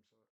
sucks.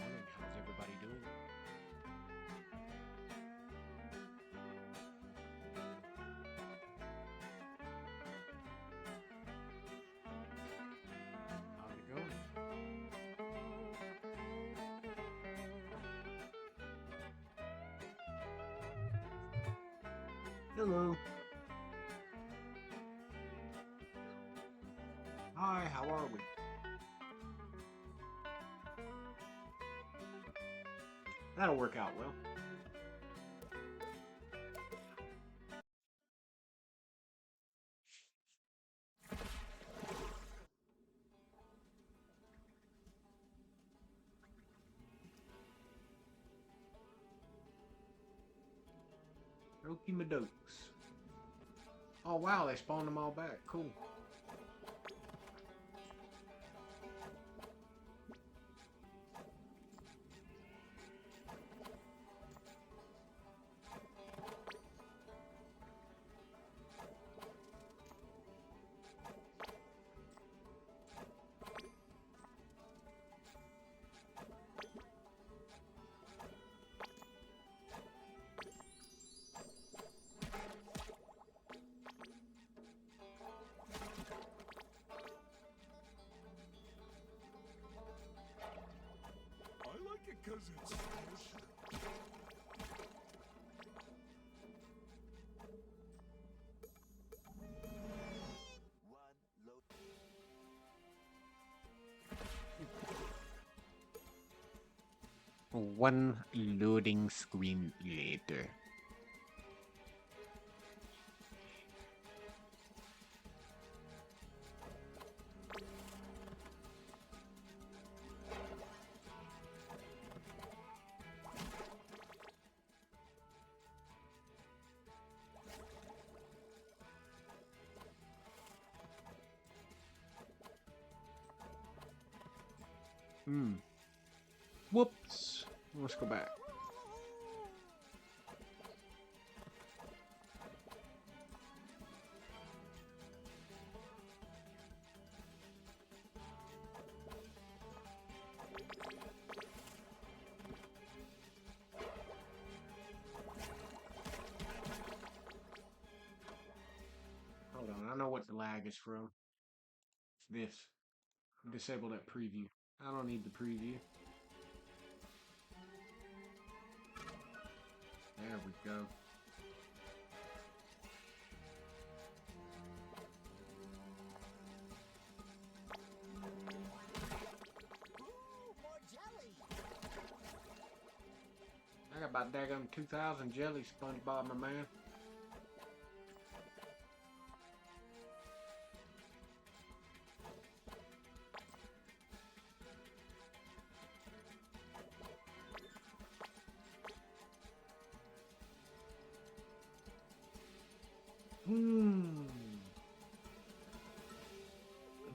Morning. How's everybody doing? How's it going? Hello. Hi, how are we? That'll work out well. Okey madokes. Oh wow, they spawned them all back. Cool. I like it 'cause it's fresh. One loading screen later. Whoops. Let's go back. Hold on, I know what the lag is from. It's this. Disable that preview. I don't need the preview. There we go. I got about daggum 2,000 jelly, Spongebob, my man.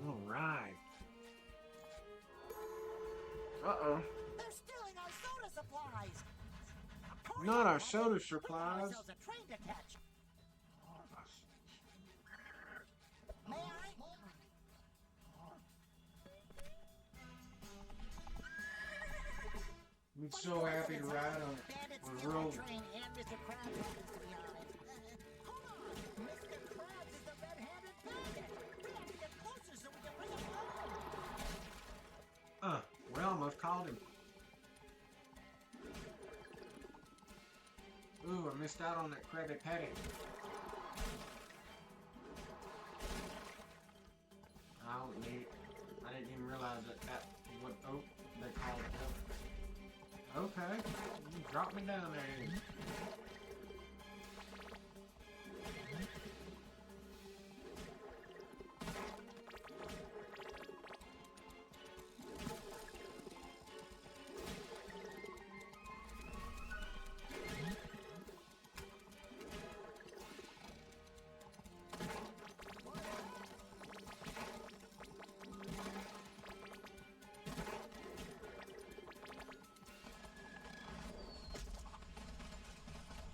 All right. Uh-oh. They're stealing our soda supplies. Not our soda supplies. Ourselves a train to catch. May I? I'm so happy to ride on Bandits the steal road. our train and Mr. Krabs, to be honest. Hold on. Mr. Krabs is the red-handed bandit. We have to get closer so we can bring him home. We almost called him. Ooh, I missed out on that Krabby Patty. I don't need. I didn't even realize that what. Oh, they called it. Okay, you drop me down there.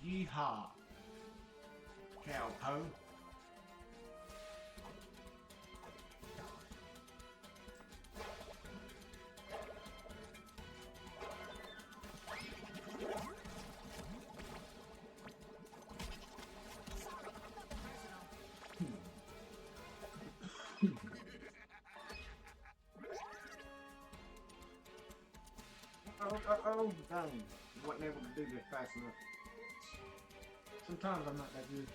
Yeehaw, cowpo. Oh, dang. Wasn't able to do this fast enough. Sometimes I'm not that good.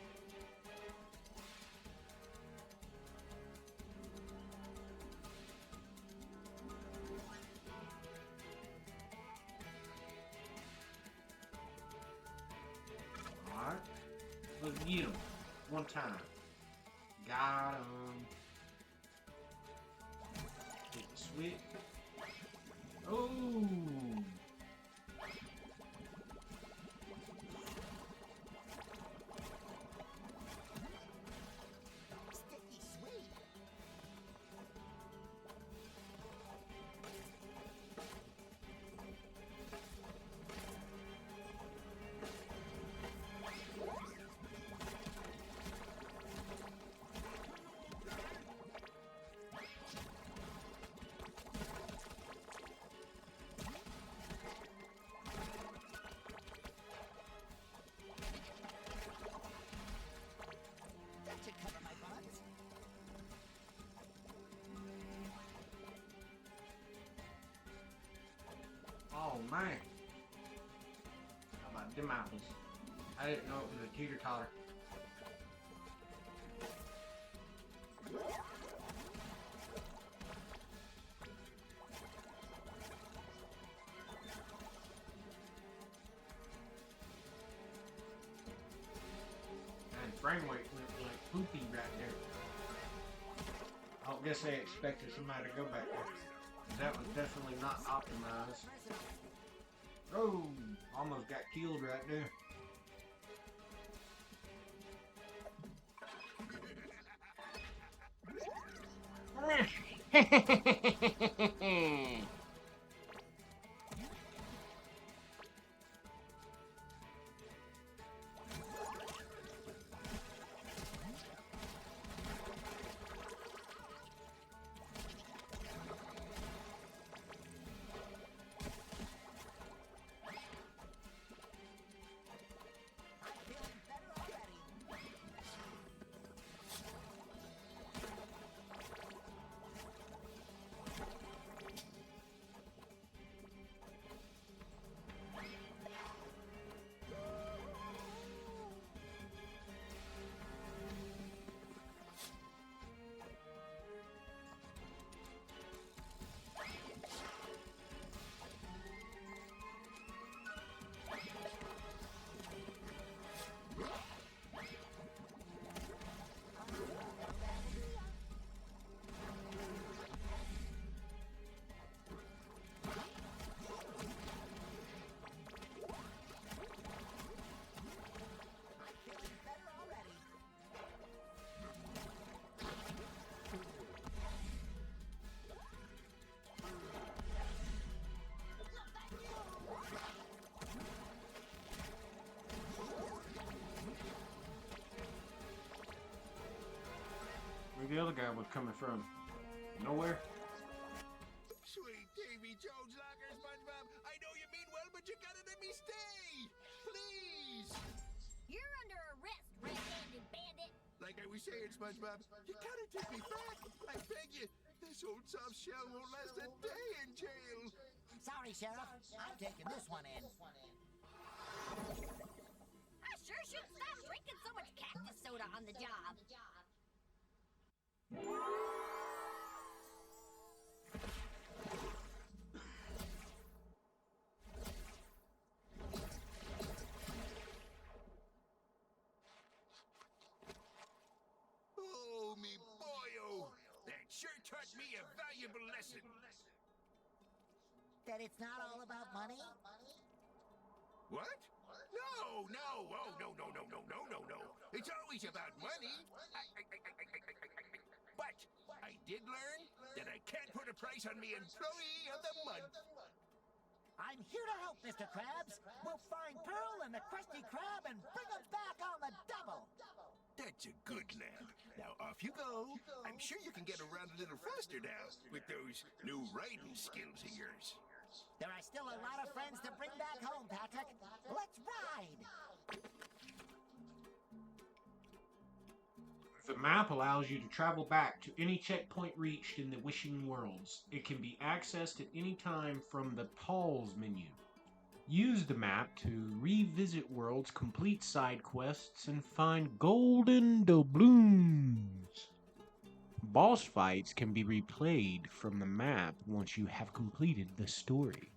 Alright. Let's get him. One time. Got him. Hit the switch. Oh! Sticky sweet. That should cover my buns. Oh man. How about them apples? I didn't know it was a teeter-totter. And frame rate went like poopy right there. I guess they expected somebody to go back there. That was definitely not optimized. Oh, almost got killed right there. other guy was coming from? Nowhere? Sweet Davy Jones Locker, SpongeBob. I know you mean well, but you gotta let me stay. Please. You're under arrest, red-handed bandit. Like I was saying, SpongeBob, you gotta take me back. I beg you. This old soft shell won't last a day in jail. Sorry, Sheriff. I'm taking this one in. I sure should stop drinking so much cactus soda on the job. Oh, me boyo. That sure taught me a valuable lesson. That it's not all about money? What? No, no, oh, no, no, no, no, no, no, no. It's always about money. But I did learn that I can't put a price on me employee of the month. I'm here to help, Mr. Krabs. We'll find Pearl and the Krusty Krab and bring them back on the double. That's a good lad. Now off you go. I'm sure you can get around a little faster now with those new riding skills of yours. There are still a lot of friends to bring back home, Patrick. Let's ride! The map allows you to travel back to any checkpoint reached in the Wishing Worlds. It can be accessed at any time from the Pause menu. Use the map to revisit worlds, complete side quests, and find golden doubloons. Boss fights can be replayed from the map once you have completed the story.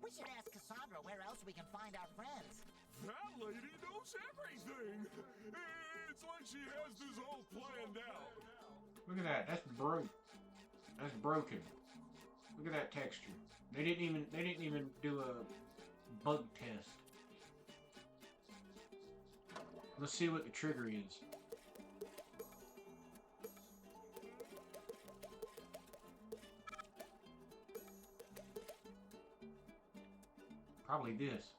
We should ask Cassandra where else we can find our friends. That lady knows everything. It's like she has this all planned out. Look at that. That's broke. That's broken. Look at that texture. They didn't even do a bug test. Let's see what the trigger is. Probably this.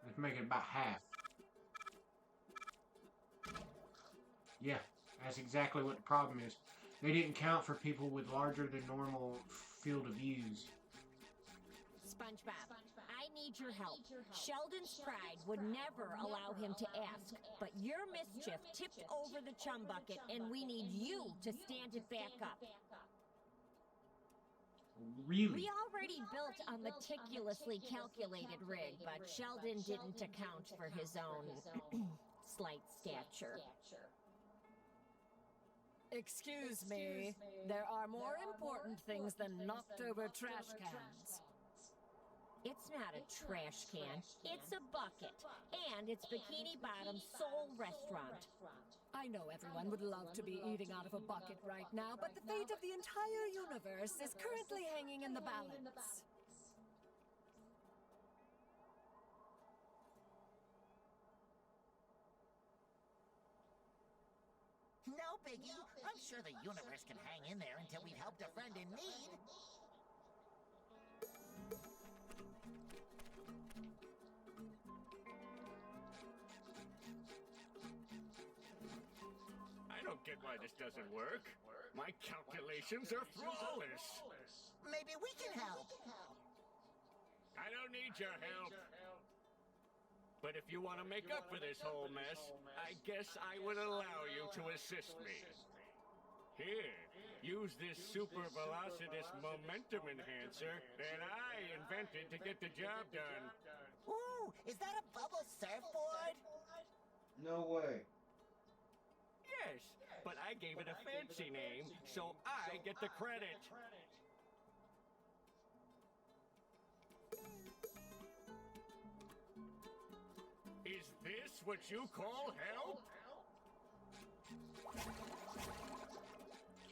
Let's make it about half. Yeah, that's exactly what the problem is. They didn't count for people with larger than normal field of views. SpongeBob, I need your help. Sheldon's pride would never allow him to ask, but your mischief tipped over the chum bucket, and we need you to stand it back up. Really? We already built a meticulously calculated rig, but Sheldon didn't account for his own slight stature. Excuse me, there are more important things than knocked over trash cans. It's not a trash can, it's a bucket, and it's Bikini Bottom's sole restaurant. I know everyone would love to be eating out of a bucket right now, but the fate of the entire universe is currently hanging in the balance. No biggie. I'm sure the universe can hang in there until we've helped a friend in need. I don't get why this doesn't work. My calculations are flawless. Maybe we can help. I don't need your help. But if you want to make up for this whole mess, I guess I would allow you to assist me. Here, use this super velocitous momentum enhancer that I invented to get the job done. Ooh, is that a bubble surfboard? No way. Yes, but I gave it a fancy name, so I get the credit. Is this what you call help?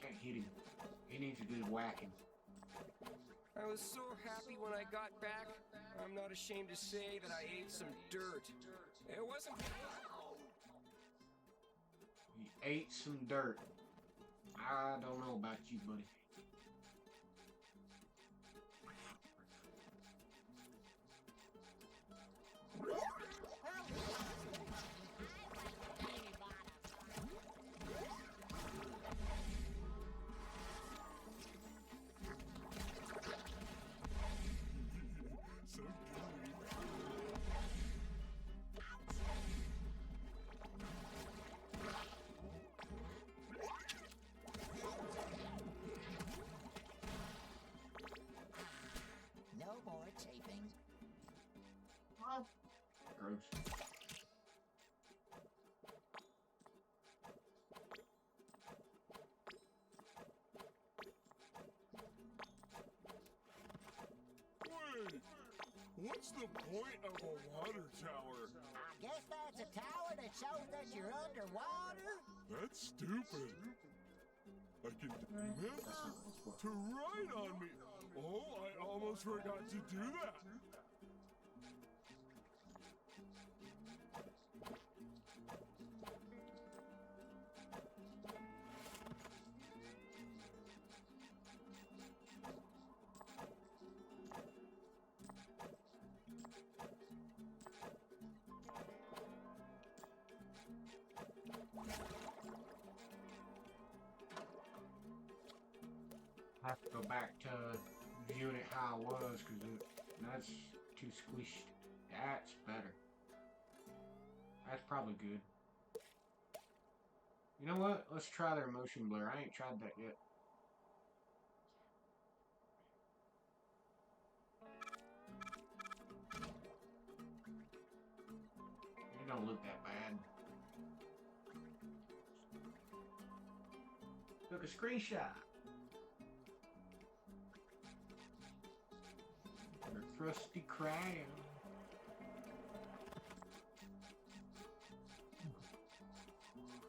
Can't hit him. He needs a good whacking. I was so happy when I got back. I'm not ashamed to say that I ate some dirt. It wasn't... He ate some dirt. I don't know about you, buddy. chafing. Gross. Wait, what's the point of a water tower? I guess that's a tower that shows that you're underwater. That's stupid. I can remember to write on me. Oh, I almost forgot to do that. I have to go back to viewing it how it was because that's too squished. That's better. That's probably good. You know what? Let's try their motion blur. I ain't tried that yet. It don't look that bad. Took a screenshot. Your crusty crab.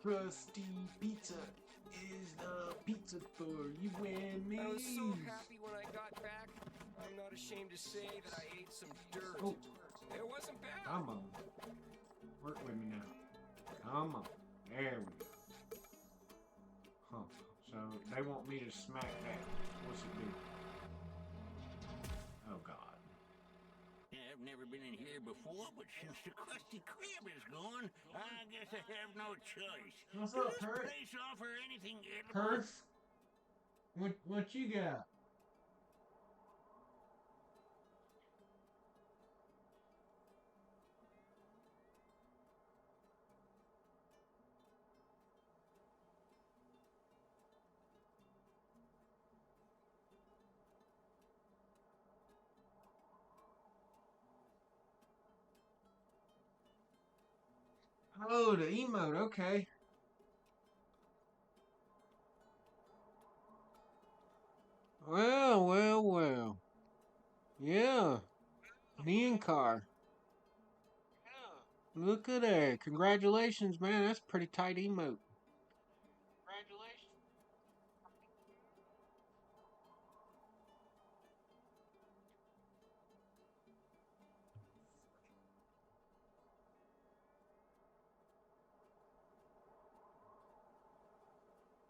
Crusty pizza is the pizza for you and me. I was so happy when I got back. I'm not ashamed to say that I ate some dirt. Oh. It wasn't bad. Come on. Work with me now. Come on. There we go. Huh. So they want me to smack that. What's it do? Oh God. I've never been in here before, but since the Krusty Krab is gone, I guess I have no choice. What's Does up, this Kurt? place offer anything edible? Perth? What you got? Oh, the emote, okay. Well. Yeah. Neon car. Look at that. Congratulations, man. That's a pretty tight emote. Congratulations.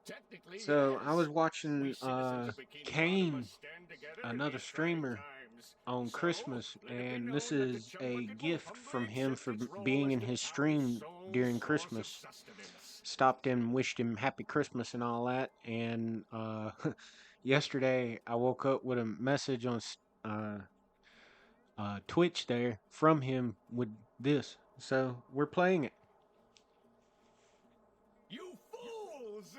Technically, So yes. I was We watching citizens of Bikini Kane, Bottom must stand together in another these trying streamer, times. on So, Christmas, let it be and known this that the is chum a bucket will gift humbly from him accept for its role being as in the his town's stream sole during source of Christmas. sustenance. Stopped in, wished him happy Christmas and all that, and yesterday I woke up with a message on Twitch there from him with this. So we're playing it. You fools!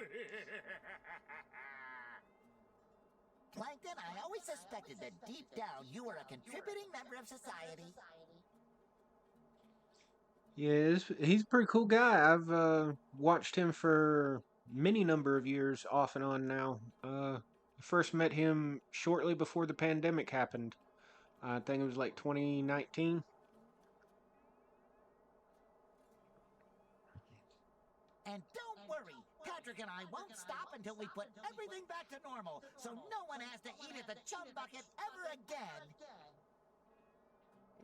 Plankton, I always suspected that deep down you were a contributing member of society. Yeah, he's a pretty cool guy. I've watched him for many number of years, off and on now. First met him shortly before the pandemic happened. I think it was like 2019. And don't worry, Patrick and I won't stop until we put everything back to normal, so no one has to eat at the chum bucket ever again.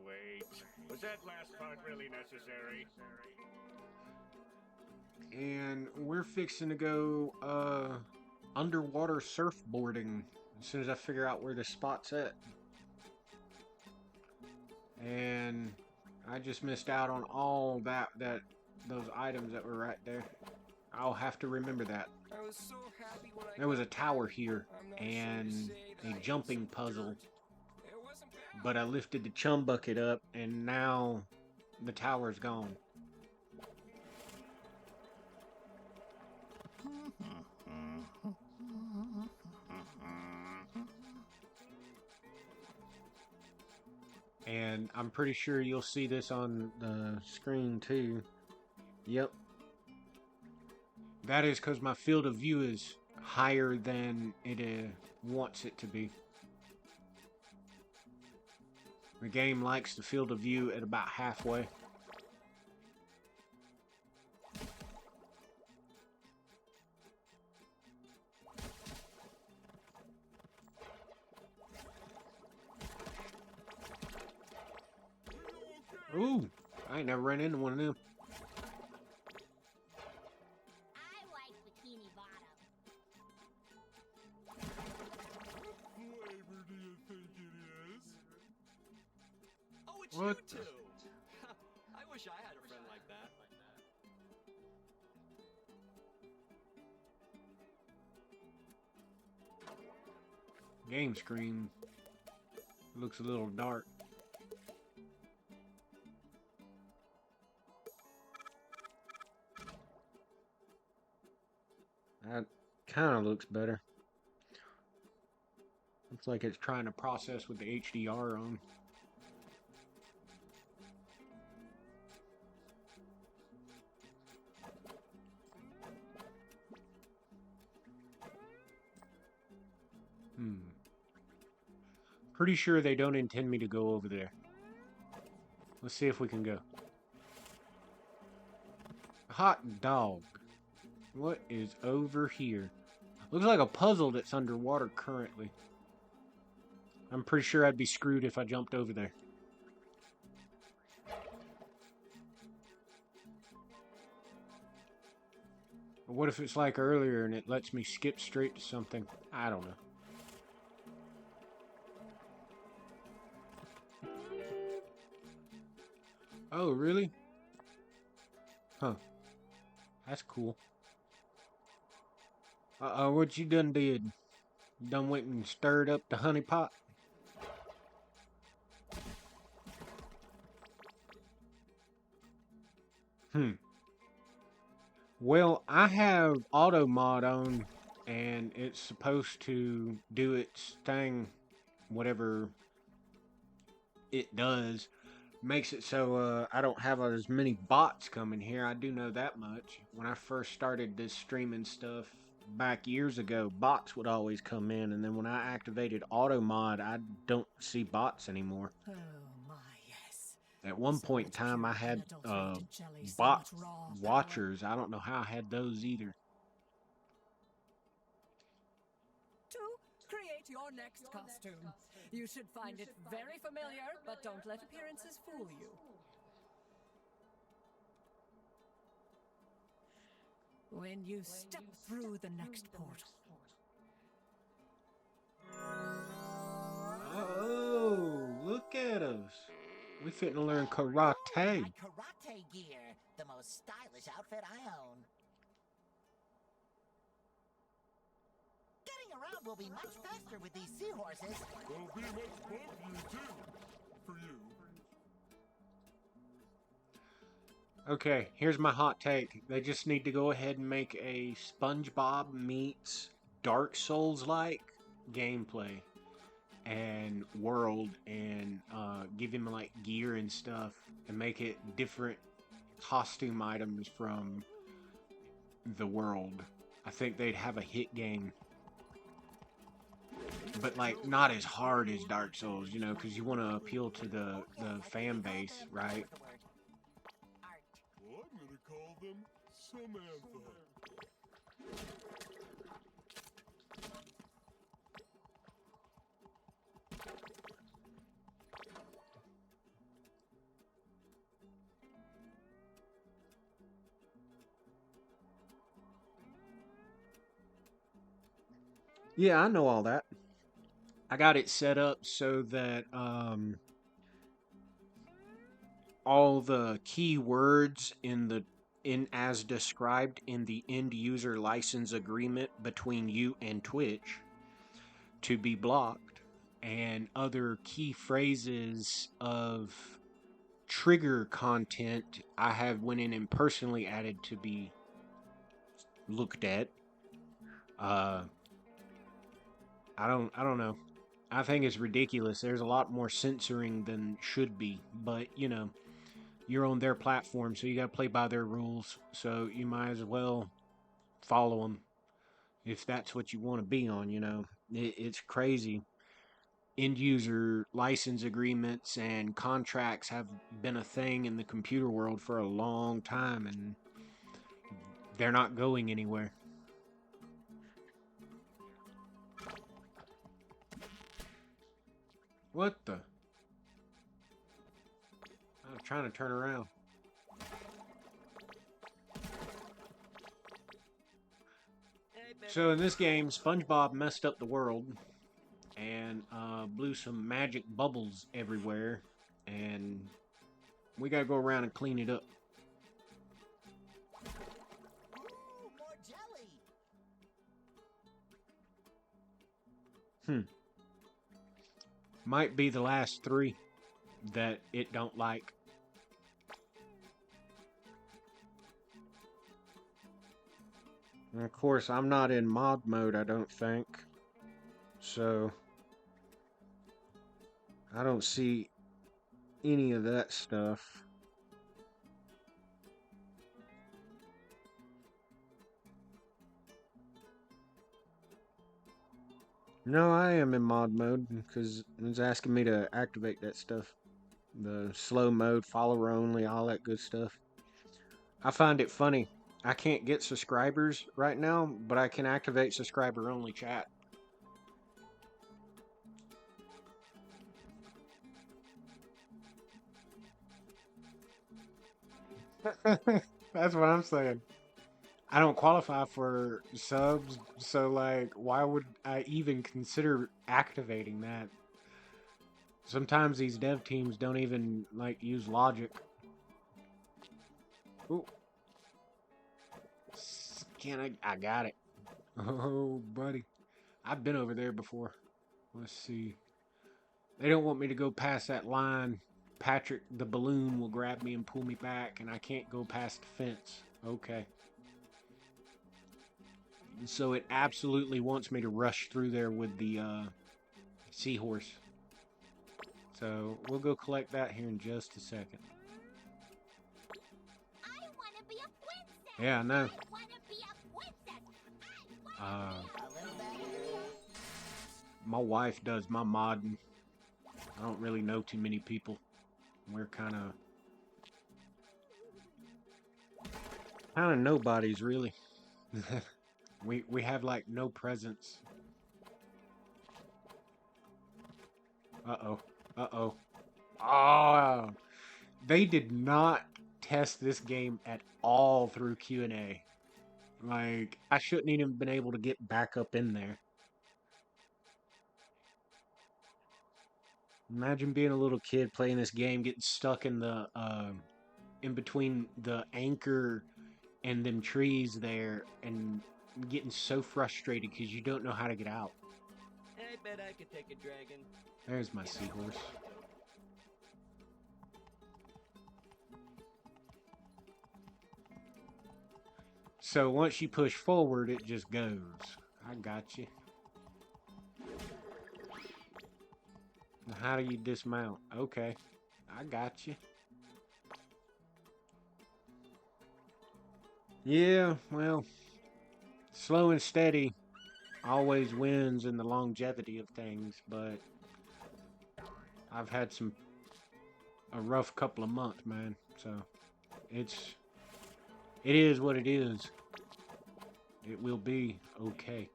Wait, was that last part really necessary? And we're fixing to go underwater surfboarding as soon as I figure out where the spot's at. And I just missed out on all those items that were right there. I'll have to remember that. I was so happy when I There was a got tower back. here I'm not ashamed to and say that I a ate jumping some puzzle. dirt. It wasn't bad. But I lifted the chum bucket up and now the tower's gone. And I'm pretty sure you'll see this on the screen too. Yep. That is because my field of view is higher than it wants it to be. The game likes the field of view at about halfway. Ooh, I ain't never ran into one of them. I like Bikini Bottom. Flavor do you think it is? Oh, it's What? you two! I wish I had a friend like that. Game screen looks a little dark. That kind of looks better. Looks like it's trying to process with the HDR on. Pretty sure they don't intend me to go over there. Let's see if we can go. Hot dog. What is over here? Looks like a puzzle that's underwater currently. I'm pretty sure I'd be screwed if I jumped over there. Or what if it's like earlier and it lets me skip straight to something? I don't know. Oh, really? Huh. That's cool. What you done did? You done went and stirred up the honey pot? Well, I have auto mod on, and it's supposed to do its thing, whatever it does. Makes it so I don't have as many bots coming here. I do know that much. When I first started this streaming stuff back years ago, bots would always come in, and then when I activated auto mod, I don't see bots anymore. Oh my, yes. At one point in time, I had bot watchers. I don't know how I had those either. To create your next costume. You should find it very familiar, but don't let appearances fool you. When you step through the next portal. Oh, look at us. We fitting to learn karate. My karate gear, the most stylish outfit I own. Getting around will be much faster with these seahorses. They'll be much bulkier too. For you. Okay, here's my hot take. They just need to go ahead and make a Spongebob meets Dark Souls-like gameplay and world, and give him like gear and stuff, and make it different costume items from the world. I think they'd have a hit game. But like not as hard as Dark Souls, you know, because you want to appeal to the fan base, right? Well, I'm gonna call them Samantha. Yeah, I know all that. I got it set up so that all the keywords in as described in the end user license agreement between you and Twitch to be blocked, and other key phrases of trigger content I have went in and personally added to be looked at. I don't know. I think it's ridiculous. There's a lot more censoring than should be, but you know, you're on their platform, so you got to play by their rules. So you might as well follow them if that's what you want to be on. You know, it's crazy. End user license agreements and contracts have been a thing in the computer world for a long time, and they're not going anywhere. What the? I'm trying to turn around. So in this game, Spongebob messed up the world and blew some magic bubbles everywhere, and we gotta go around and clean it up. Ooh, more jelly. Might be the last 3 that it don't like. And of course, I'm not in mod mode, I don't think. So, I don't see any of that stuff. No, I am in mod mode because it's asking me to activate that stuff. The slow mode, follower only, all that good stuff. I find it funny. I can't get subscribers right now, but I can activate subscriber only chat. That's what I'm saying. I don't qualify for subs, so like, why would I even consider activating that? Sometimes these dev teams don't even like use logic. Ooh. Can I got it. Oh, buddy. I've been over there before. Let's see. They don't want me to go past that line. Patrick, the balloon, will grab me and pull me back, and I can't go past the fence. Okay. So it absolutely wants me to rush through there with the seahorse. So we'll go collect that here in just a second. I want to be a princess. Yeah, I know. I want to be a princess. My wife does my modding. I don't really know too many people. We're kind of nobodies, really. we have like no presence. Uh-oh. Uh-oh. Oh, they did not test this game at all through Q&A. Like, I shouldn't even been able to get back up in there. Imagine being a little kid playing this game, getting stuck in the in between the anchor and them trees there, and getting so frustrated because you don't know how to get out. I bet I could take a dragon. There's my seahorse. So once you push forward, it just goes. I got you. How do you dismount? Okay, I got you. Yeah, well, slow and steady always wins in the longevity of things, but I've had a rough couple of months, man. So it is what it is. It will be okay.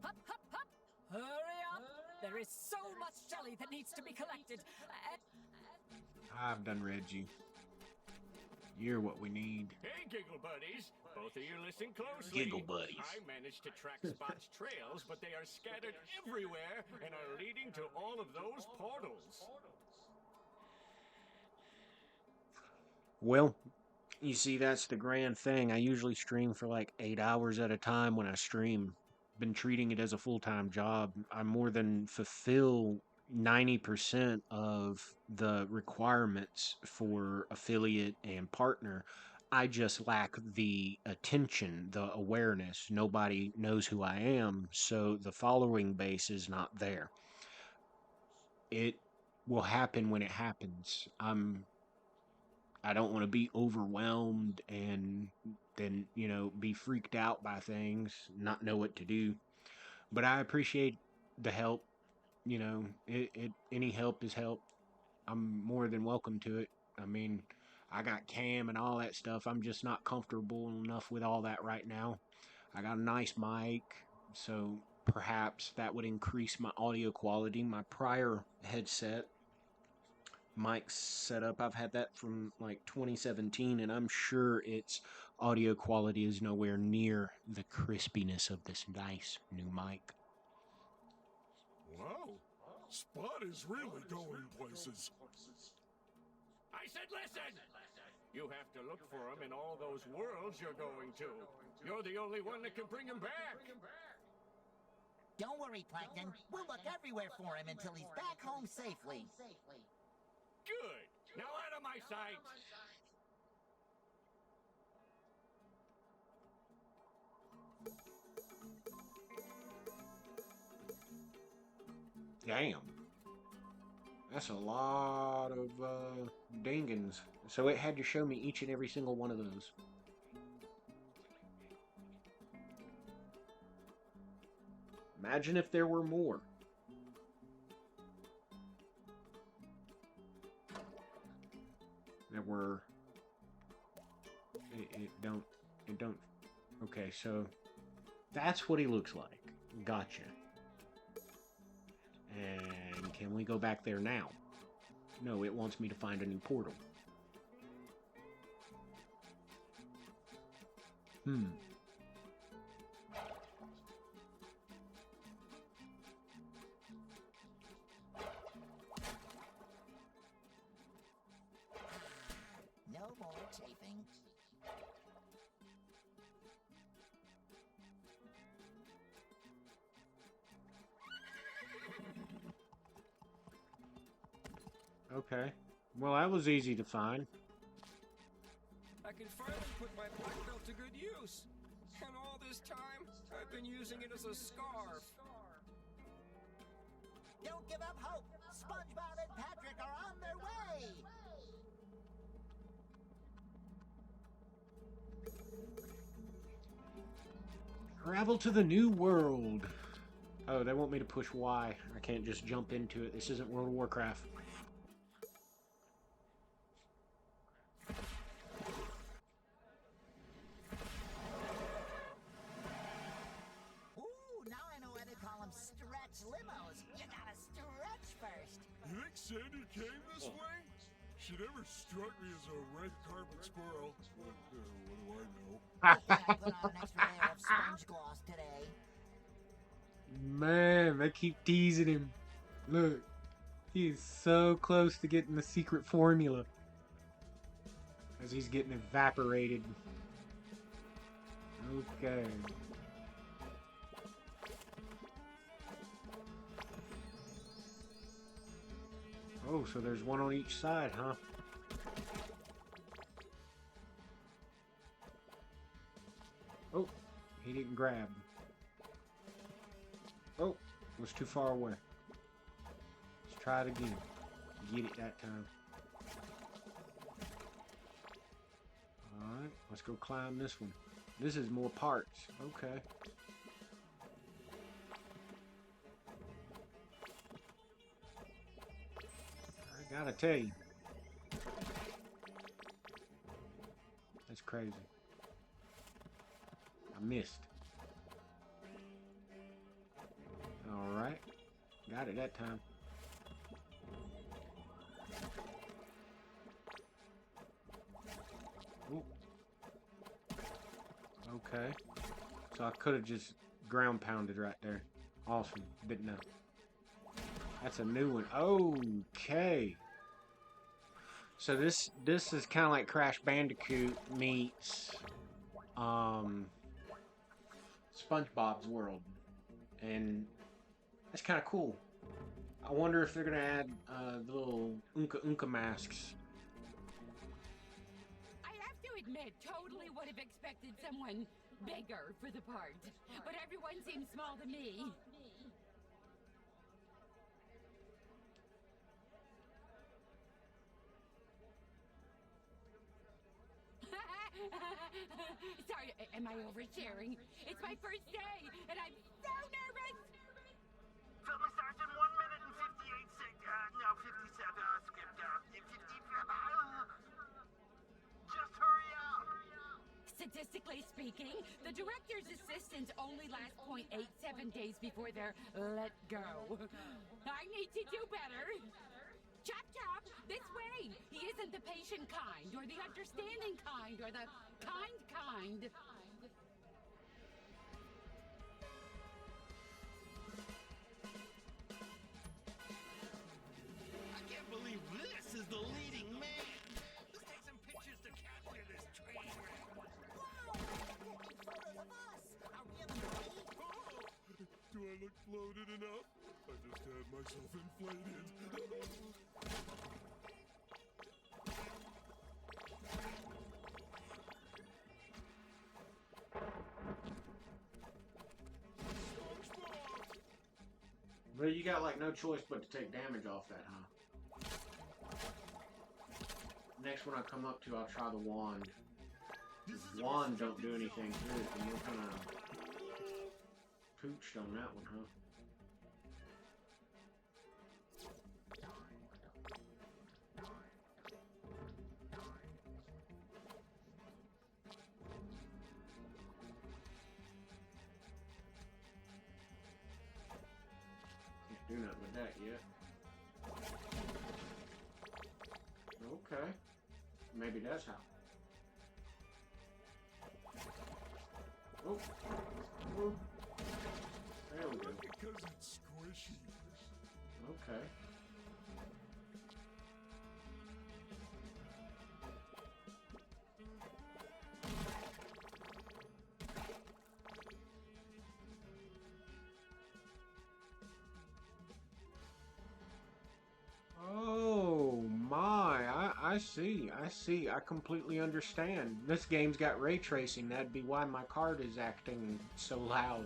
Hup, hup, hup! Hurry up! There is so much jelly that needs to be collected. I've done read you. You're what we need. Hey, Giggle Buddies! Both of you listen closely. Giggle Buddies. I managed to track Spot's trails, but they are scattered everywhere and are leading to all of those portals. Well, you see, that's the grand thing. I usually stream for like 8 hours at a time when I stream. Been treating it as a full-time job. I more than fulfill 90% of the requirements for affiliate and partner. I just lack the attention, the awareness. Nobody knows who I am, so the following base is not there. It will happen when it happens. I don't want to be overwhelmed and then, be freaked out by things, not know what to do. But I appreciate the help. Any help is help. I'm more than welcome to it. I mean, I got cam and all that stuff. I'm just not comfortable enough with all that right now. I got a nice mic, so perhaps that would increase my audio quality. My prior headset mic setup, I've had that from like 2017, and I'm sure its audio quality is nowhere near the crispiness of this nice new mic. Wow, Spot is really going places. I said listen! You have to look for him in all those worlds you're going to. You're the only one that can bring him back. Don't worry, Plankton. We'll look everywhere for him until he's back home safely. Good. Now out of my sight. Damn. That's a lot of dingans. So it had to show me each and every single one of those. Imagine if there were more. There were... It don't... Okay, so... That's what he looks like. Gotcha. And can we go back there now? No, it wants me to find a new portal. No more chafing. Okay. Well, that was easy to find. I can finally put my black belt to good use. And all this time, I've been using it as a scarf. Don't give up hope. Spongebob and Patrick are on their way. Travel to the new world. Oh, they want me to push Y. I can't just jump into it. This isn't World of Warcraft. Ooh, now I know why they call them stretch limos. You gotta stretch first. You think Sandy came this way? She never struck me as a red carpet squirrel. What do I know? I put on an extra layer of sponge gloss today. Man, they keep teasing him. Look, he's so close to getting the secret formula. As he's getting evaporated. Okay. Oh, so there's one on each side, huh? Oh, he didn't grab. Oh, was too far away. Let's try it again. Get it that time. Alright, let's go climb this one. This is more parts. Okay. I gotta tell you. That's crazy. I missed. Alright. Got it that time. Ooh. Okay. So I could have just ground pounded right there. Awesome. Didn't know. That's a new one. Okay. So this is kind of like Crash Bandicoot meets SpongeBob's world, and that's kind of cool. I wonder if they're gonna add the little Unka Unka masks. I have to admit, totally would have expected someone bigger for the part, but everyone seems small to me. Sorry, am I oversharing? It's my first day, and I'm so nervous! Filming Sergeant, 1 minute and 58 seconds. No, 57. Script 55. Just hurry up. Statistically speaking, the director's assistants only last 0.87 days before they're let go. I need to do better. Chop chop, this way! He isn't the patient kind, or the understanding kind, or the kind. I can't believe this is the leading man. Let's take some pictures to capture this train wreck. Wow, look at photos of us. Are we ready? Do I look bloated enough? I just had myself inflated. Spongebob! But you got like no choice but to take damage off that, huh? Next one I come up to, I'll try the wand. Wand don't do anything to it, and we're kind of pooched on that one, huh? Can't do nothing with that yet. Okay. Maybe that's how. Oh. Oh. There we go. Because it's squishy. Okay. Oh my, I see, I completely understand. This game's got ray tracing, that'd be why my card is acting so loud.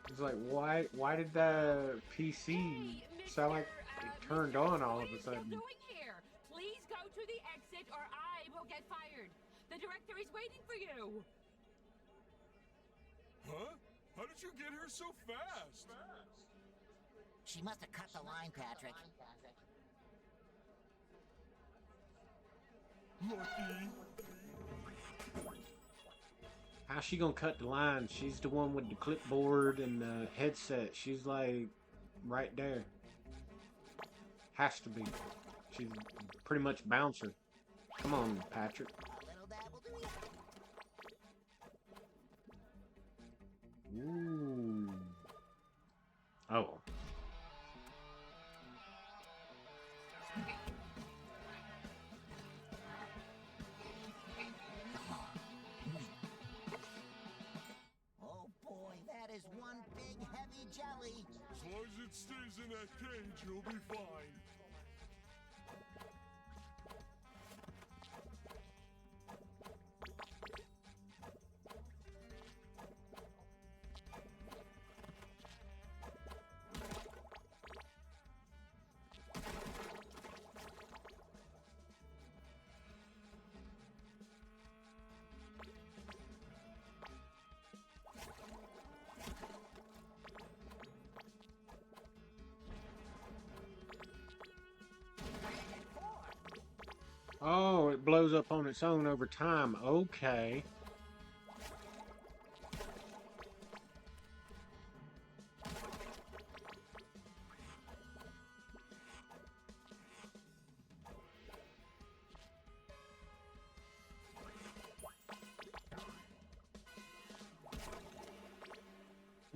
It's like, why did the PC sound like it turned on all of a sudden? What are you doing here? Please go to the exit or I will get fired. The director is waiting for you. Huh? How did you get here so fast? She must have cut the line, Patrick. Lucky. How's she gonna cut the line? She's the one with the clipboard and the headset. She's like right there. Has to be. She's pretty much bouncer. Come on, Patrick. A little dab will do ya. Ooh. Oh. Oh boy, that is one big heavy jelly. As long as it stays in that cage, you'll be fine. Oh, it blows up on its own over time. Okay.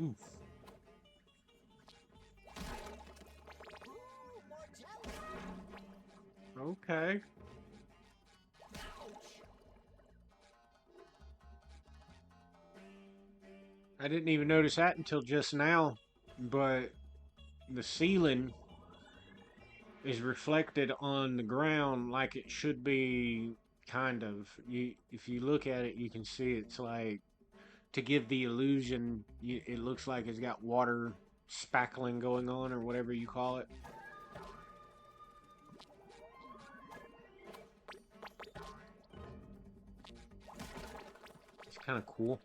Oof. Ooh, more jelly. Okay. I didn't even notice that until just now, but the ceiling is reflected on the ground like it should be, kind of. If you look at it, you can see it's like, to give the illusion, it looks like it's got water spackling going on, or whatever you call it. It's kind of cool.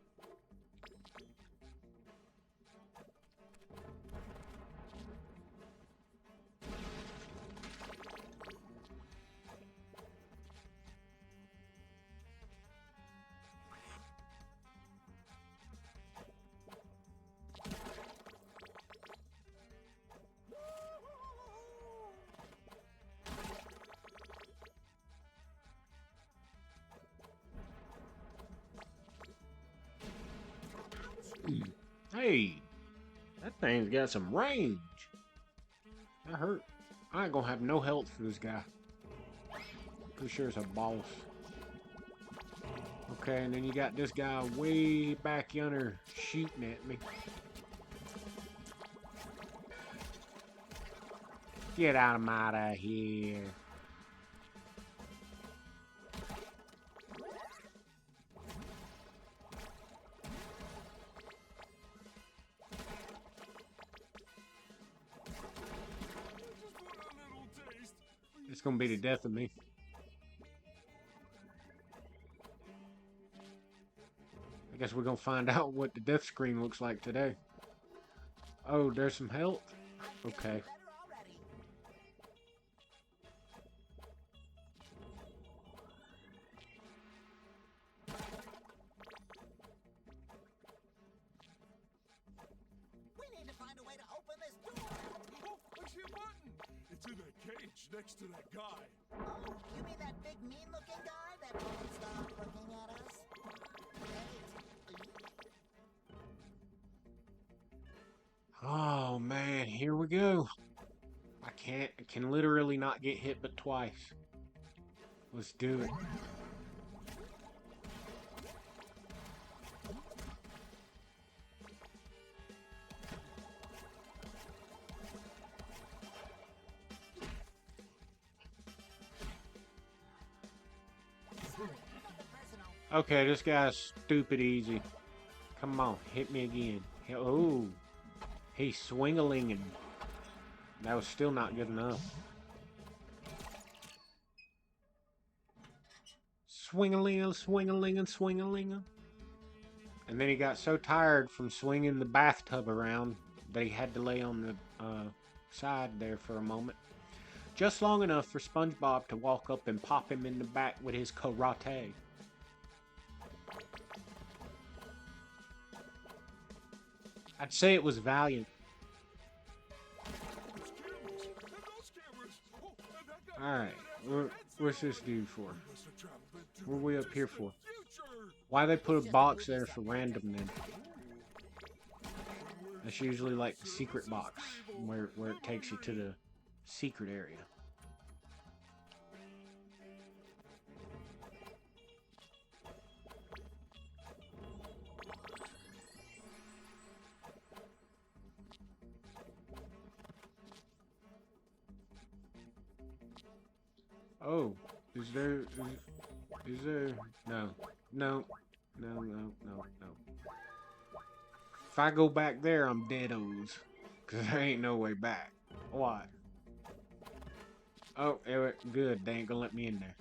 Hey, that thing's got some range. That hurt. I ain't gonna have no health for this guy. Pretty sure it's a boss. Okay, and then you got this guy way back yonder shooting at me. Get out of here. It's gonna be the death of me. I guess we're gonna find out what the death screen looks like today. Oh, there's some health? Okay. We need to find a way to open this door. Oh, I see a button. It's in that cage next to that guy. Oh, you mean that big mean-looking guy that won't stop looking at us? Oh man, here we go. I can literally not get hit but twice. Let's do it. Okay, this guy's stupid easy. Come on, hit me again. Oh, he's swing-a-linging. That was still not good enough. Swing-a-ling, swing-a-ling, swing-a-ling. And then he got so tired from swinging the bathtub around that he had to lay on the side there for a moment. Just long enough for Spongebob to walk up and pop him in the back with his karate. I'd say it was valiant. Alright, what's this dude for? What are we up here for? Why they put a box there for random then? That's usually like the secret box, where it takes you to the secret area. Oh, is there, no. If I go back there, I'm dead-os, because there ain't no way back. Why? Oh, good, they ain't gonna let me in there.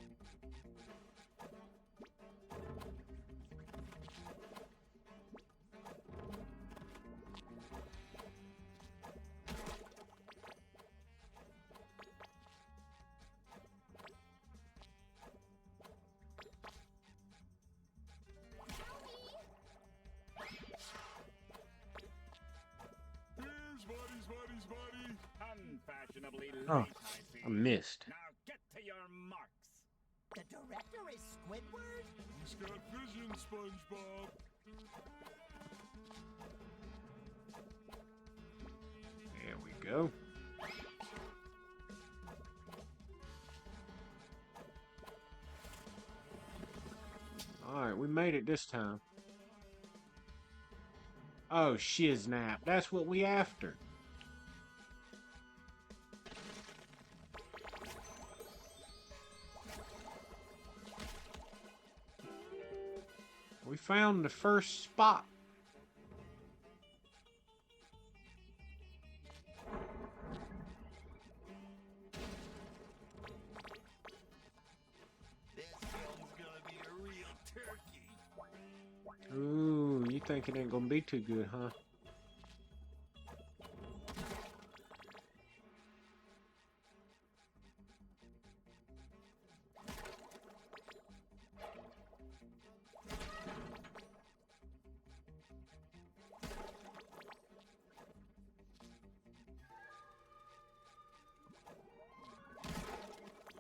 Unfashionably late, Oh, I see. I missed. Now get to your marks. The director is Squidward? He's got vision, SpongeBob. There we go. Alright, we made it this time. Oh, shiznap. That's what we after. We found the first spot. This film's gonna be a real turkey. Ooh, you think it ain't gonna be too good, huh?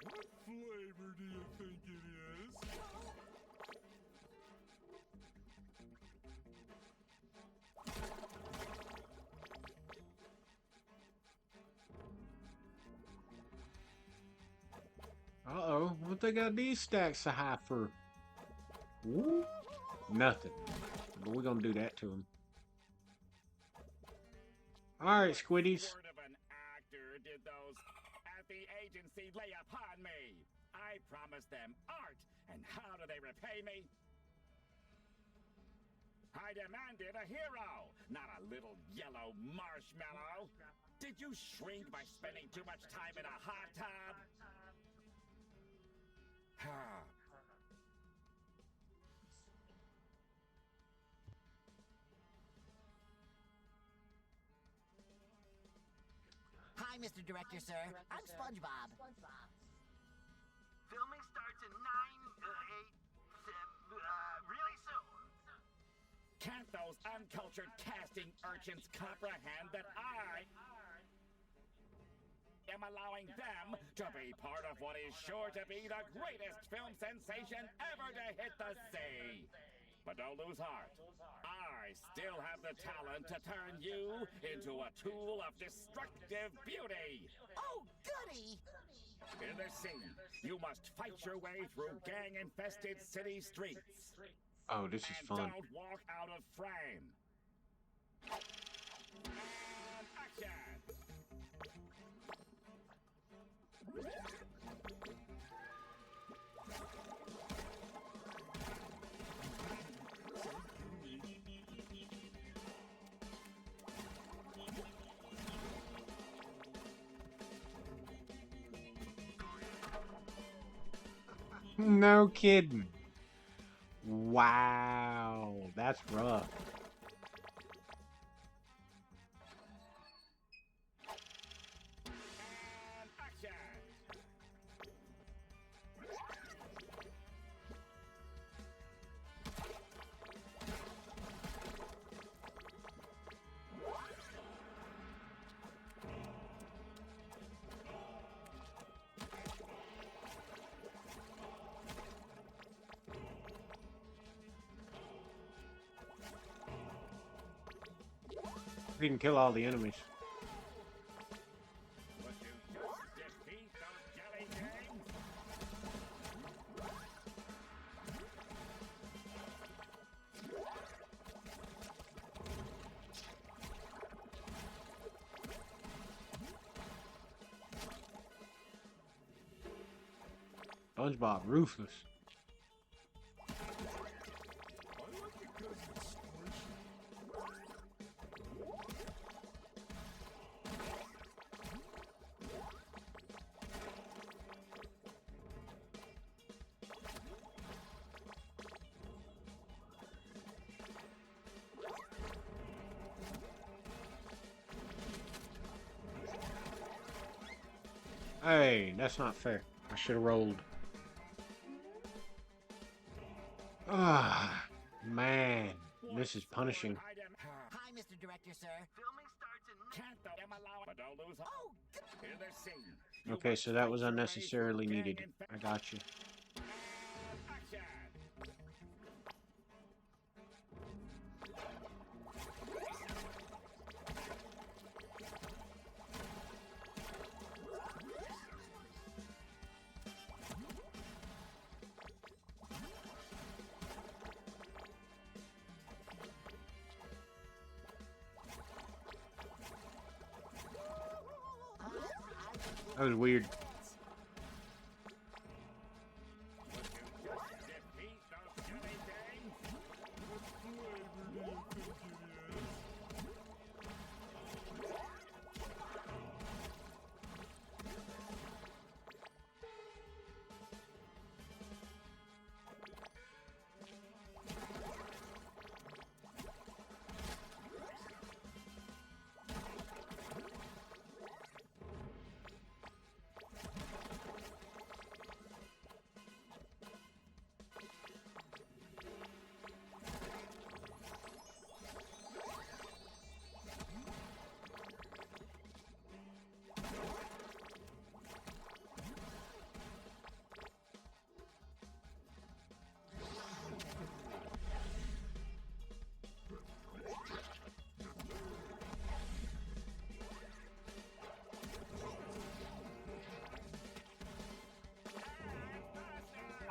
What flavor do you think it is? Uh-oh, what they got these stacks so high for? Ooh, nothing. But we're gonna do that to them. Alright, Squiddies. Word of an actor did those at the agency lay upon me. I promised them art, and how do they repay me? I demanded a hero, not a little yellow marshmallow. Did you shrink by spending too much time in a hot tub? Hi, Mr. Director, sir. I'm Spongebob. Filming starts in 9, 8, 7, really soon. Can't those uncultured casting urchins comprehend that I am allowing them to be part of what is sure to be the greatest film sensation ever to hit the sea? But don't lose heart. I still have the talent to turn you into a tool of destructive beauty. Oh, goody! In this scene, you must fight your way through gang-infested city streets. Oh, this is And fun. don't walk out of frame. And action! No kidding. Wow, that's rough. And action! We can kill all the enemies. Would you just defeat those jelly gangs? SpongeBob, ruthless. I like it 'cause it's squishy. Hey, that's not fair. I should have rolled. Ah, man. This is punishing. Hi, Mr. Director, sir. Filming starts in Can't though am allowed, but don't lose. Oh, In this scene. you Okay, must so that fight was your way through unnecessarily needed. gang-infested- I got you. And action! That was weird. Would you just defeat those jelly gangs?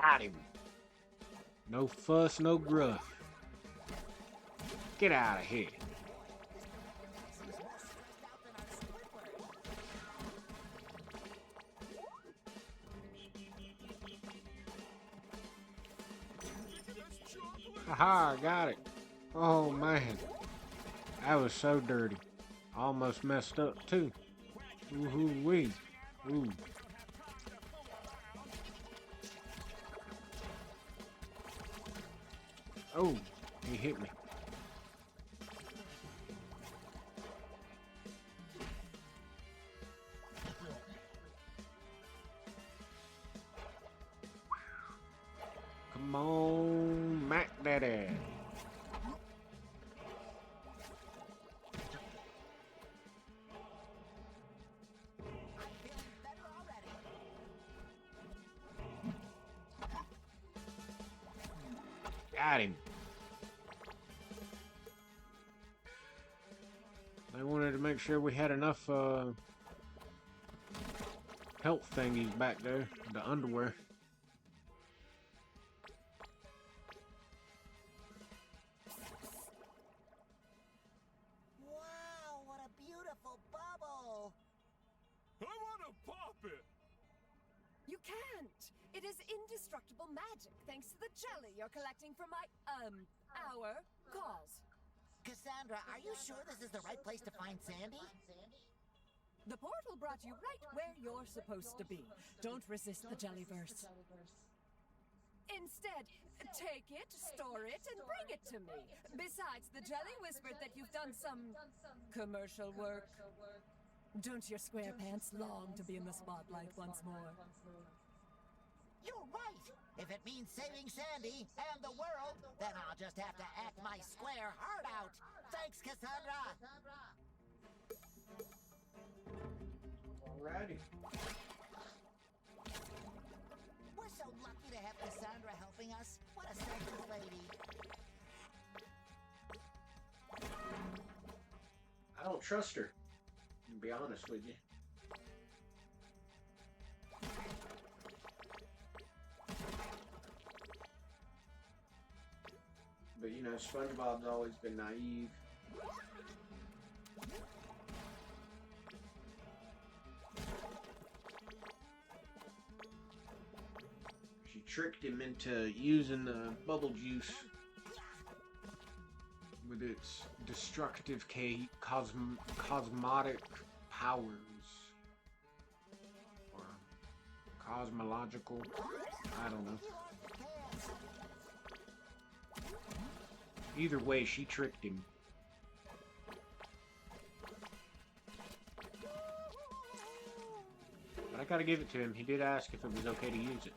Got him. No fuss, no gruff. Get out of here. Haha, got it. Oh man. That was so dirty. Almost messed up too. Ooh-hoo-wee. Ooh. Oh, he hit me. Come on, Mac Daddy. Got him. I wanted to make sure we had enough health thingies back there, the underwear. Wow, what a beautiful bubble! I want to pop it! You can't! It is indestructible magic thanks to the jelly you're collecting from our cause. Cassandra, are you sure this is the right place to find Sandy? The portal brought you right where you're supposed to be. Don't resist the Jellyverse. Instead, take it, store it, and bring it to me. Besides, the jelly whispered that you've done some commercial work. Don't your Squarepants long to be in the spotlight once more? You're right! If it means saving Sandy and the world, then I'll just have to act my square heart out. Thanks, Cassandra! Alrighty. We're so lucky to have Cassandra helping us. What a selfless lady. I don't trust her, to be honest with you. But you know, SpongeBob's always been naive. She tricked him into using the bubble juice with its destructive cosmotic powers. Or cosmological. I don't know. Either way, she tricked him. But I gotta give it to him. He did ask if it was okay to use it.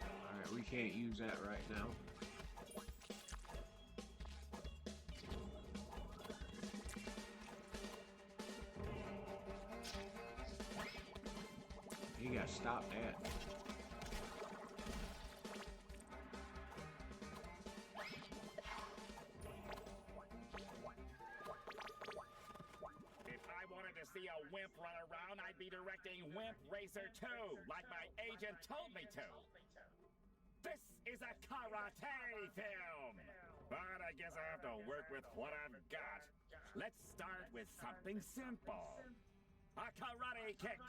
Alright, we can't use that right now. You gotta stop that. If I wanted to see a wimp run around, I'd be directing Wimp Racer 2, like my agent told me to. This is a karate film! But I guess I have to work with what I've got. Let's start with something simple. A karate kick.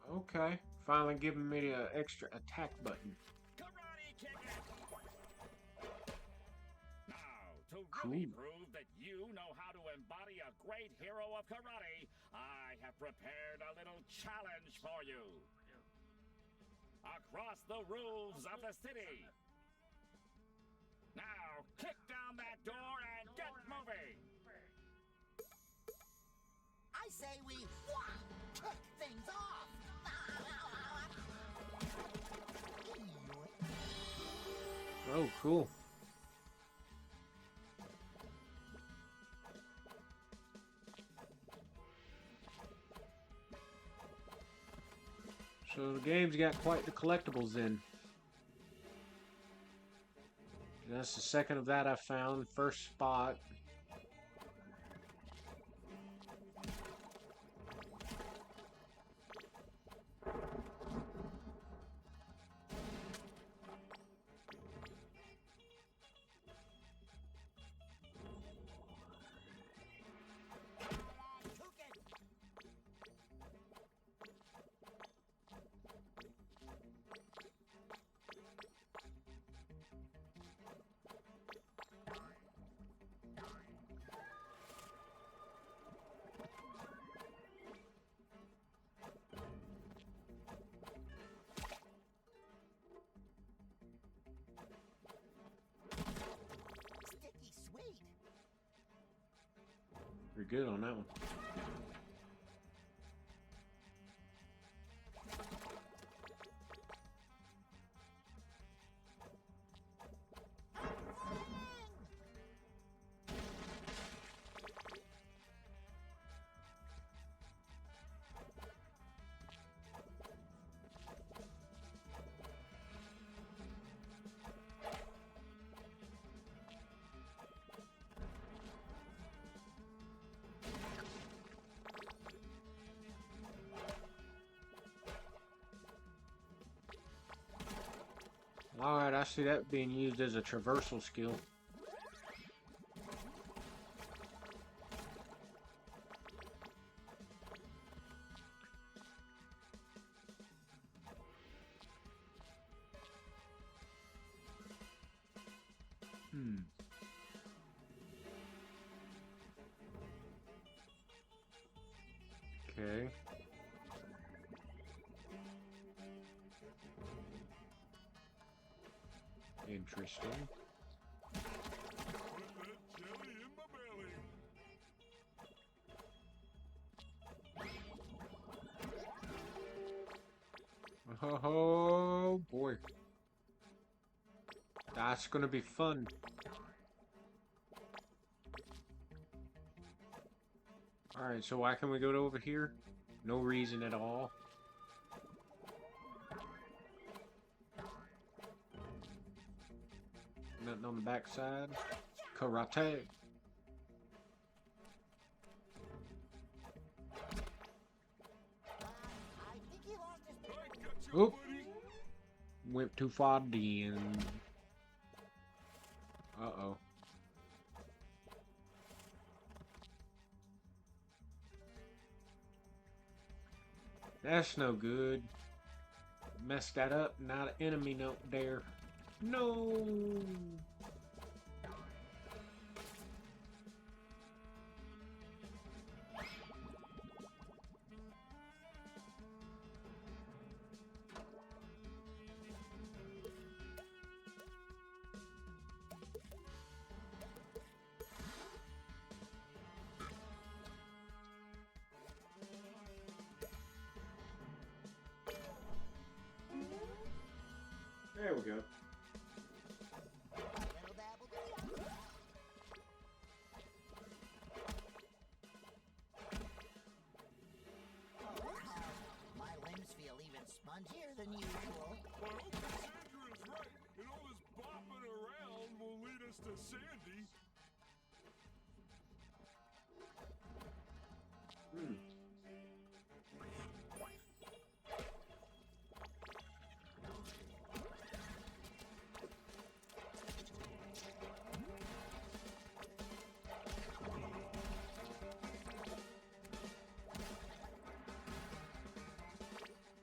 Okay, finally giving me the extra attack button. Karate kick it! Now, to really prove that you know how to embody a great hero of karate, I have prepared a little challenge for you. Across the roofs of the city. Now, kick down that door and get moving! I say we kick things off! Oh, cool. So the game's got quite the collectibles in. That's the second of that I found. First spot. Sticky sweet. You're good on that one. Alright, I see that being used as a traversal skill. Okay. Interesting. Put that jelly in my belly. Oh boy. That's gonna be fun. Alright, so why can we go over here? No reason at all. Nothing on the backside. Karate. I think he lost his I got you, Oop. buddy. Went too far then. Uh-oh. That's no good. Messed that up. Not an enemy note there. No. There we go. My limbs feel even spongier than usual. I hope Cassandra is right, and all this bopping around will lead us to Sandy.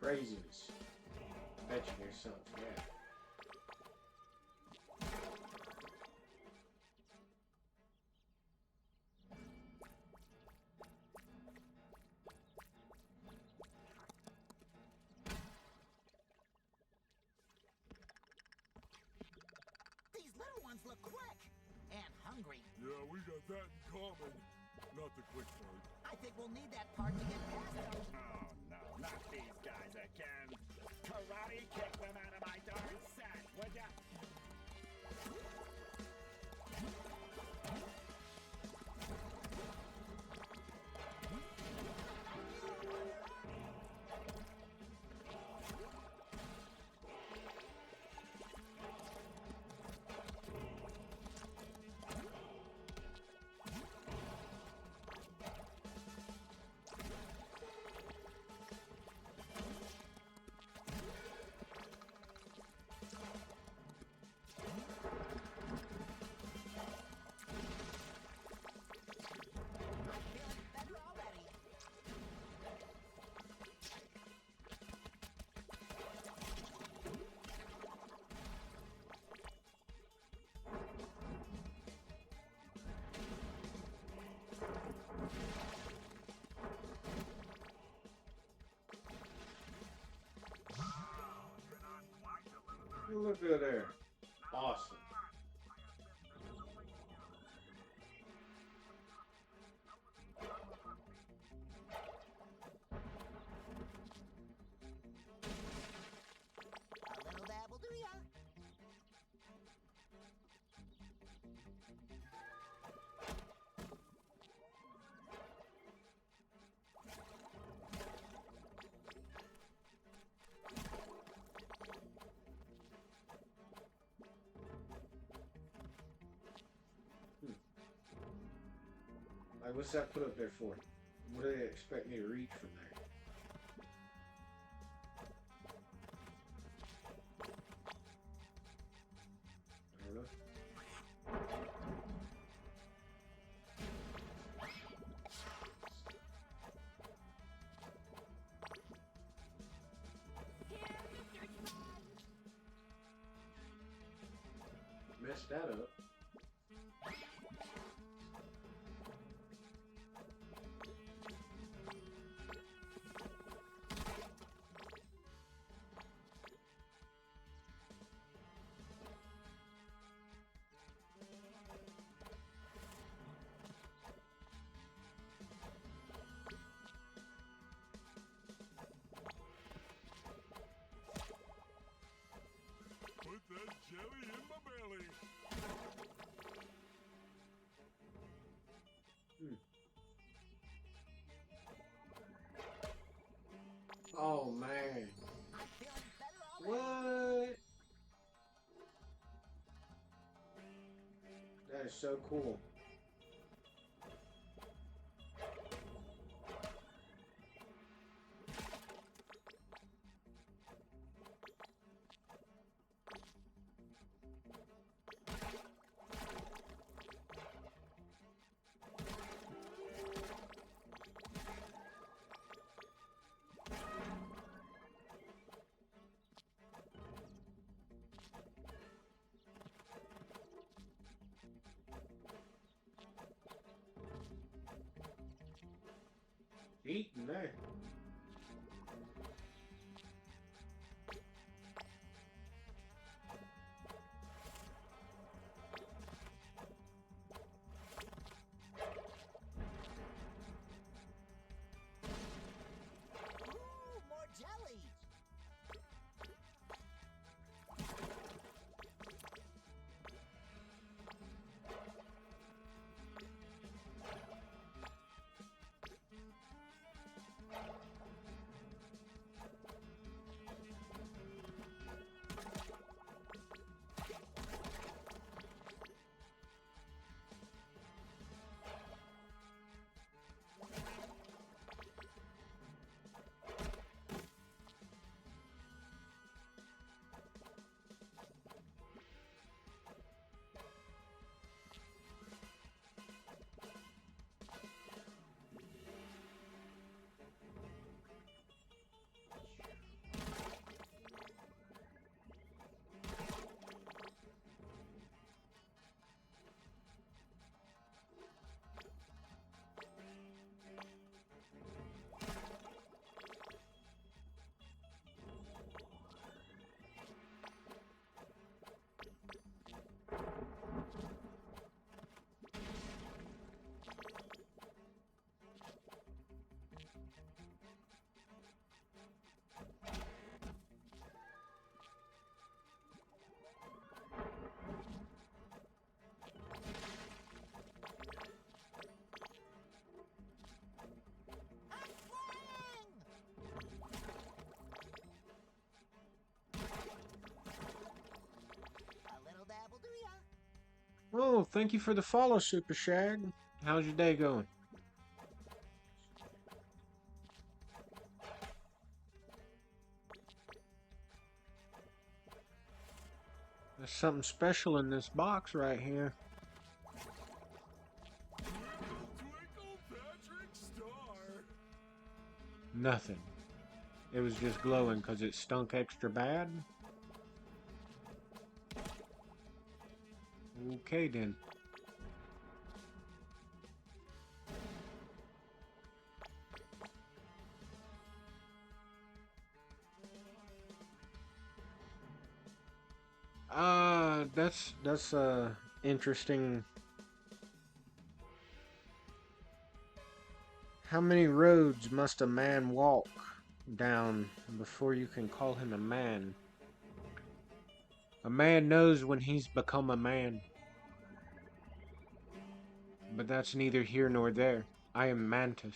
Craziness. Bet you there's something for that. These little ones look quick and hungry. Yeah, we got that in common. Not the quick part. I think we'll need that part to get past them. Oh, no, not these guys again. Karate kick them out of my darn sack, would ya? Look at there. Awesome. A little dabble do ya? Like, what's that put up there for? What do they expect me to reach from there? I don't know. Messed that up. Put that jelly in my belly. Oh man. I'm feeling better already. What? That is so cool. Eating there. Ooh, more jelly. Oh, thank you for the follow, Super Shag. How's your day going? There's something special in this box right here. Twinkle Patrick Star. Nothing. It was just glowing because it stunk extra bad. Okay then. That's interesting. How many roads must a man walk down before you can call him a man? A man knows when he's become a man. But that's neither here nor there. I am Mantis.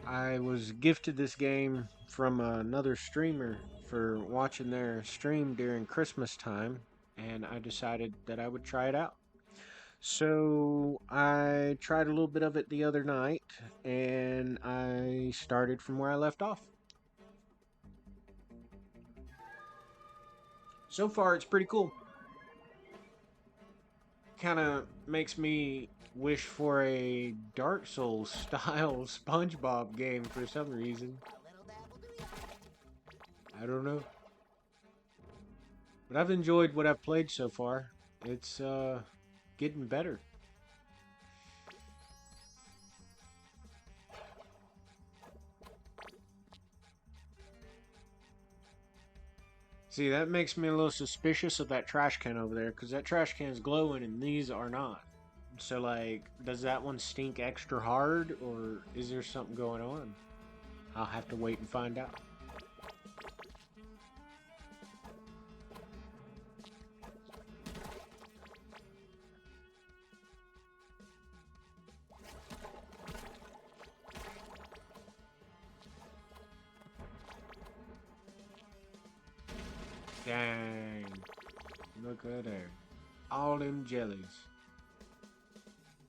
I was gifted this game from another streamer for watching their stream during Christmas time, and I decided that I would try it out. So I tried a little bit of it the other night, and I started from where I left off. So far, it's pretty cool. Kind of makes me wish for a Dark Souls style Spongebob game for some reason. I don't know. But I've enjoyed what I've played so far. It's getting better. See, that makes me a little suspicious of that trash can over there, because that trash can is glowing and these are not. So, like, does that one stink extra hard, or is there something going on? I'll have to wait and find out. Dang. Look at her. All them jellies.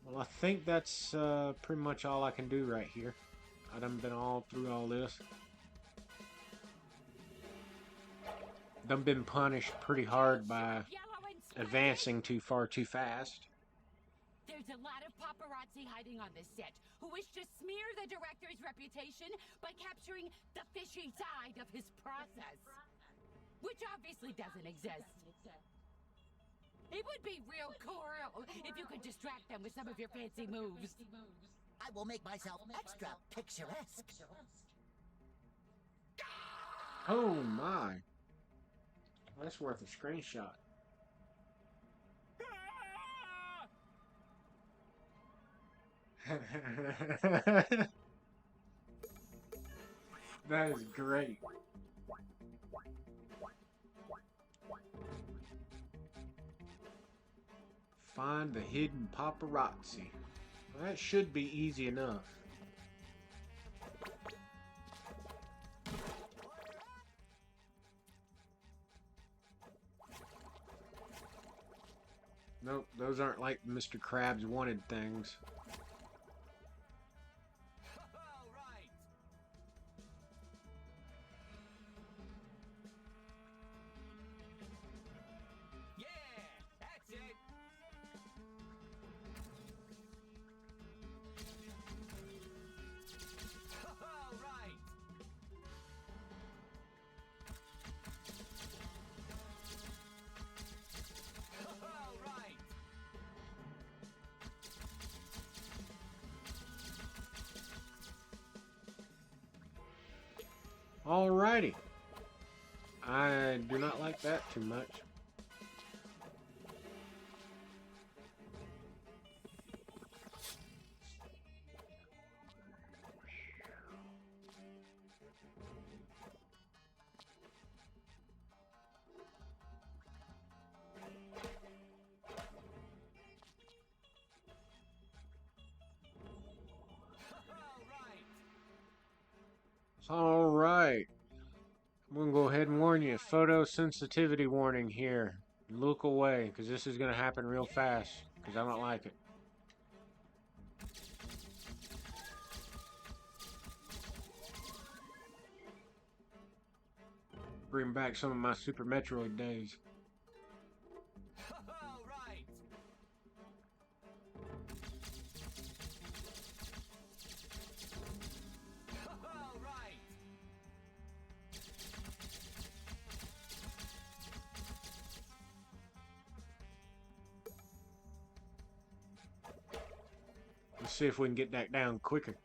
Well, I think that's pretty much all I can do right here. I done been all through all this. Done been punished pretty hard by advancing too far too fast. There's a lot of paparazzi hiding on this set who wish to smear the director's reputation by capturing the fishy side of his process. Which obviously doesn't exist. It would be real cool if you could distract them with some of your fancy moves. I will make myself extra picturesque. Oh my. That's worth a screenshot. That is great. Find the hidden paparazzi. Well, that should be easy enough. Nope, those aren't like Mr. Krabs wanted things. Alrighty. I do not like that too much. Alright. I'm going to go ahead and warn you. Photosensitivity warning here. Look away, because this is going to happen real fast, because I don't like it. Bring back some of my Super Metroid days. Let's see if we can get that down quicker.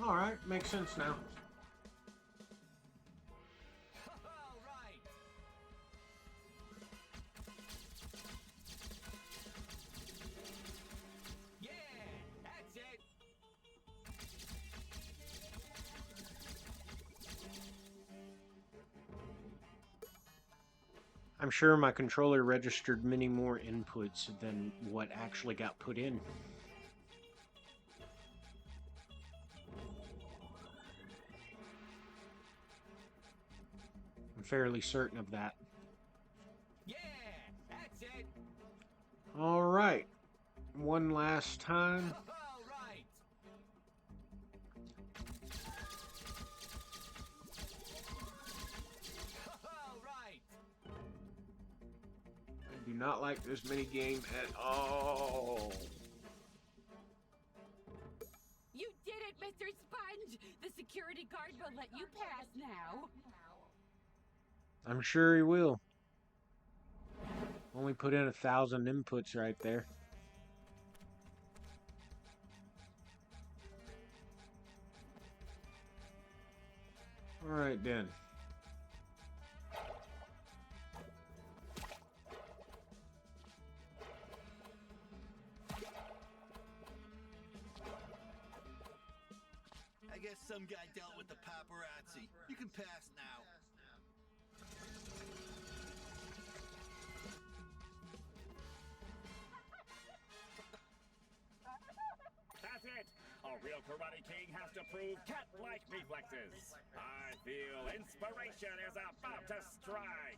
Alright, makes sense now. All right. Yeah, that's it. I'm sure my controller registered many more inputs than what actually got put in. I'm fairly certain of that. Yeah, that's it. All right. One last time. All right. All right. I do not like this mini game at all. You did it, Mr. Sponge! The security guard will let you pass now. I'm sure he will. Only put in 1,000 inputs right there. All right then. I guess some guy dealt with the paparazzi. You can pass now. That's it. A real Karate King has to prove cat-like reflexes. I feel inspiration is about to strike.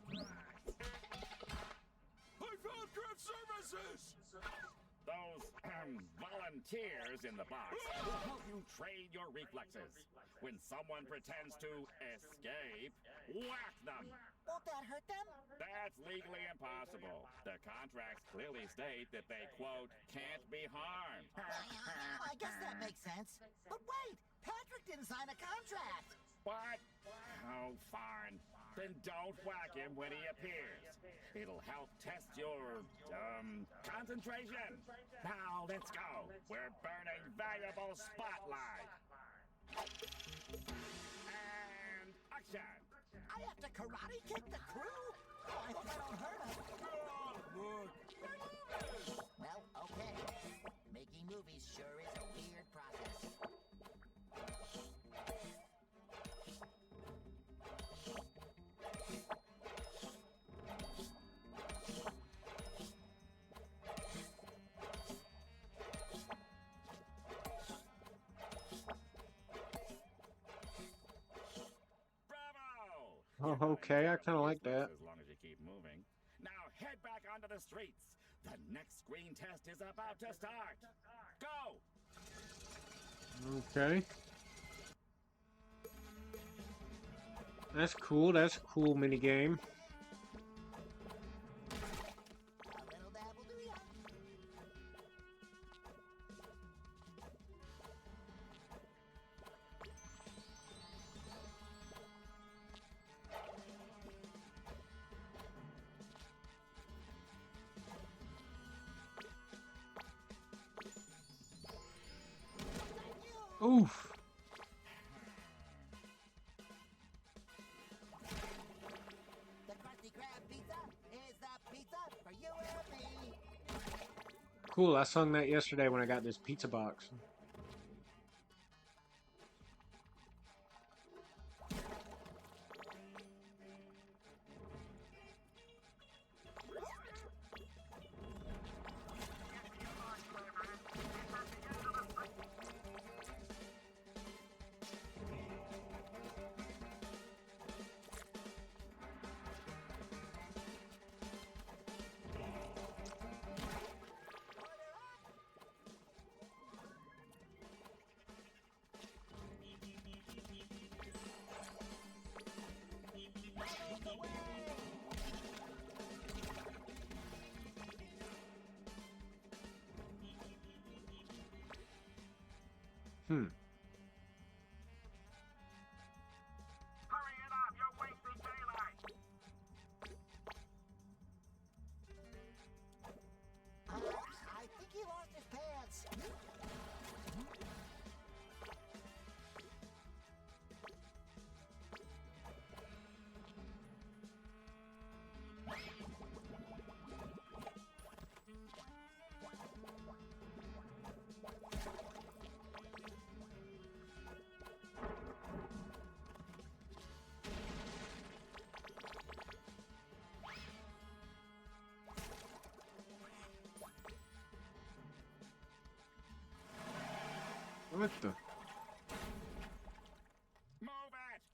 I found craft services! Those volunteers in the box will help you train your reflexes. When someone pretends to escape, whack them. Won't that hurt them? That's legally impossible. The contracts clearly state that they, quote, can't be harmed. I guess that makes sense. But wait, Patrick didn't sign a contract. What? Oh, fine. Then don't whack him when he appears. It'll help test your, concentration. Now, let's go. We're burning valuable spotlight. And action. I have to karate kick the crew? Oh, I hope I don't hurt him. Well, okay. Making movies sure is a weird process. Oh, okay, I kind of like that. As long as you keep moving. Now head back onto the streets. The next screen test is about to start. Go! Okay. That's cool. That's a cool mini game. A little dabble do ya? Oof. The Krusty Krab pizza is the pizza for you and me. Cool. I sung that yesterday when I got this pizza box. Hmm. Hurry it up, you're wasting daylight. I think he lost his pants. What the? Move it!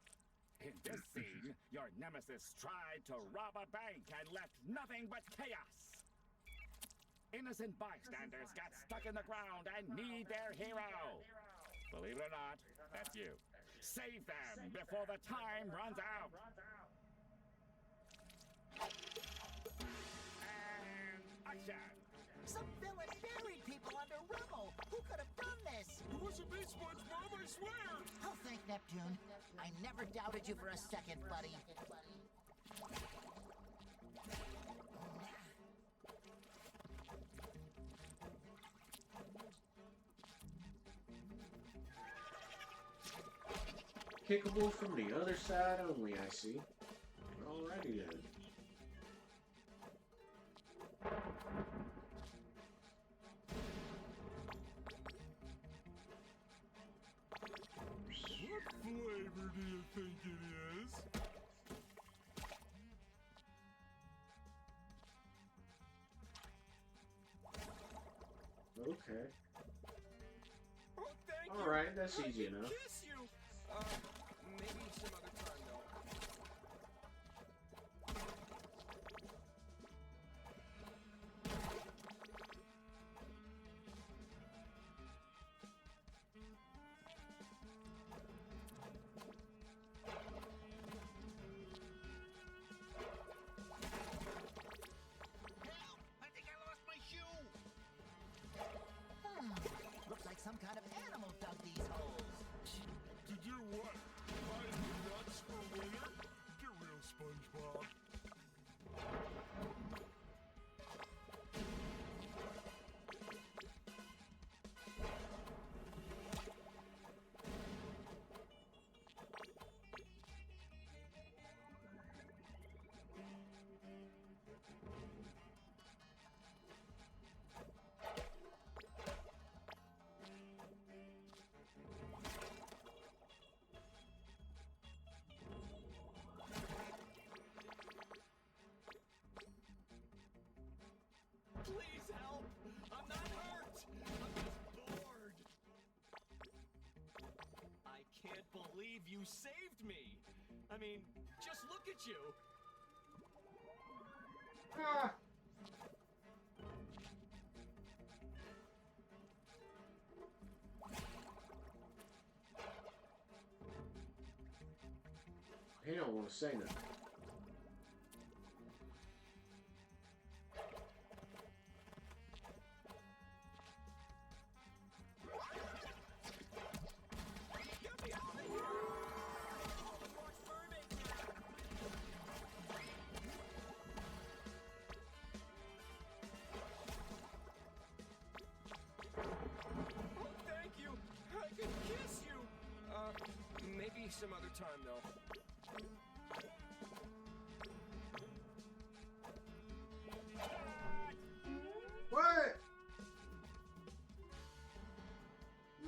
In this scene, your nemesis tried to rob a bank and left nothing but chaos. Innocent bystanders got stuck in the ground and need their hero. Believe it or not, that's you. Save them before the time runs out. And action! Some villain buried people under rubble. Who could have done this? It wasn't me, Spongebob, I swear! Oh, thank Neptune. I never doubted you for a second, buddy. Kickable from the other side only, I see. Alrighty then. What flavor do you think it is? Okay. Oh, thank you. Alright, that's I easy can enough. Kiss you. Maybe some other time though. Help! I think I lost my shoe! Looks like some kind of animal dug these holes. To do what? Buy nuts for winter? Get real, Spongebob. Please help! I'm not hurt! I'm just bored! I can't believe you saved me! I mean, just look at you! Ah. He don't want to say nothing. Get me out of here! What's burning? Oh, thank you! I could kiss you! Maybe some other time though. What?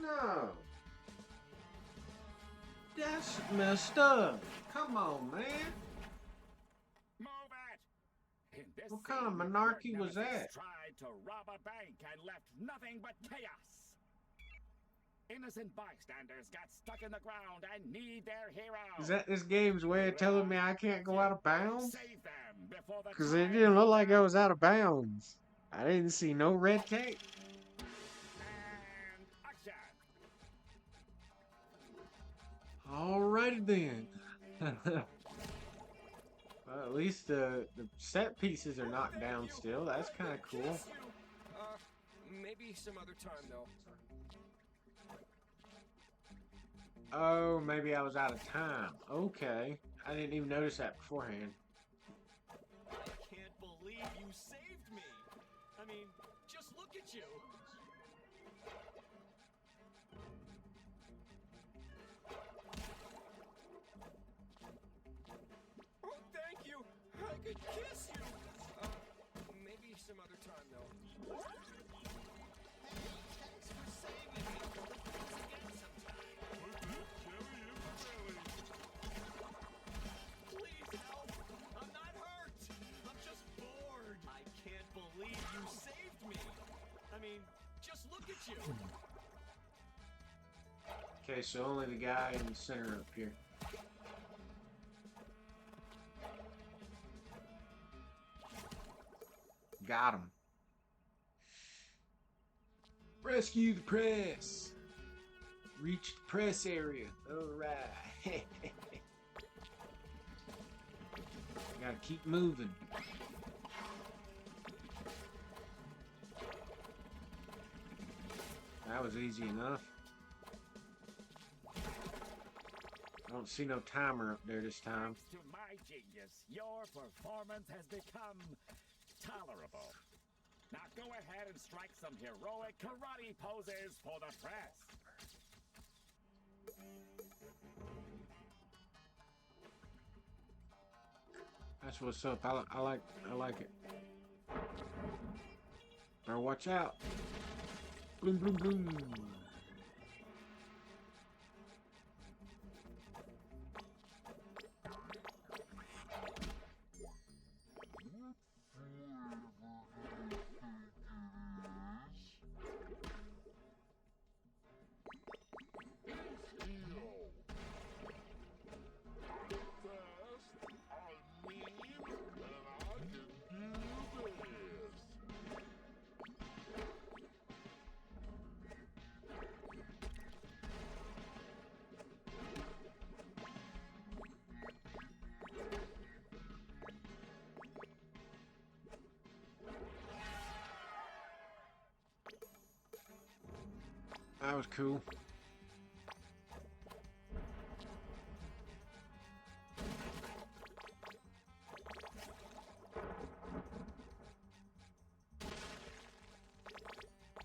No. That's messed up. Come on, man. Move it! In this What kind of scene, monarchy your was nemesis that? tried to rob a bank and left nothing but chaos. Innocent bystanders got stuck in the ground and need their hero. Is that this game's way of telling me I can't go out of bounds? Save them before the Because it time didn't look runs like I out. was out of bounds. I didn't see no red tape. And action! Alrighty then. Well, at least the set pieces are knocked down still. That's kind of cool. Kiss you. Maybe some other time though. Oh, maybe I was out of time. Okay. I didn't even notice that beforehand. I can't believe you saved me. I mean, just look at you. Oh, thank you. I could kiss you. Maybe some other time though. Thanks for saving me. Let's again sometime. Put that jelly in the belly. Please help! I'm not hurt! I'm just bored! I can't believe you saved me! I mean, Okay, so only the guy in the center up here. Got him. Rescue the press. Reach the press area. Alright. Gotta keep moving. That was easy enough. I don't see no timer up there this time. Thanks to my genius, your performance has become tolerable. Now go ahead and strike some heroic karate poses for the press. That's what's up. I like it. Better watch out. Bloom, bloom, bloom. That was cool.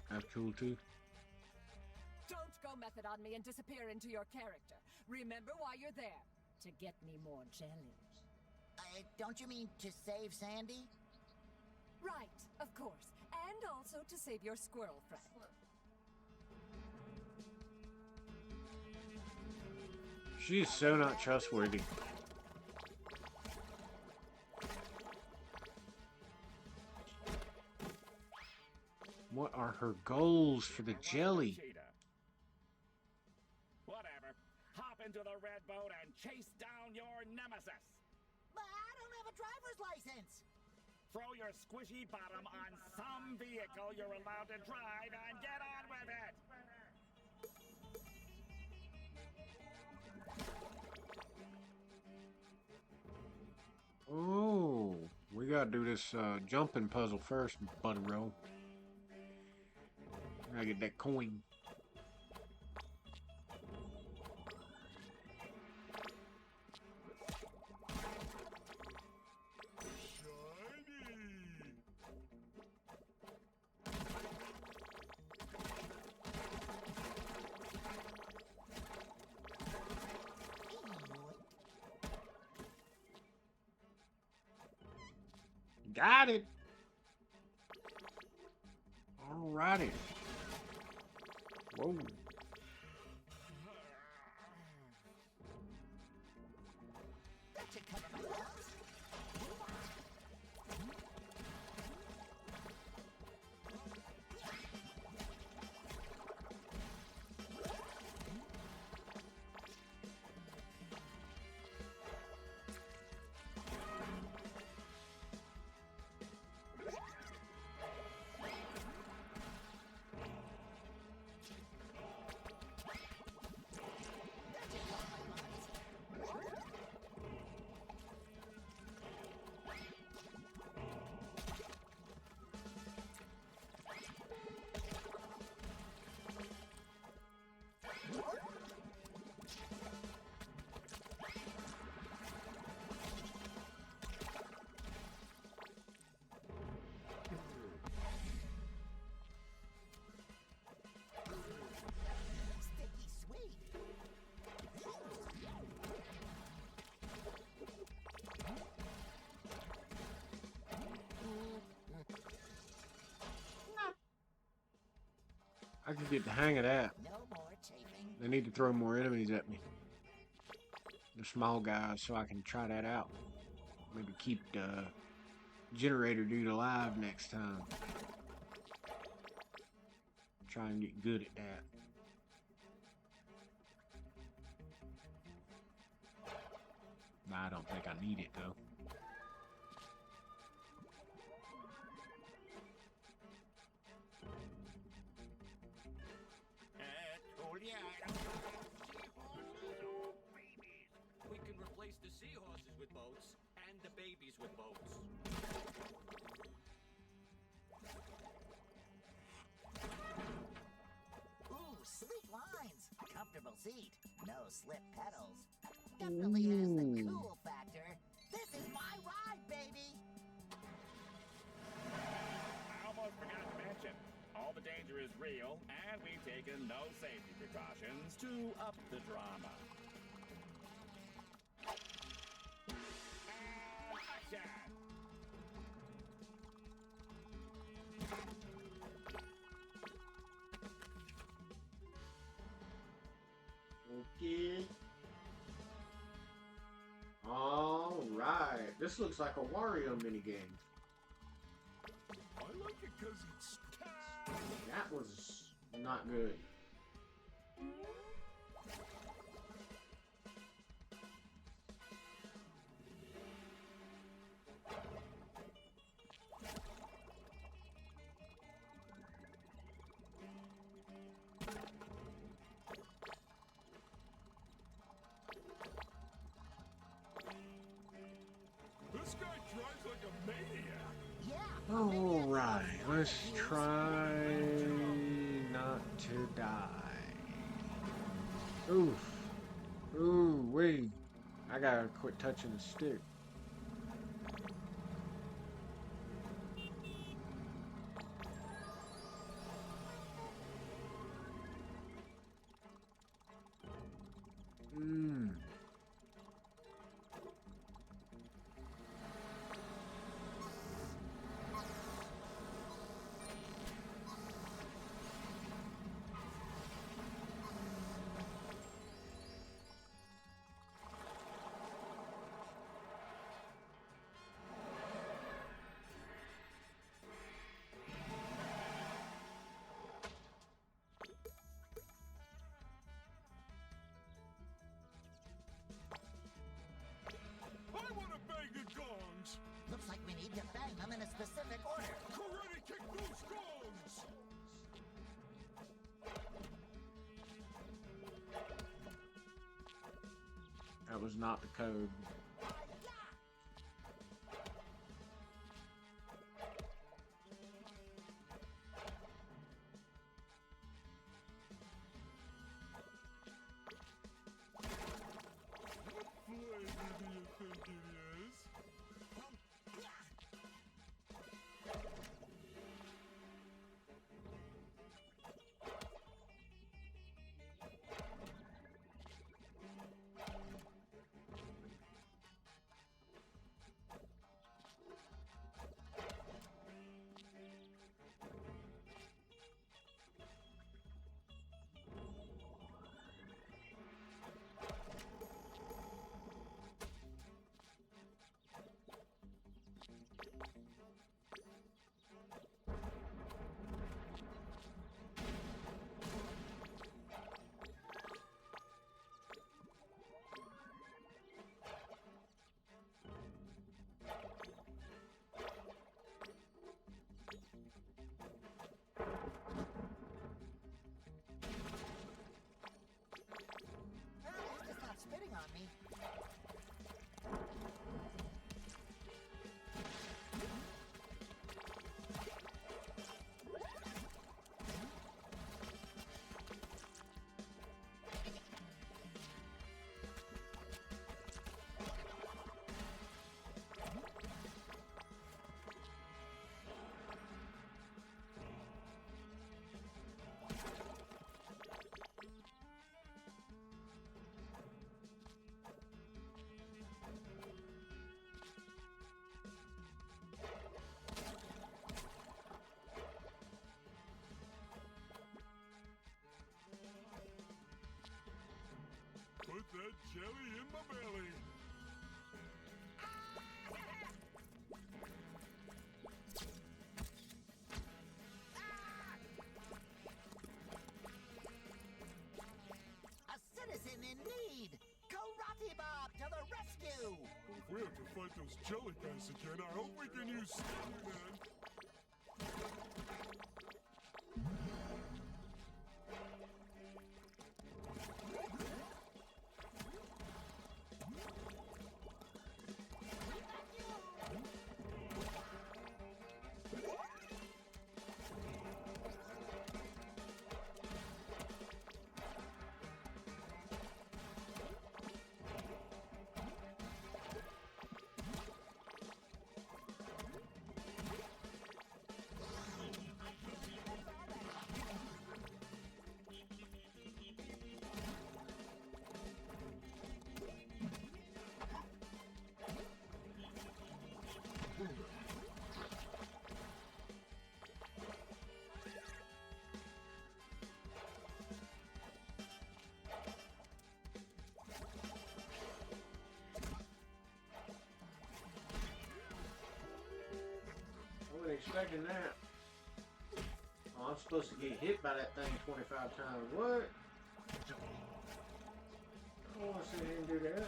That's cool too. Don't go method on me and disappear into your character. Remember why you're there. To get me more jelly. Don't you mean to save Sandy? Right, of course. And also to save your squirrel friend. She is so not trustworthy. What are her goals for the jelly? Whatever. Hop into the red boat and chase down your nemesis. But I don't have a driver's license. Throw your squishy bottom on some vehicle you're allowed to drive and get on with it. Oh, we gotta do this jumping puzzle first, Buddy Roll. Gotta get that coin. Got it. Alrighty. Whoa. That should cover my nose. I could get the hang of that. No more chafing. They need to throw more enemies at me. The small guys, so I can try that out. Maybe keep the generator dude alive next time. Try and get good at that. I don't think I need it though. We can replace the seahorses with boats and the babies with boats. Ooh, sleek lines. Comfortable seat. No slip pedals. Definitely has the cool factor. This is my ride, baby! I almost forgot to mention, all the danger is real, and we've taken no safety precautions to up the drama. And action! Okay. All right. This looks like a Wario minigame. I like it because it's... That was not good. This guy drives like a maniac. Yeah! All right. Let's try not to die. Oof. Ooh, wait. I gotta quit touching the stick. I want to bang the gongs. Looks like we need to bang them in a specific order. Karate kick those gongs. That was not the code. Flavor do you think it is? It's not spitting on me. Put that jelly in my belly. A citizen in need! Karate Bob to the rescue! We have to fight those jelly guys again. I hope we can use Stickman. I wasn't expecting that. Oh, I'm supposed to get hit by that thing 25 times. What? I don't want to see him do that.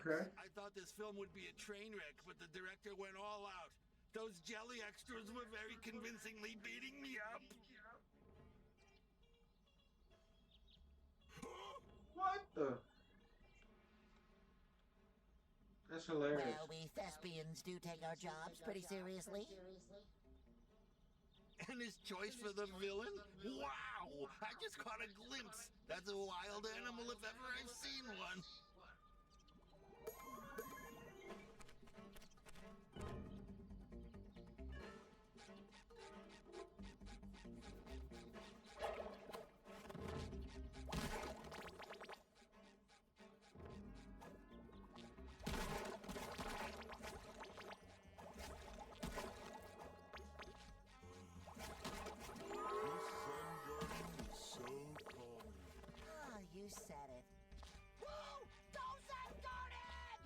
Okay. I thought this film would be a train wreck, but the director went all out. Those jelly extras were very convincingly beating me up. What the? That's hilarious. Well, we thespians do take our jobs pretty seriously. And his choice for the villain? Wow! I just caught a glimpse. That's a wild animal if ever I've seen one. You said it. Woo! Go Zen Garden!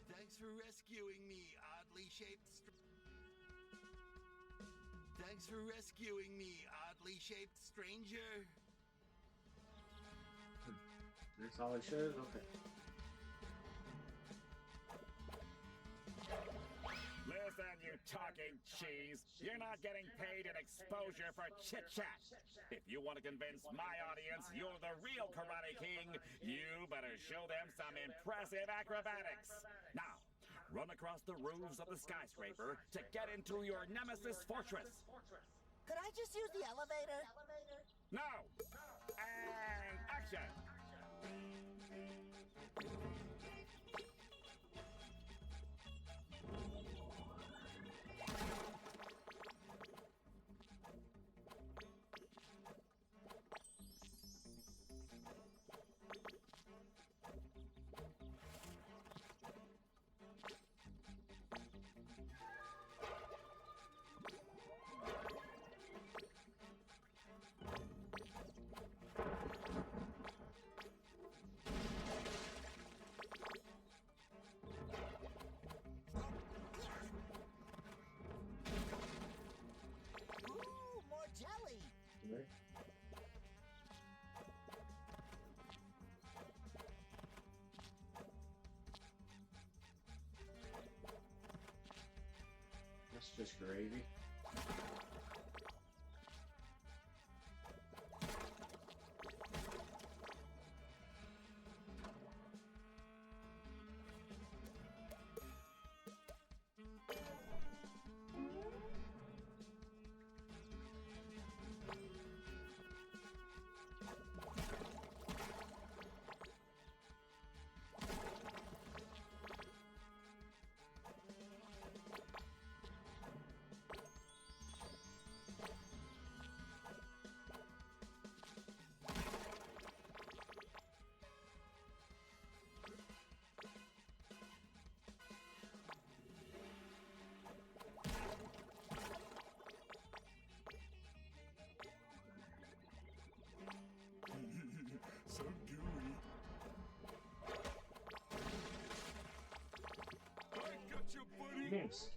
Thanks for rescuing me, oddly shaped. Thanks for rescuing me, oddly shaped stranger. That's all it shows? Okay. Listen, you talking cheese. You're not getting paid in exposure for chit-chat. If you want to convince my audience you're the real Karate King, you better show them some impressive acrobatics. Now, run across the roofs of the skyscraper to get into your nemesis fortress. Could I just use the elevator? No! And action! That's just gravy. next?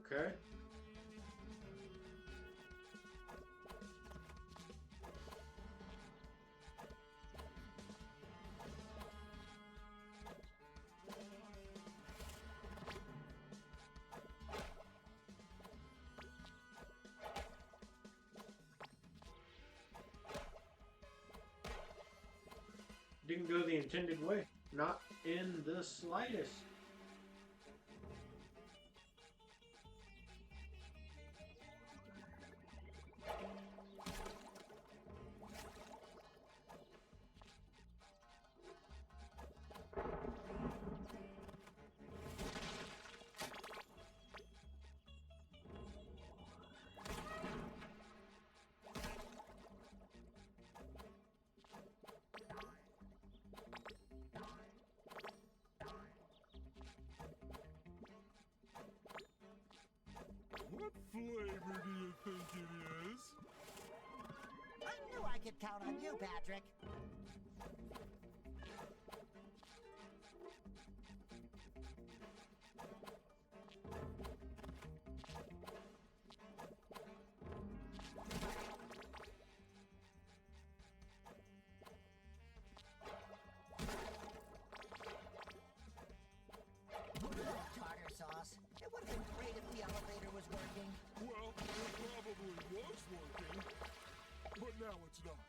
Okay. Didn't go the intended way. Not in the slightest. What flavor do you think it is? I knew I could count on you, Patrick. Tartar sauce. It would have been great if the elevator was working. Well, it probably was working, but now it's not.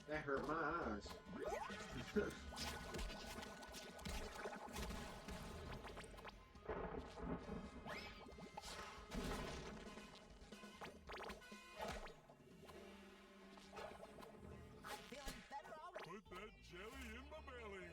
That hurt my eyes. I'm feeling better already. Put that jelly in my belly.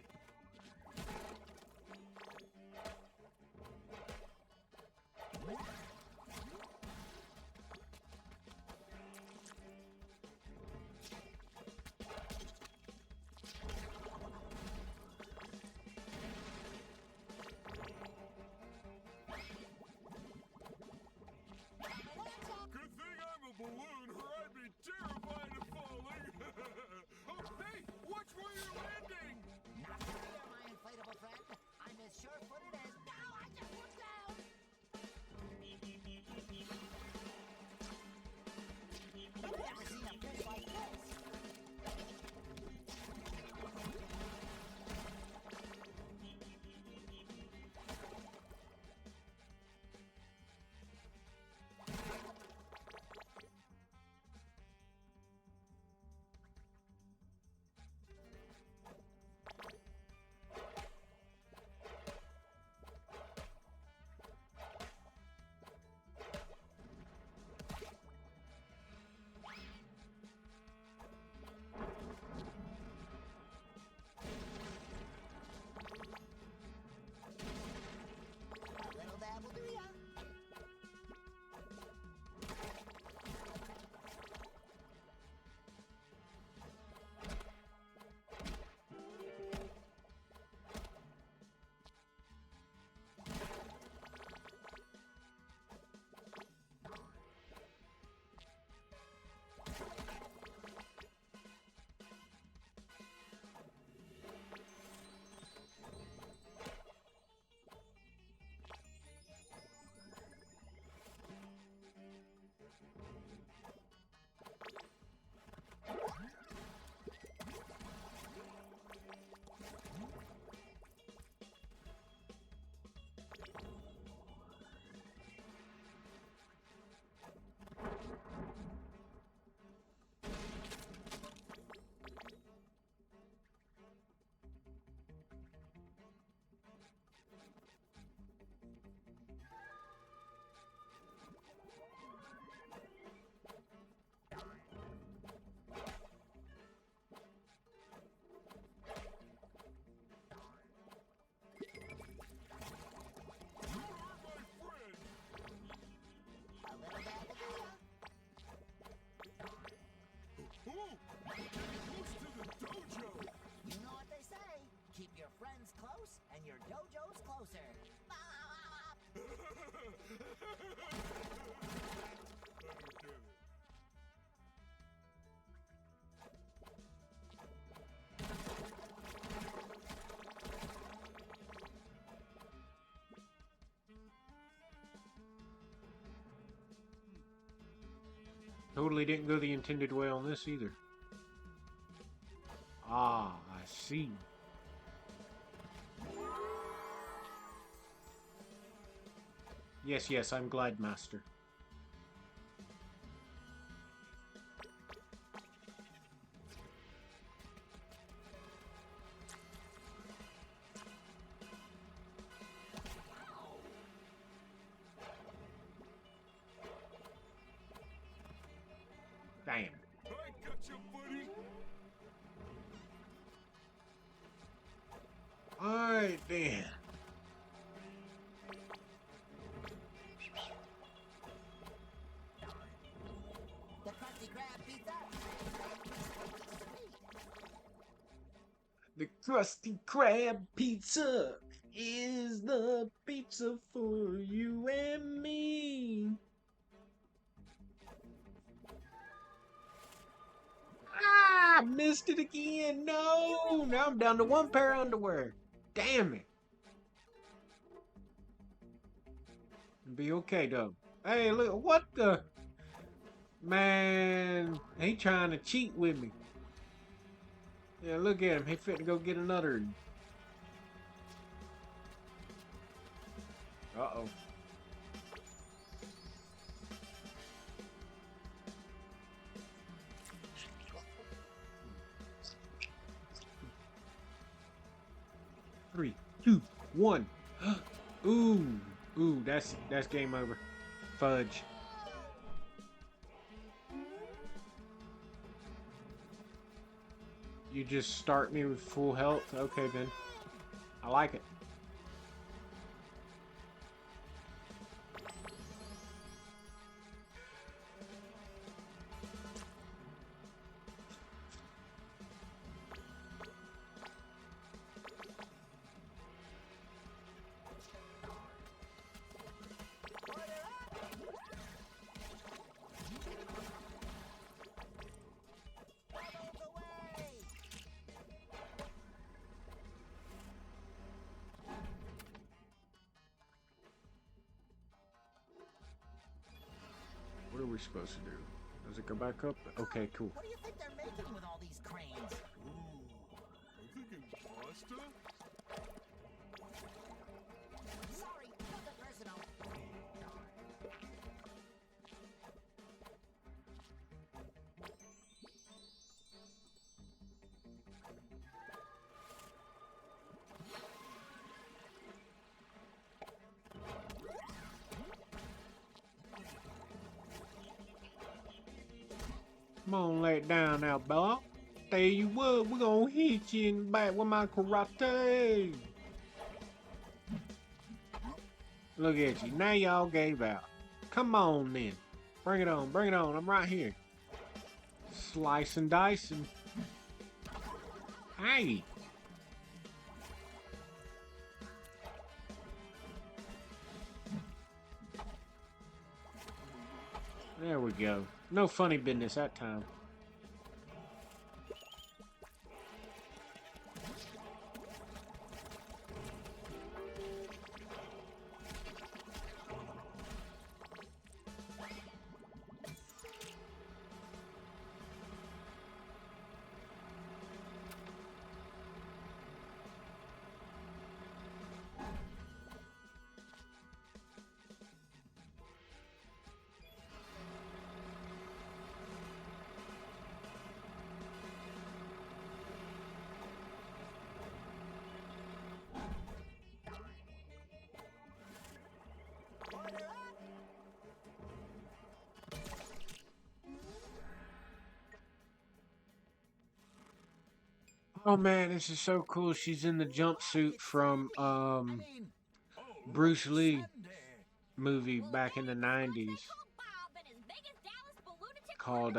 Totally didn't go the intended way on this either. Ah, I see. Yes, yes, I'm Glide Master. Damn. I got you, buddy. Alright then. The Krusty Krab pizza. The Krusty Krab pizza is the pizza for you and me. Ah, missed it again. No, now I'm down to one pair of underwear. Damn it. It'll be okay though. Hey, look, what the? Man, he trying to cheat with me. Yeah, look at him. He fit to go get another. Uh-oh. Three, two, one. Ooh, ooh, that's game over. Fudge. You just start me with full health? Okay, then. I like it. What are we supposed to do? Does it go back up? Okay, cool. What do you think they're making with all these cranes? Ooh, I'm thinking pasta? Sorry, nothing personal. Come on, lay it down now, Bella. Tell you what, we're gonna hit you in the back with my karate. Look at you. Now y'all gave out. Come on then. Bring it on, bring it on. I'm right here. Slice and dicing. Hey. There we go. No funny business that time. Oh man, this is so cool. She's in the jumpsuit from Bruce Lee movie back in the 90s called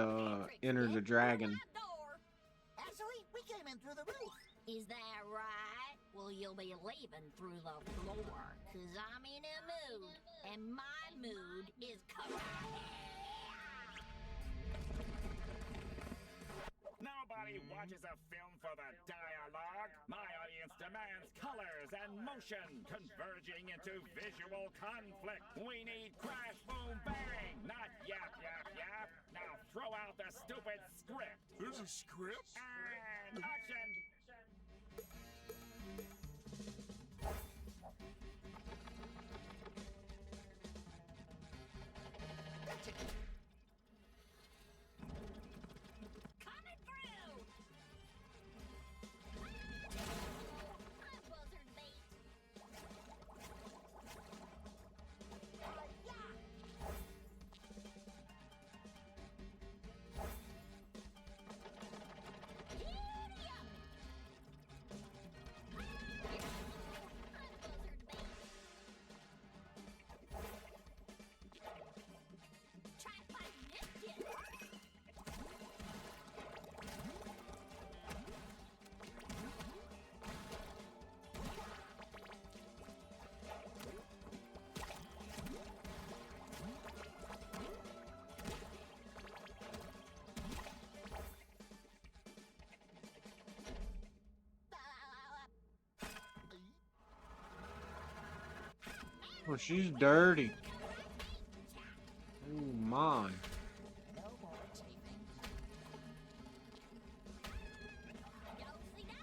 Enter the Dragon. Actually, we came in through the roof. Is that right? Well, you'll be leaving through the floor, 'cause I'm in a mood, and my mood is karate. Nobody watches a film for the dialogue. My audience demands colors and motion converging into visual conflict. We need crash, boom, bang, not yap, yap, yap. Now There's a script? And action! Coming through! Buzzard bait! Giddy up! Try fighting this kid! Oh, she's dirty. Oh my. No more chafing. Dosey do!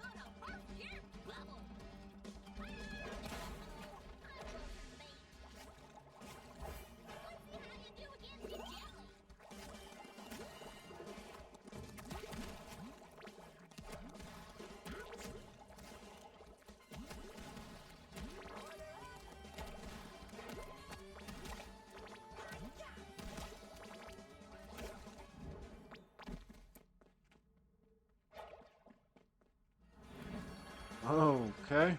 Gonna burst your bubble! Let's see how you do against the jelly! Okay.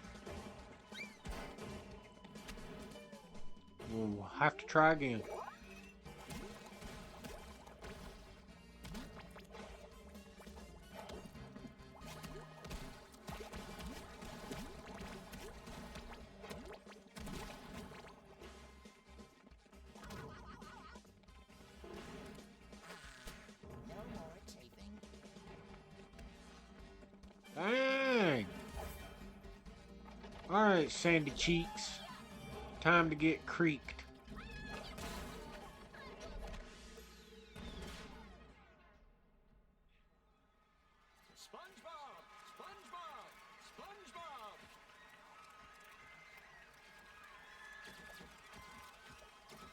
We'll have to try again. No more chafing. Dang! Alright, Sandy Cheeks. Time to get creaked. SpongeBob! SpongeBob! SpongeBob!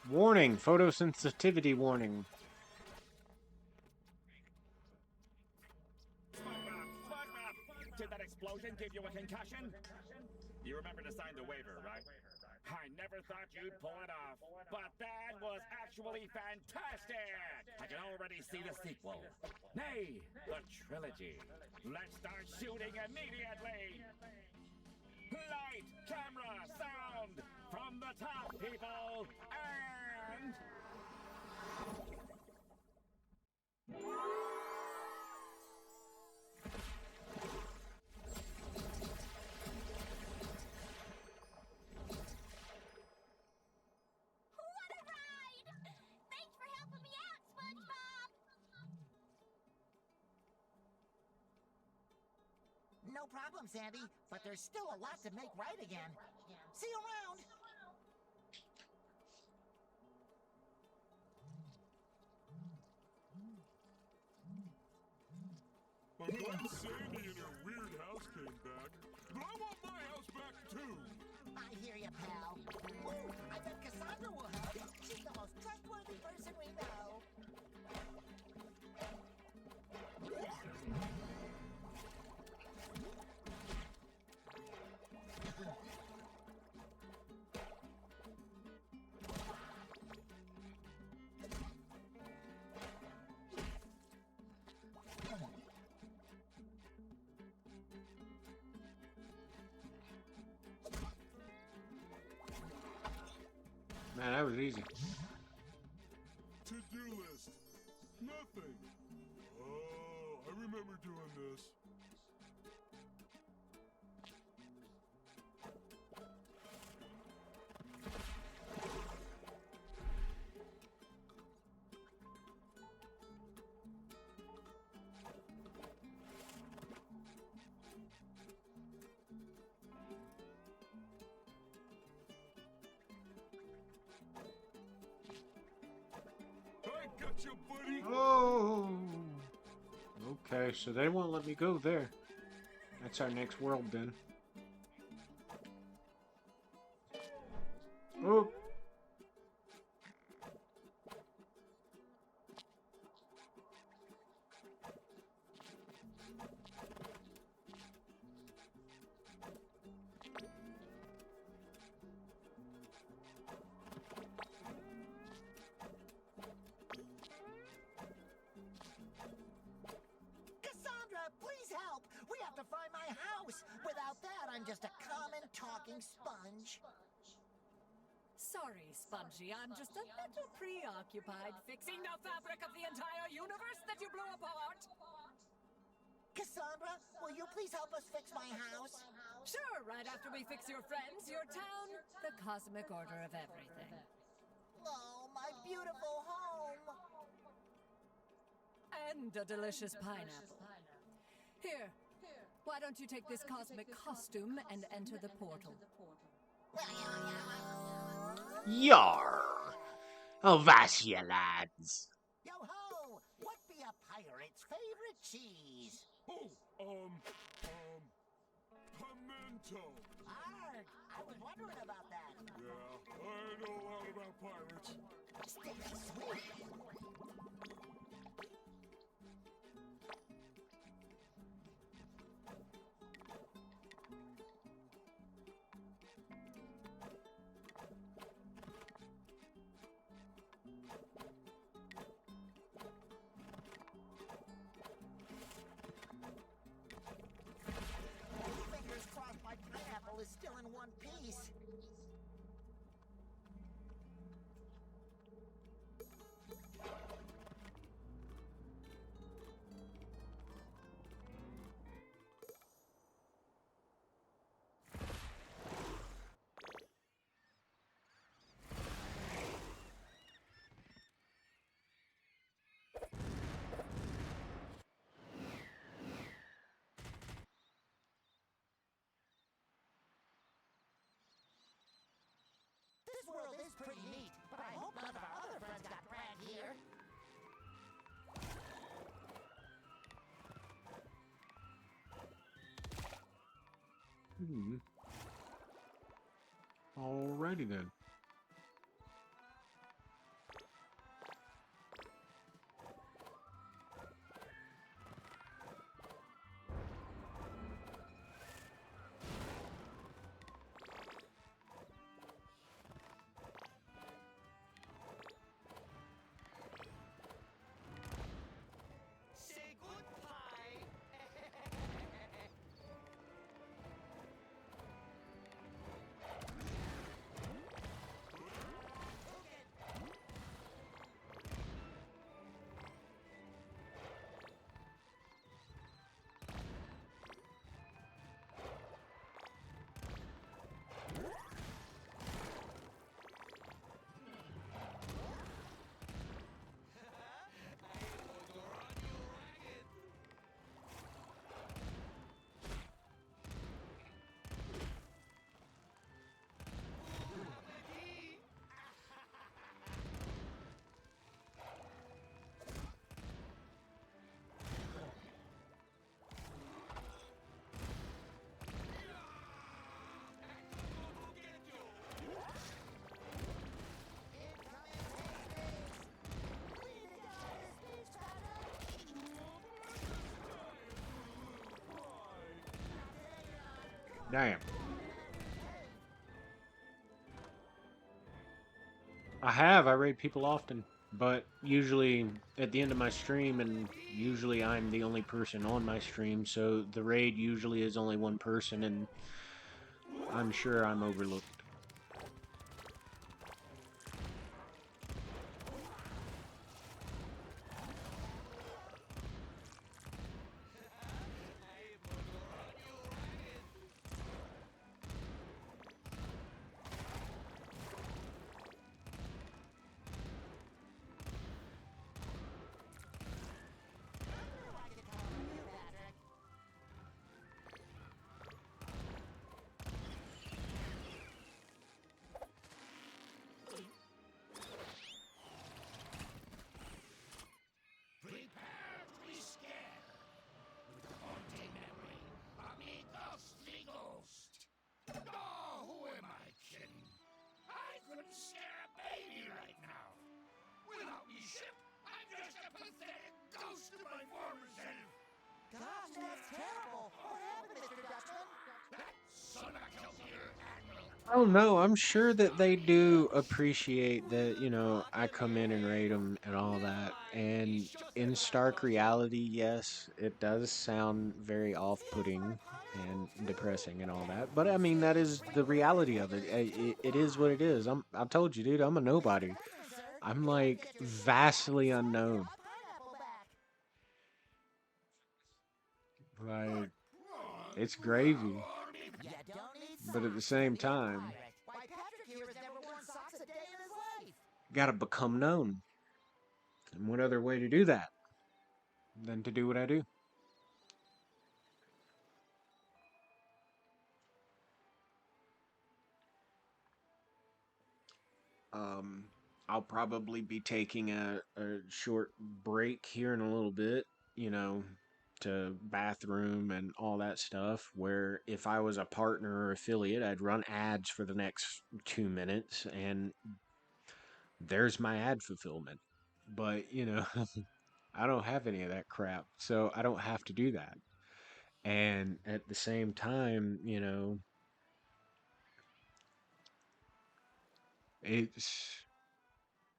Warning, photosensitivity warning. SpongeBob! Did that explosion give you a concussion? You remember to sign the waiver, right? I never thought you'd pull it off, but that was actually fantastic! I can already see the sequel. Nay, the trilogy. Let's start shooting immediately! Light, camera, sound! From the top, people! And... What a ride! Thanks for helping me out, SpongeBob! No problem, Sandy, but there's still a lot to make right again. See you around! I'm glad Sandy and her weird house came back, but I want my house back too. I hear you, pal. Ooh, I bet Cassandra will help. She's the most trustworthy person we know. Man, that was easy. To-do list. Nothing. Oh, I remember doing this. gotcha, buddy. Oh. Okay, so they won't let me go there. That's our next world then. Oh. Cassandra, please help! We have to find my house! Without that, I'm just a common talking sponge. Sorry, Spongy, I'm just a little preoccupied fixing the fabric of the entire universe that you blew apart. Cassandra, will you please help us fix my house? Sure, right after we fix your friends, your town, the cosmic order of everything. Oh, my beautiful home! And a delicious pineapple. Here, why don't you take this cosmic costume and enter the portal? Yar! Avast lads! Yo-ho! What be a pirate's favorite cheese? Oh, pimento. Arg! I was wondering about that. Yeah, I know a lot about pirates. Sticky sweet. Fingers crossed my pineapple is still in one piece. This world is pretty neat, but I hope none of our other friends got dragged here. Alrighty then. Say goodbye. Damn. I raid people often, but usually at the end of my stream, and usually I'm the only person on my stream, so the raid usually is only one person, and I'm sure I'm overlooked. terrible. What happened, Mr. Dutchman? Son of a killdeer, Admiral. Oh no, I'm sure that they do appreciate that, you know, I come in and raid them and all that. And in stark reality, yes, it does sound very off-putting and depressing and all that. But I mean, that is the reality of it. It is what it is. I told you, dude, I'm a nobody. I'm like vastly unknown. Like, it's gravy. But at the same time, gotta become known. And what other way to do that than to do what I do? Um, I'll probably be taking a short break here in a little bit, you know, to bathroom and all that stuff. Where if I was a partner or affiliate, I'd run ads for the next 2 minutes, and there's my ad fulfillment. But, you know, I don't have any of that crap, so I don't have to do that. And at the same time, you know, it's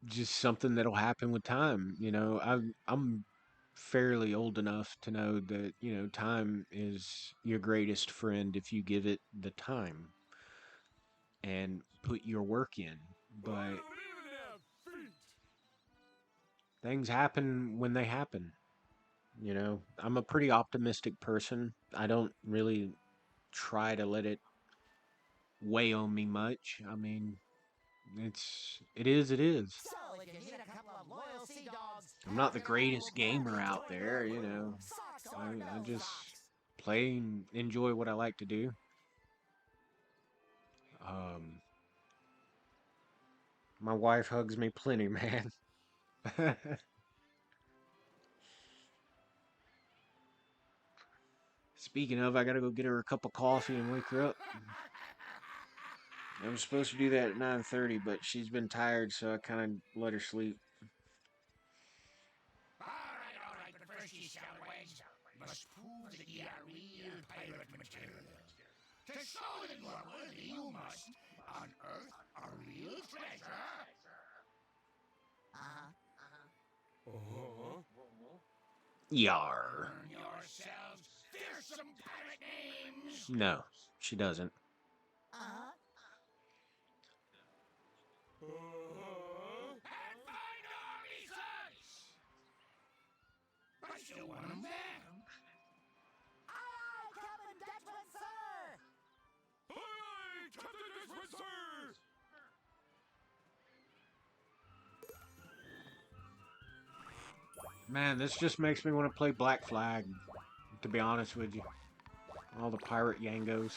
just something that'll happen with time. You know, I'm fairly old enough to know that, you know, time is your greatest friend if you give it the time and put your work in. But things happen when they happen. You know, I'm a pretty optimistic person. I don't really try to let it weigh on me much. I mean, it is, it is. I'm not the greatest gamer out there, you know. I just play and enjoy what I like to do. Um, my wife hugs me plenty, man. Speaking of, I gotta go get her a cup of coffee and wake her up. I was supposed to do that at 9:30, but she's been tired, so I kind of let her sleep. All right, but first, ye scalawags must prove that ye are real pirate material. To show that you are worthy, you must unearth a real treasure. Yar. Earn yourselves fearsome pirate names. No, she doesn't. And find our reasons. I still want them then. Captain Dutchman, sir! Aye, Captain Dutchman, sir! Man, this just makes me want to play Black Flag, to be honest with you. All the pirate yangos.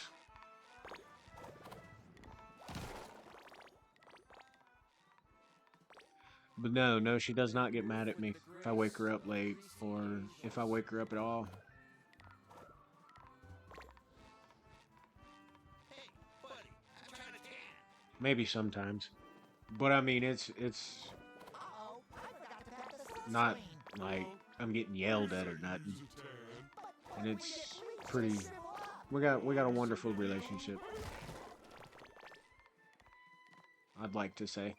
But no, she does not get mad at me if I wake her up late, or if I wake her up at all. Hey, buddy, I'm trying to tan. Maybe sometimes. But I mean, it's not like I'm getting yelled at or nothing. And it's pretty, we got a wonderful relationship, I'd like to say.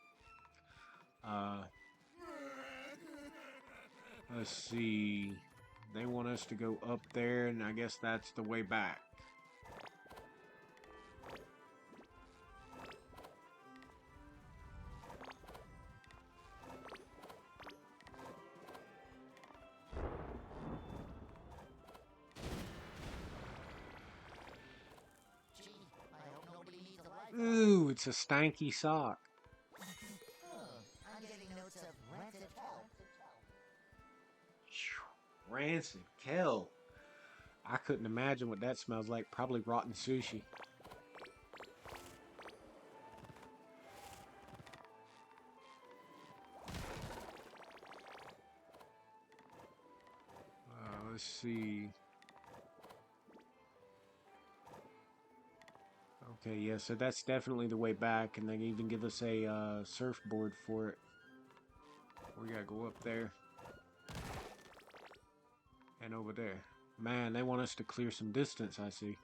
Let's see. They want us to go up there, and I guess that's the way back. Ooh, it's a stanky sock. I'm getting notes of rancid hell. Rancid Kel. I couldn't imagine what that smells like. Probably rotten sushi. Let's see. Okay, yeah, so that's definitely the way back, and they even give us a surfboard for it. We gotta go up there. And over there. Man, they want us to clear some distance, I see.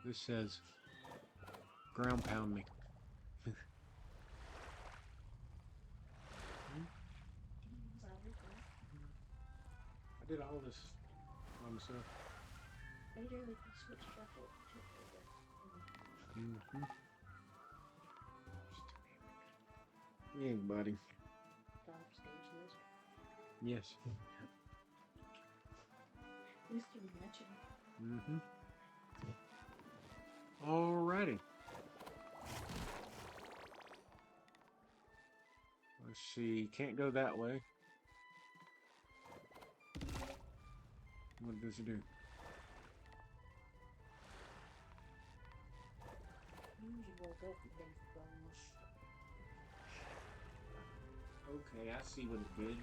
This says, ground pound me. I did all this by myself. Mm-hmm. Yeah, buddy. Yes. Mm-hmm. Alrighty. Let's see. Can't go that way. What does it do? Okay, I see what it did.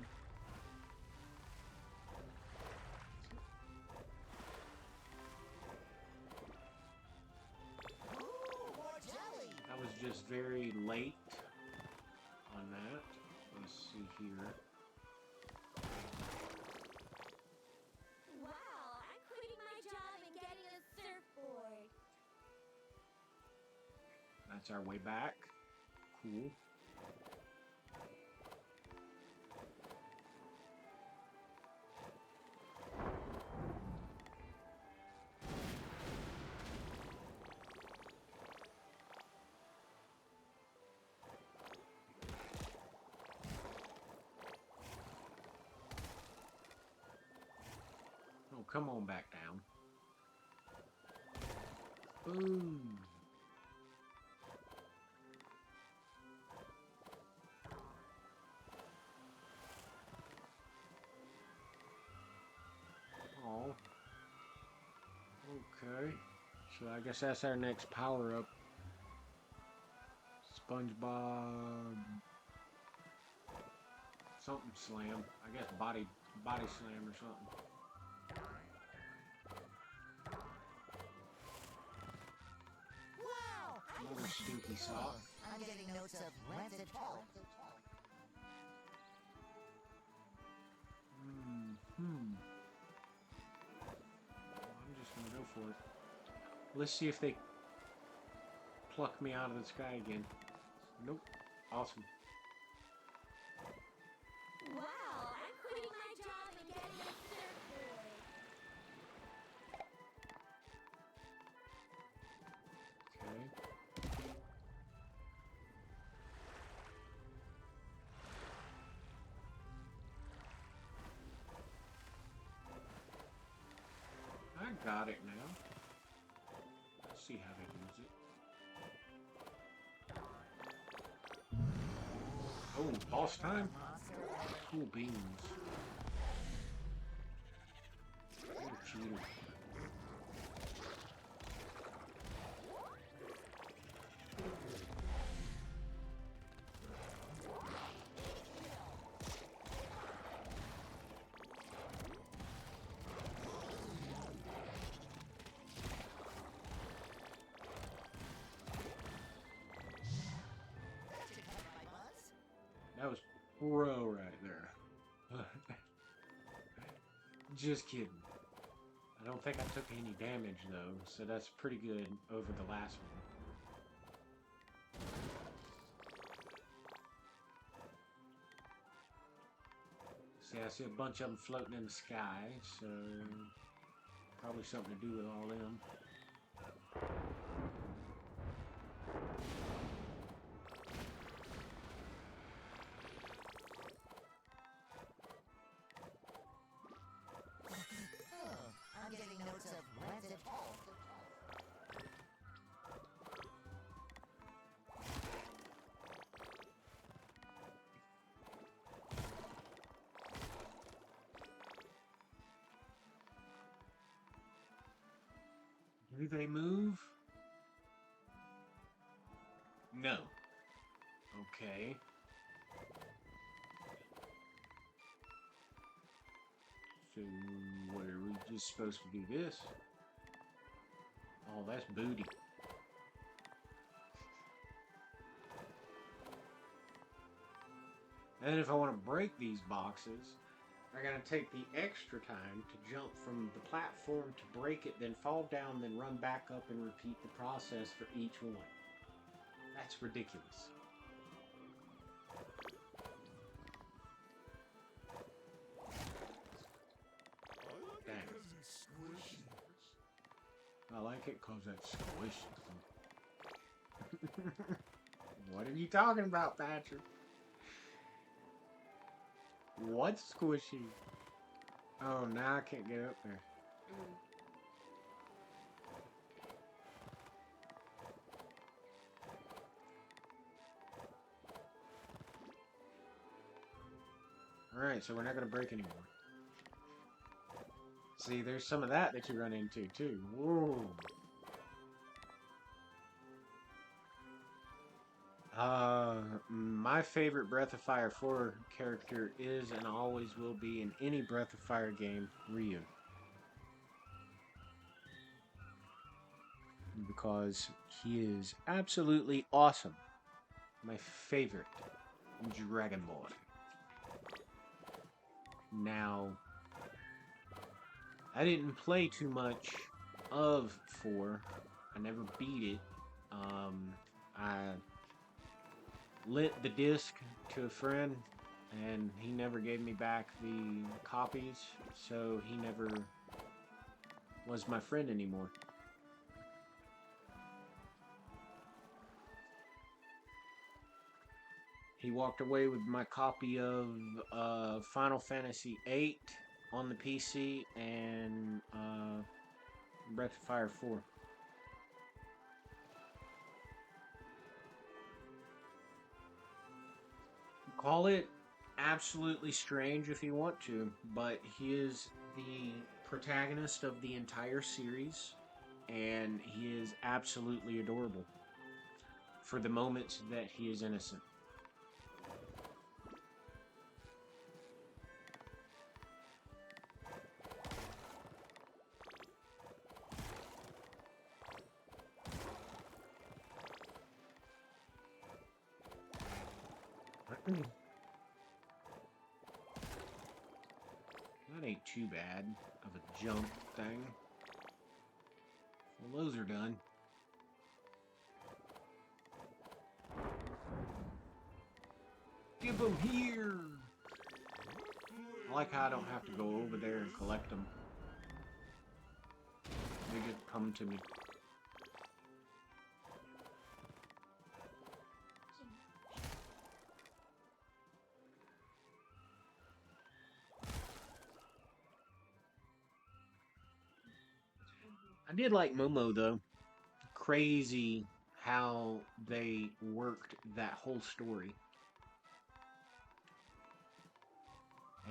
I was just very late on that. Let's see here. Wow, I'm quitting my job and getting a surfboard. That's our way back. Cool. Oh, come on back down. Boom. Oh. Okay. So I guess that's our next power up. Spongebob. Something slam. I guess body slam or something. Wow! Another stinky sock. I'm getting notes of rancid help. I'm just gonna go for it. Let's see if they pluck me out of the sky again. Nope. Awesome. Wow, I'm quitting my job and getting a surfboard. Okay. I got it now. Let's see how they use it. Oh, boss time? Cool beans. Oh, cheater. That was pro right there. Just kidding. I don't think I took any damage though, so that's pretty good over the last one. See, I see a bunch of them floating in the sky, so probably something to do with all them. I'm getting notes of rancid help. Do they move? No. Okay. So, what are we just supposed to do this? Oh, that's booty. And then if I want to break these boxes, I gotta take the extra time to jump from the platform to break it, then fall down, then run back up and repeat the process for each one. That's ridiculous. Dang. I like it because it's squishy. What are you talking about, Patrick? What's squishy? Oh, now I can't get up there. Alright, so we're not going to break anymore. See, there's some of that you run into, too. Whoa. My favorite Breath of Fire 4 character is and always will be in any Breath of Fire game, Ryu. Because he is absolutely awesome. My favorite Dragon Ball. Now, I didn't play too much of 4. I never beat it. I lent the disc to a friend, and he never gave me back the copies, so he never was my friend anymore. He walked away with my copy of Final Fantasy VIII on the PC and Breath of Fire 4. Call it absolutely strange if you want to, but he is the protagonist of the entire series, and he is absolutely adorable for the moments that he is innocent. That ain't too bad of a jump thing. Well, those are done. Give them here! I like how I don't have to go over there and collect them. They just come to me. I did like Momo, though. Crazy how they worked that whole story.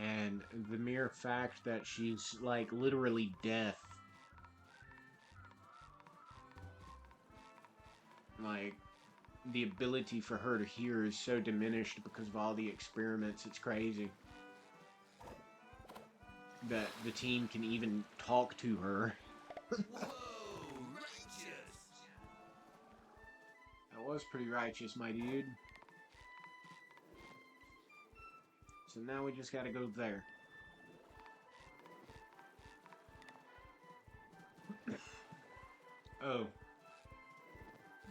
And the mere fact that she's, like, literally deaf. Like, the ability for her to hear is so diminished because of all the experiments. It's crazy. That the team can even talk to her. Whoa, righteous! That was pretty righteous, my dude. So now we just gotta go there. Oh.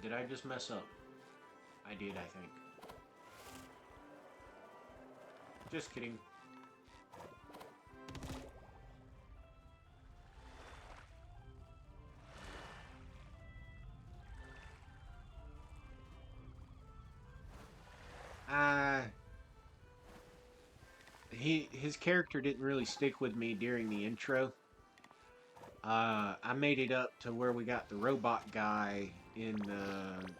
Did I just mess up? I did, I think. Just kidding. His character didn't really stick with me during the intro. I made it up to where we got the robot guy in the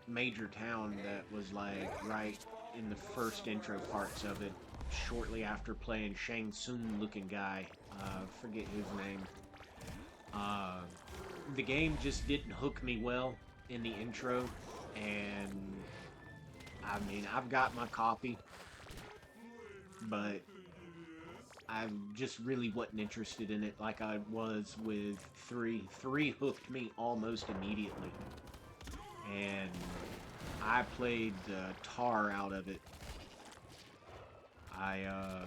major town that was like right in the first intro parts of it, shortly after playing Shang Tsung looking guy. Forget his name. The game just didn't hook me well in the intro, and I mean, I've got my copy, but I just really wasn't interested in it like I was with 3. 3 hooked me almost immediately. And I played the tar out of it. I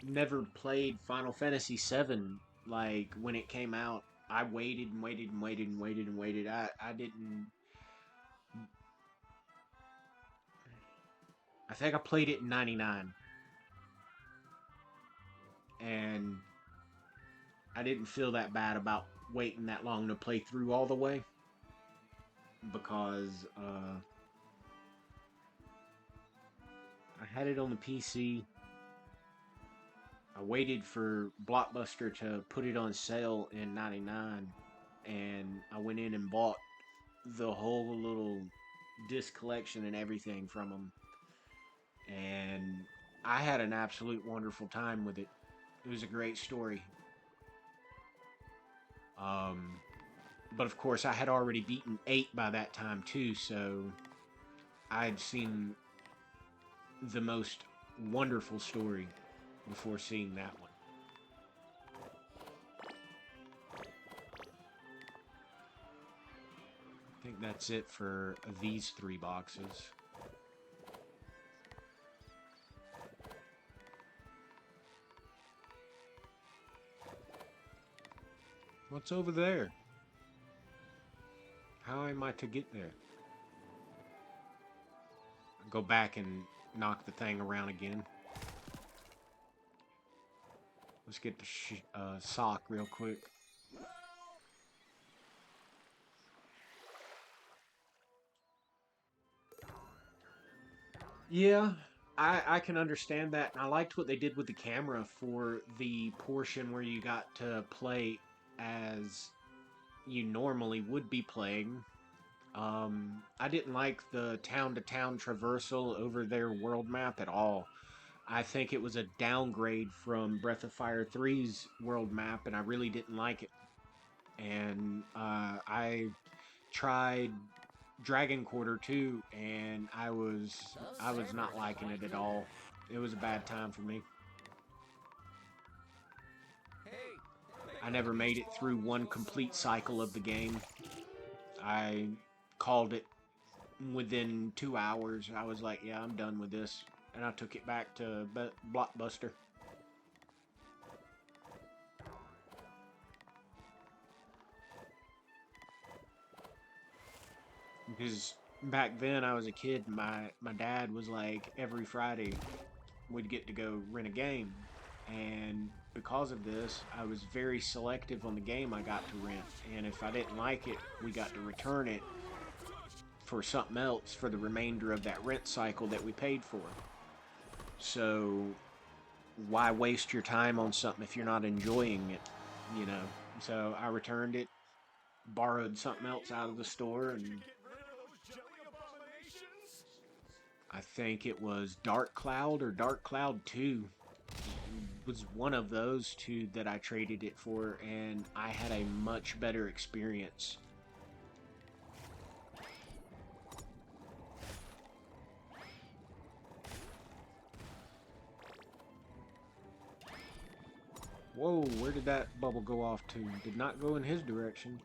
never played Final Fantasy VII like when it came out. I waited and waited and waited and waited and waited. I didn't. I think I played it in '99, and I didn't feel that bad about waiting that long to play through all the way, because I had it on the PC. I waited for Blockbuster to put it on sale in '99, and I went in and bought the whole little disc collection and everything from them. And I had an absolute wonderful time with it. It was a great story. But of course, I had already beaten 8 by that time too, so I'd seen the most wonderful story before seeing that one. I think that's it for these 3 boxes. What's over there? How am I to get there? Go back and knock the thing around again. Let's get the sock real quick. Yeah, I can understand that. And I liked what they did with the camera for the portion where you got to play as you normally would be playing. I didn't like the town-to-town traversal over their world map at all. I think it was a downgrade from Breath of Fire 3's world map, and I really didn't like it. And I tried Dragon Quarter 2, and I was not liking it at all. It was a bad time for me. I never made it through one complete cycle of the game. I called it within 2 hours. I was like, yeah, I'm done with this. And I took it back to Blockbuster. Because back then I was a kid, my dad was like, every Friday we'd get to go rent a game. And because of this, I was very selective on the game I got to rent. And if I didn't like it, we got to return it for something else for the remainder of that rent cycle that we paid for. So why waste your time on something if you're not enjoying it, you know? So I returned it, borrowed something else out of the store, and I think it was Dark Cloud or Dark Cloud 2 was one of those 2 that I traded it for, and I had a much better experience. Whoa, where did that bubble go off to? Did not go in his direction.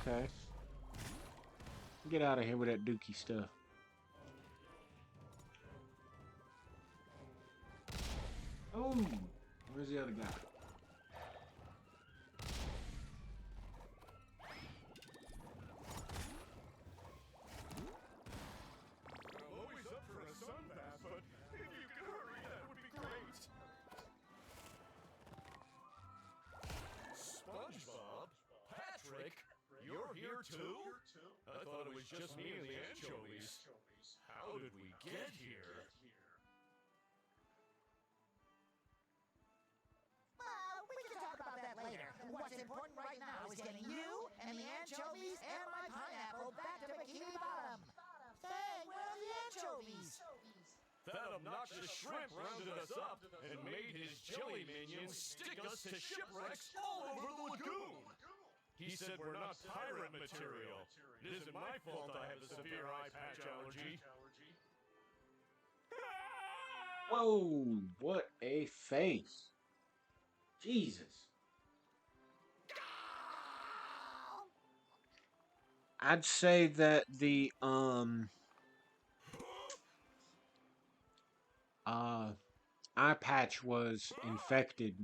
Okay. Get out of here with that dookie stuff. Oh, where's the other guy? Spongebob? Patrick? You're here too? I thought it was just me and the anchovies. How did we get here? We can talk about that later. What's important right now is getting you and the anchovies and my pineapple back to Bikini Bottom. Hey, where are the anchovies? That obnoxious shrimp rounded us up and made his jelly minions stick us to shipwrecks all over the lagoon. He said we're not pirate material. It isn't my fault I have a severe eye patch allergy. Whoa, what a face. Jesus. I'd say that the eye patch was infected,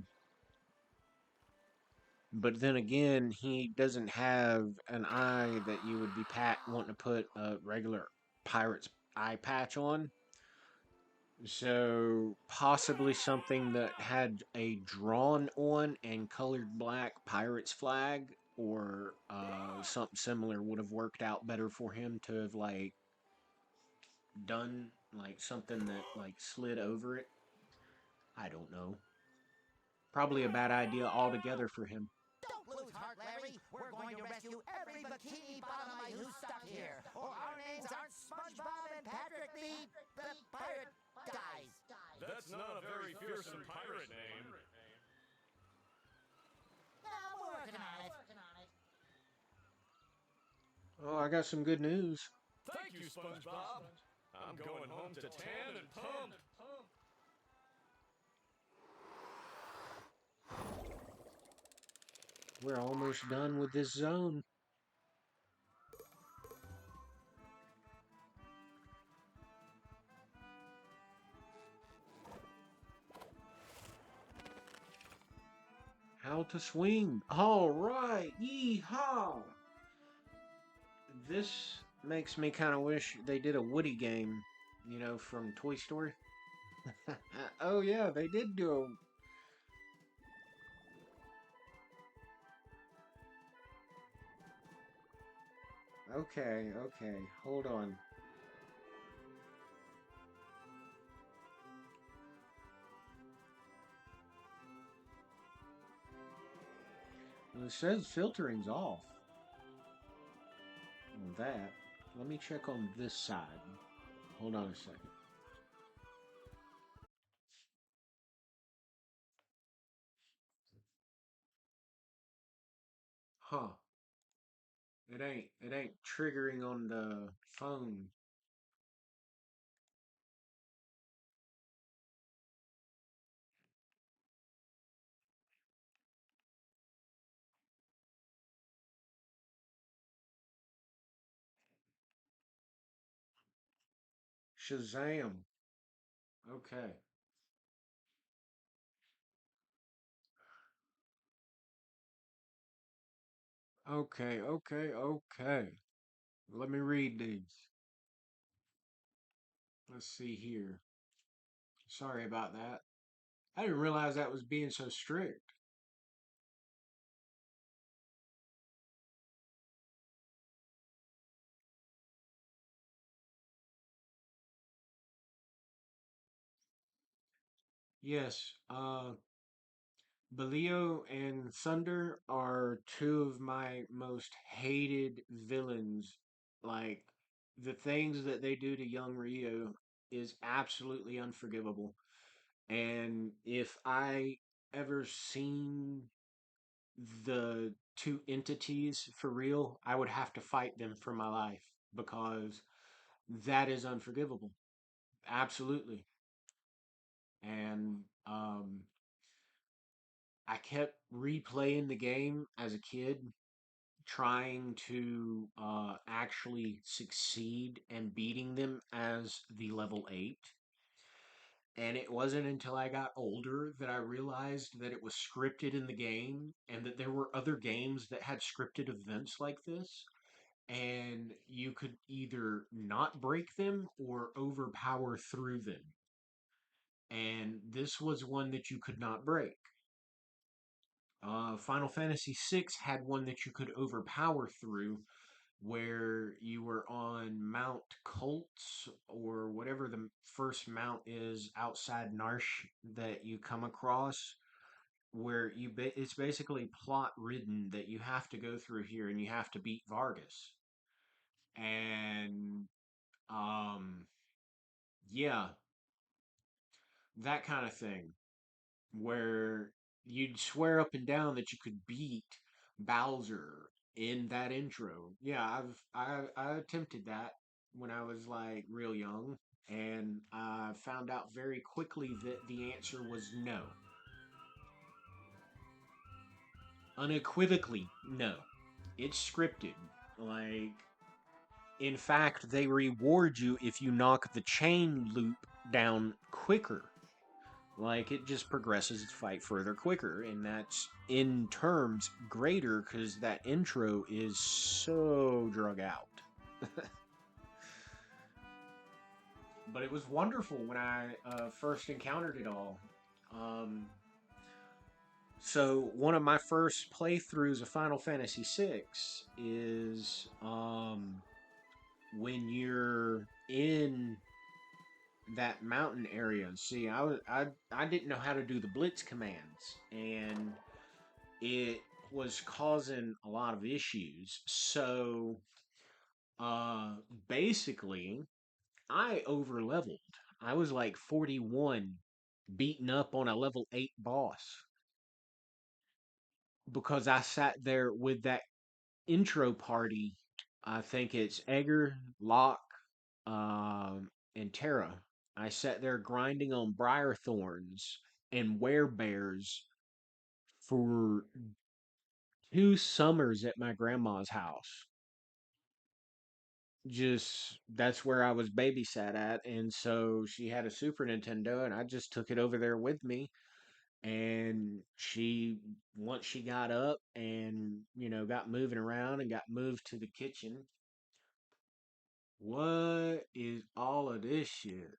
but then again, he doesn't have an eye that you would be wanting to put a regular pirate's eye patch on. So possibly something that had a drawn on and colored black pirate's flag, or something similar would have worked out better for him to have like done, like something that like slid over it. I don't know. Probably a bad idea altogether for him. Don't lose heart, Larry. We're going to rescue every bikini bottomite who's stuck here, or our names aren't Spongebob and Patrick the pirate guys. That's not a very fearsome pirate name. I'm working on it. Oh, I got some good news. Thank you, SpongeBob. I'm going home to tan and pump. We're almost done with this zone. How to swing. All right. Yeehaw. This makes me kind of wish they did a Woody game, you know, from Toy Story. Oh yeah, they did do a... Okay, hold on. Well, it says filtering's off. On that. Let me check on this side. Hold on a second. Huh. It ain't triggering on the phone. Shazam. Okay. Okay. Let me read these. Let's see here. Sorry about that. I didn't realize that was being so strict. Yes, Belio and Thunder are two of my most hated villains. Like, the things that they do to young Rio is absolutely unforgivable. And if I ever seen the two entities for real, I would have to fight them for my life because that is unforgivable. Absolutely. And I kept replaying the game as a kid, trying to actually succeed and beating them as the level 8. And it wasn't until I got older that I realized that it was scripted in the game and that there were other games that had scripted events like this. And you could either not break them or overpower through them. And this was one that you could not break. Final Fantasy VI had one that you could overpower through, where you were on Mount Colts or whatever the first mount is outside Narsh that you come across, where it's basically plot ridden that you have to go through here and you have to beat Vargas. And yeah, that kind of thing, where you'd swear up and down that you could beat Bowser in that intro. Yeah, I attempted that when I was like real young, and I found out very quickly that the answer was no. Unequivocally, no. It's scripted. Like, in fact, they reward you if you knock the chain loop down quicker. Like, it just progresses its fight further quicker, and that's in terms greater because that intro is so drug out. But it was wonderful when I first encountered it all. So one of my first playthroughs of Final Fantasy VI is when you're in that mountain area. See, I didn't know how to do the blitz commands, and it was causing a lot of issues. So basically, I over leveled. I was like 41, beaten up on a level 8 boss because I sat there with that intro party. I think it's Edgar, Locke, and Terra. I sat there grinding on briar thorns and werebears for 2 summers at my grandma's house. Just that's where I was babysat at, and so she had a Super Nintendo, and I just took it over there with me. And she, once she got up and got moving around and got moved to the kitchen, what is all of this shit?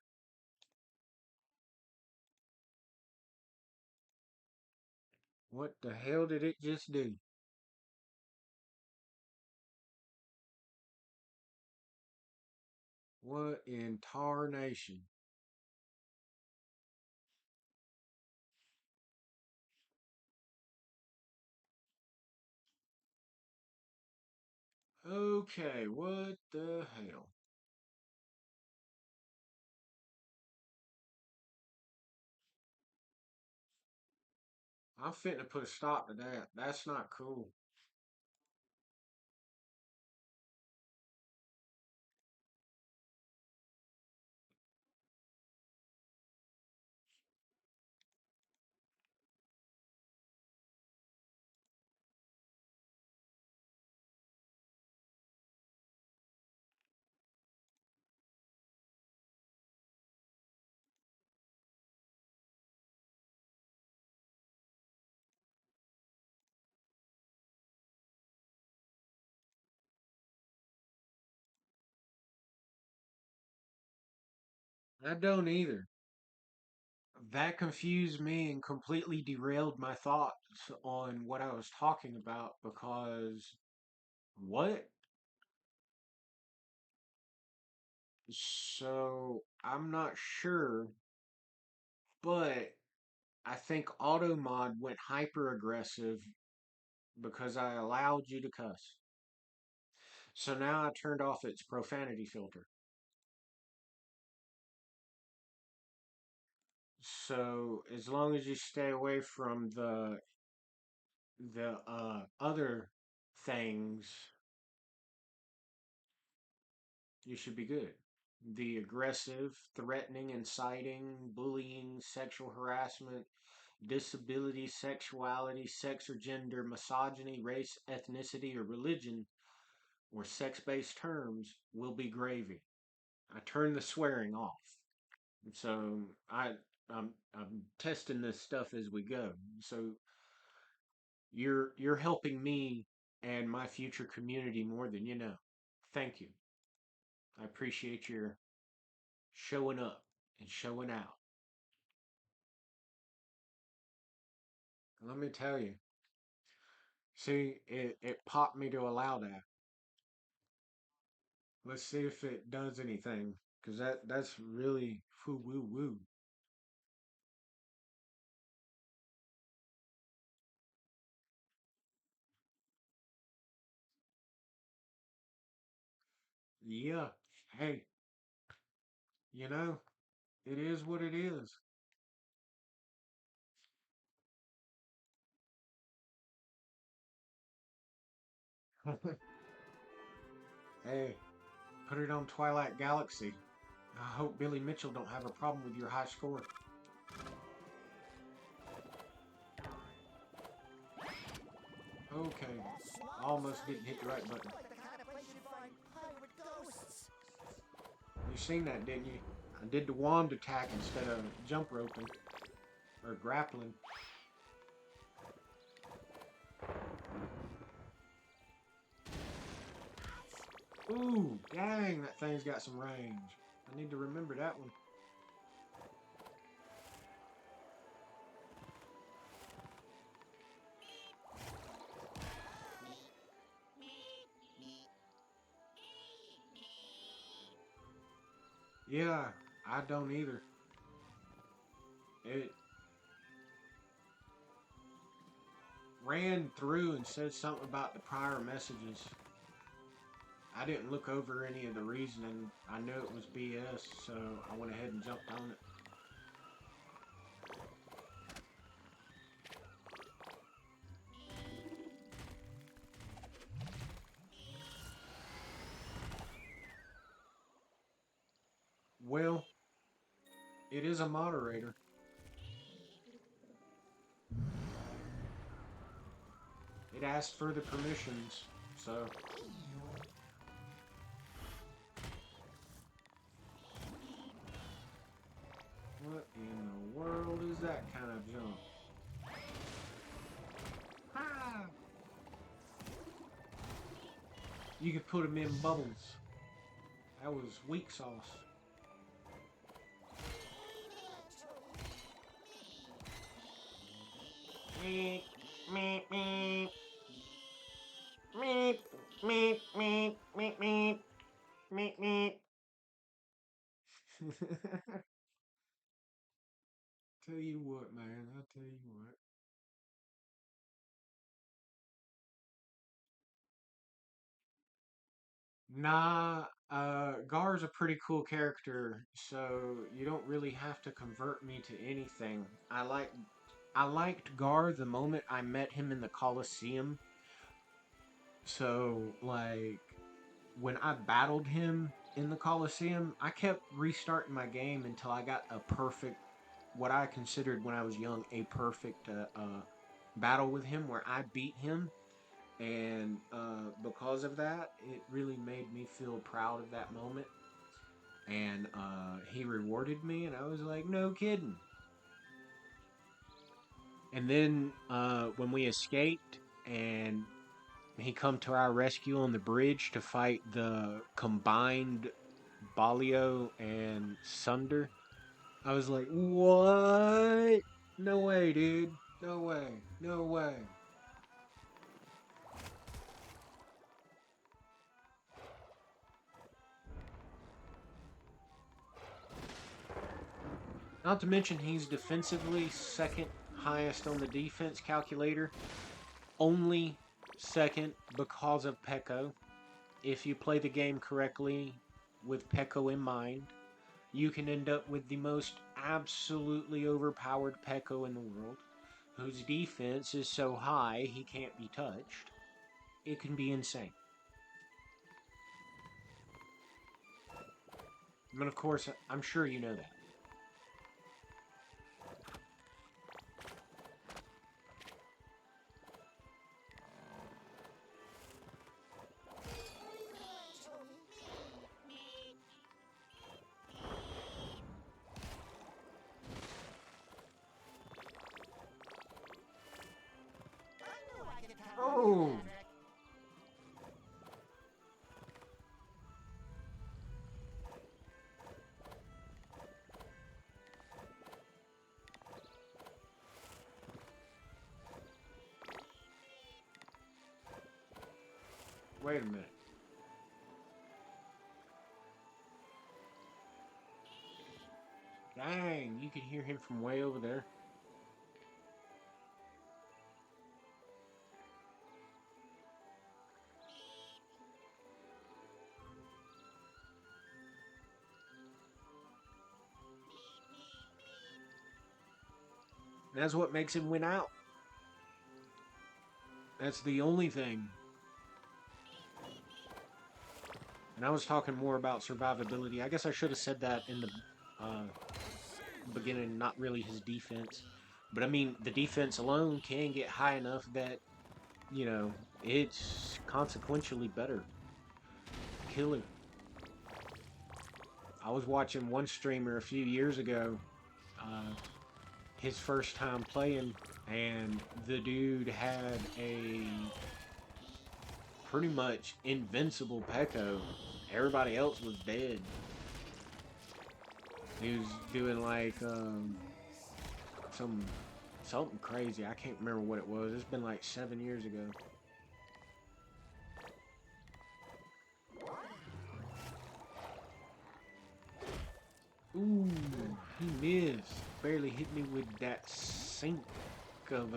What the hell did it just do? What in tarnation? Okay, what the hell? I'm fitting to put a stop to that. That's not cool. I don't either. That confused me and completely derailed my thoughts on what I was talking about because what? So I'm not sure, but I think auto mod went hyper aggressive because I allowed you to cuss. So now I turned off its profanity filter. So as long as you stay away from the other things, you should be good. The aggressive, threatening, inciting, bullying, sexual harassment, disability, sexuality, sex or gender, misogyny, race, ethnicity, or religion, or sex-based terms will be gravy. I turn the swearing off. So I'm testing this stuff as we go. So you're helping me and my future community more than you know. Thank you. I appreciate your showing up and showing out. Let me tell you. See, it popped me to allow that. Let's see if it does anything, because that's really foo woo woo. Yeah. Hey, you know, it is what it is. Hey, put it on Twilight Galaxy. I hope Billy Mitchell don't have a problem with your high score. Okay. Almost didn't hit the right button. seen that, didn't you? I did the wand attack instead of jump roping. Or grappling. Ooh, dang, that thing's got some range. I need to remember that one. Yeah, I don't either. It ran through and said something about the prior messages. I didn't look over any of the reasoning. I knew it was BS, so I went ahead and jumped on it. Well, it is a moderator. It asks for the permissions, so... What in the world is that kind of jump? Ah! You could put them in bubbles. That was weak sauce. Meep, meep, meep. Meep, meep, meep, meep, meep. Meep, meep. Tell you what, man. I'll tell you what. Nah, Gar's a pretty cool character, so you don't really have to convert me to anything. I liked Gar the moment I met him in the Coliseum. So, like, when I battled him in the Coliseum, I kept restarting my game until I got a perfect, what I considered when I was young, a perfect battle with him where I beat him. And because of that, it really made me feel proud of that moment. And he rewarded me, and I was like, no kidding. And then when we escaped, and he come to our rescue on the bridge to fight the combined Balio and Sunder, I was like, what? No way, dude. No way. No way. Not to mention he's defensively second highest on the defense calculator. Only second because of Pekko. If you play the game correctly with Pekko in mind, you can end up with the most absolutely overpowered Pekko in the world, whose defense is so high he can't be touched. It can be insane. But of course, I'm sure you know that. Oh! Wait a minute. Dang, you can hear him from way over there. That's what makes him win out. That's the only thing. And I was talking more about survivability. I guess I should have said that in the beginning, not really his defense. But I mean, the defense alone can get high enough that, you know, it's consequentially better. Killer. I was watching one streamer a few years ago, his first time playing, and the dude had a pretty much invincible Peko. Everybody else was dead. He was doing like something crazy. I can't remember what it was. It's been like 7 years ago. Ooh, he missed. Barely hit me with that sink of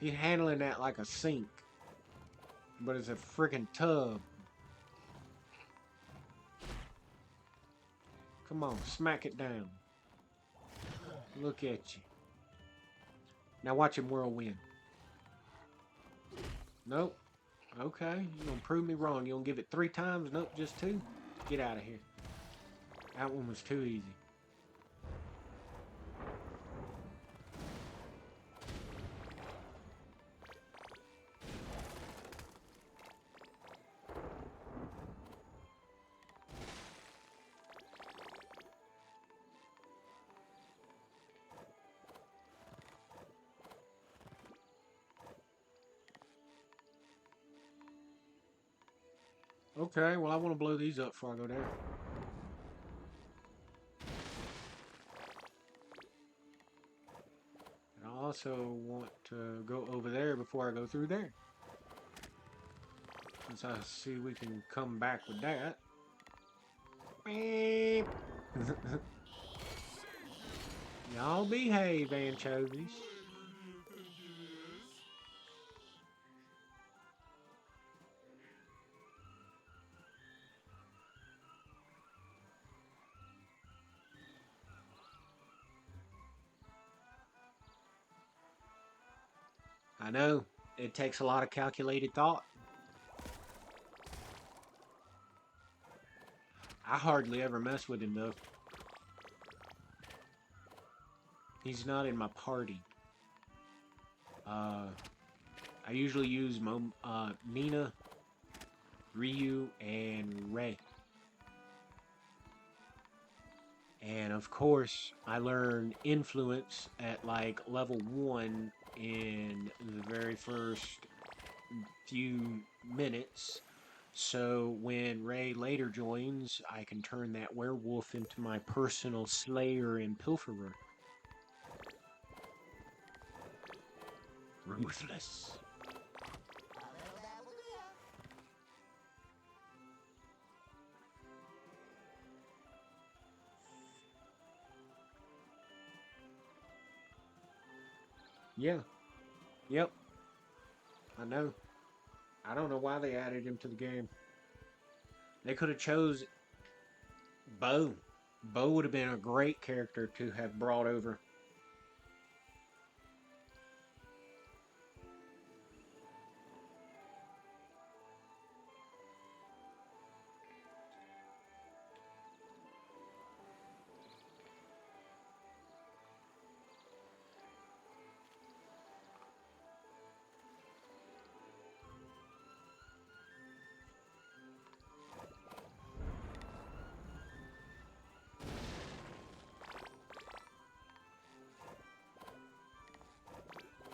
He's handling that like a sink, but it's a freaking tub. Come on, smack it down. Look at you. Now watch him whirlwind. Nope. Okay, you're gonna prove me wrong. You gonna give it 3 times? Nope, just 2. Get out of here. That one was too easy. Okay, well I want to blow these up before I go there. And I also want to go over there before I go through there. Since I see we can come back with that. Beep. Y'all behave, anchovies. I know, it takes a lot of calculated thought. I hardly ever mess with him though. He's not in my party. I usually use Mina, Ryu, and Rei. And of course, I learned influence at like level 1 in the very first few minutes. So when Rei later joins, I can turn that werewolf into my personal slayer and pilferer. Ruthless. Yeah. Yep. I know. I don't know why they added him to the game. They could have chose Bo. Bo would have been a great character to have brought over.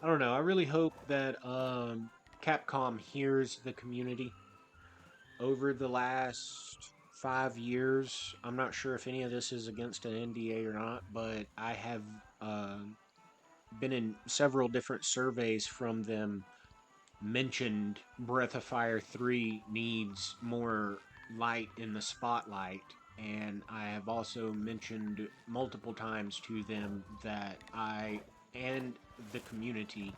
I don't know. I really hope that Capcom hears the community. Over the last 5 years, I'm not sure if any of this is against an NDA or not, but I have been in several different surveys from them mentioned Breath of Fire 3 needs more light in the spotlight. And I have also mentioned multiple times to them that I and the community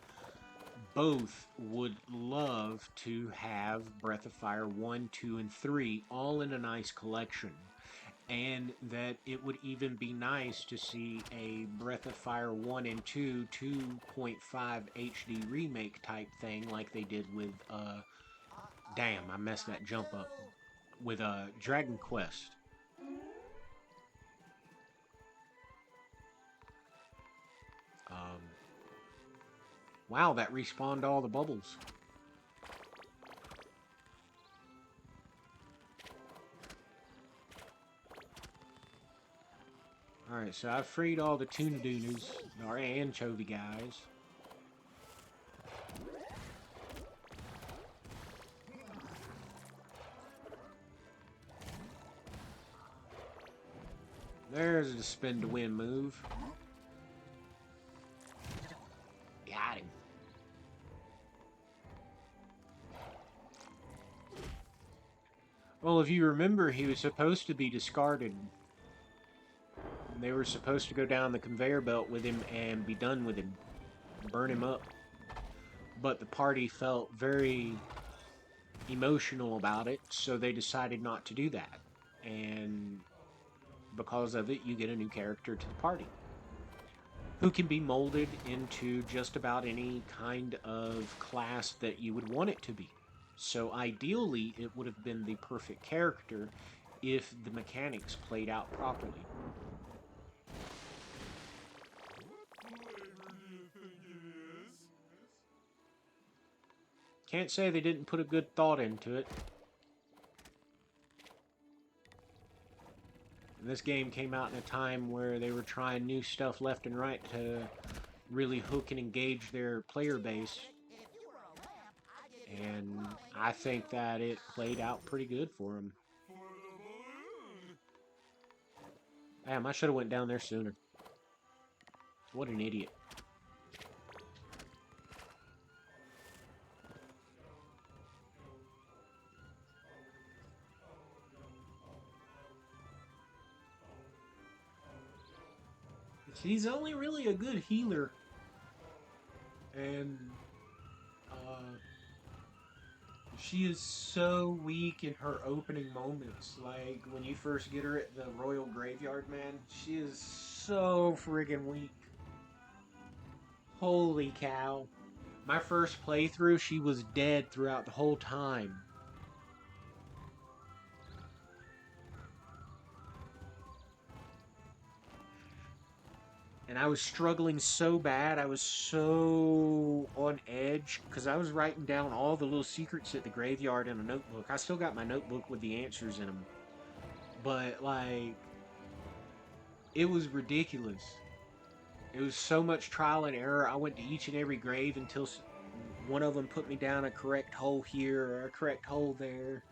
both would love to have Breath of Fire 1, 2, and 3 all in a nice collection. And that it would even be nice to see a Breath of Fire 1 and 2 2.5 HD remake type thing like they did with, damn, I messed that jump up. With Dragon Quest. Wow, that respawned all the bubbles. Alright, so I freed all the tuna dooners, or anchovy guys. There's the spin to win move. Got him. Well, if you remember, he was supposed to be discarded. They were supposed to go down the conveyor belt with him and be done with him. Burn him up. But the party felt very emotional about it, so they decided not to do that. And because of it, you get a new character to the party, who can be molded into just about any kind of class that you would want it to be. So ideally, it would have been the perfect character if the mechanics played out properly. Can't say they didn't put a good thought into it. And this game came out in a time where they were trying new stuff left and right to really hook and engage their player base. And I think that it played out pretty good for them. Damn, I should have went down there sooner. What an idiot. She's only really a good healer. And she is so weak in her opening moments. Like, when you first get her at the Royal Graveyard, man, she is so friggin' weak. Holy cow. My first playthrough, she was dead throughout the whole time. And I was struggling so bad, I was so on edge, because I was writing down all the little secrets at the graveyard in a notebook. I still got my notebook with the answers in them. But, like, it was ridiculous. It was so much trial and error. I went to each and every grave until one of them put me down a correct hole here or a correct hole there.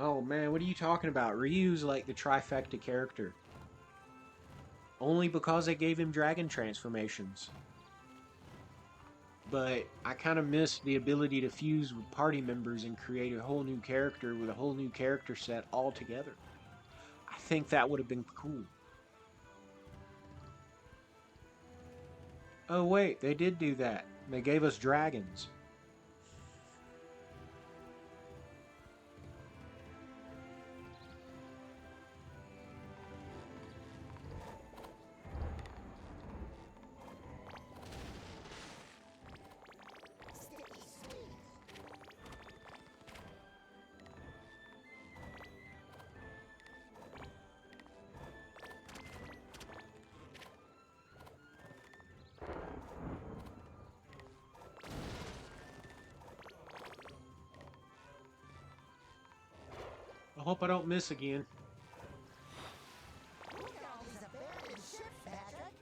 Oh man, what are you talking about? Ryu's like the trifecta character. Only because they gave him dragon transformations. But I kind of missed the ability to fuse with party members and create a whole new character with a whole new character set all together. I think that would have been cool. Oh wait, they did do that. They gave us dragons. I hope I don't miss again. Look at all these abandoned ships, Patrick.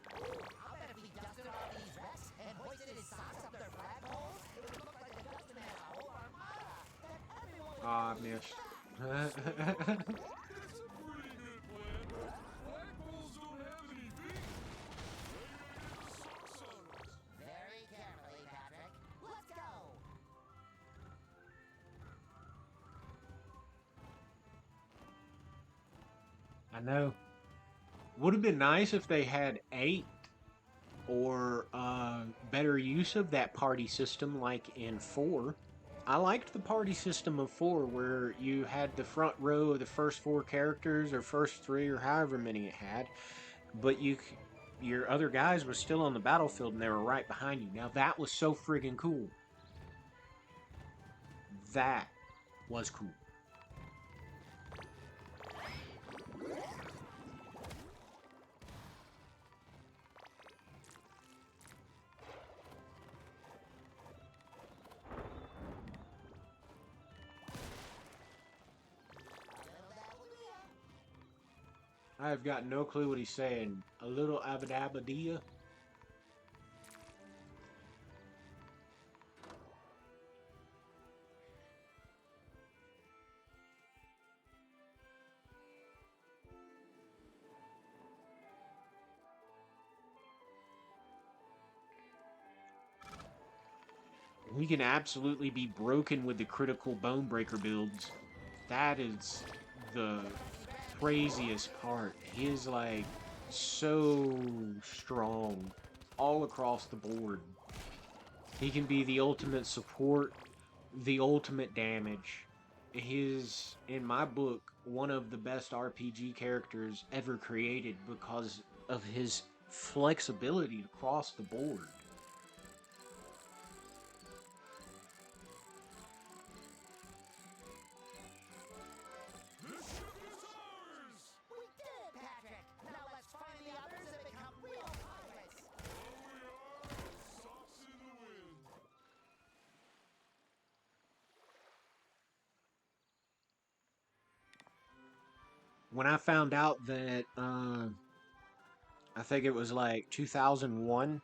I'll bet if we dusted all these wrecks and hoisted his socks up their flagpoles, it would look like the Dustin had a whole armada that everyone would... Ah, I missed. That's a pretty good plan. Flagpoles don't have any feet. Socks on them. Very carefully, Patrick. Let's go! I know. Would have been nice if they had 8 or better use of that party system like in 4. I liked the party system of 4 where you had the front row of the first 4 characters or first 3 or however many it had, but your other guys were still on the battlefield and they were right behind you. Now that was so friggin' cool. That was cool. I have got no clue what he's saying. A little abadabadia? We can absolutely be broken with the critical bone breaker builds. That is the craziest part. He is like so strong all across the board. He can be the ultimate support, the ultimate damage. He's, in my book, one of the best RPG characters ever created because of his flexibility across the board. We did it, Patrick! Now let's find the others and become real pirates! Socks in the wind. When I found out that, I think it was like 2001,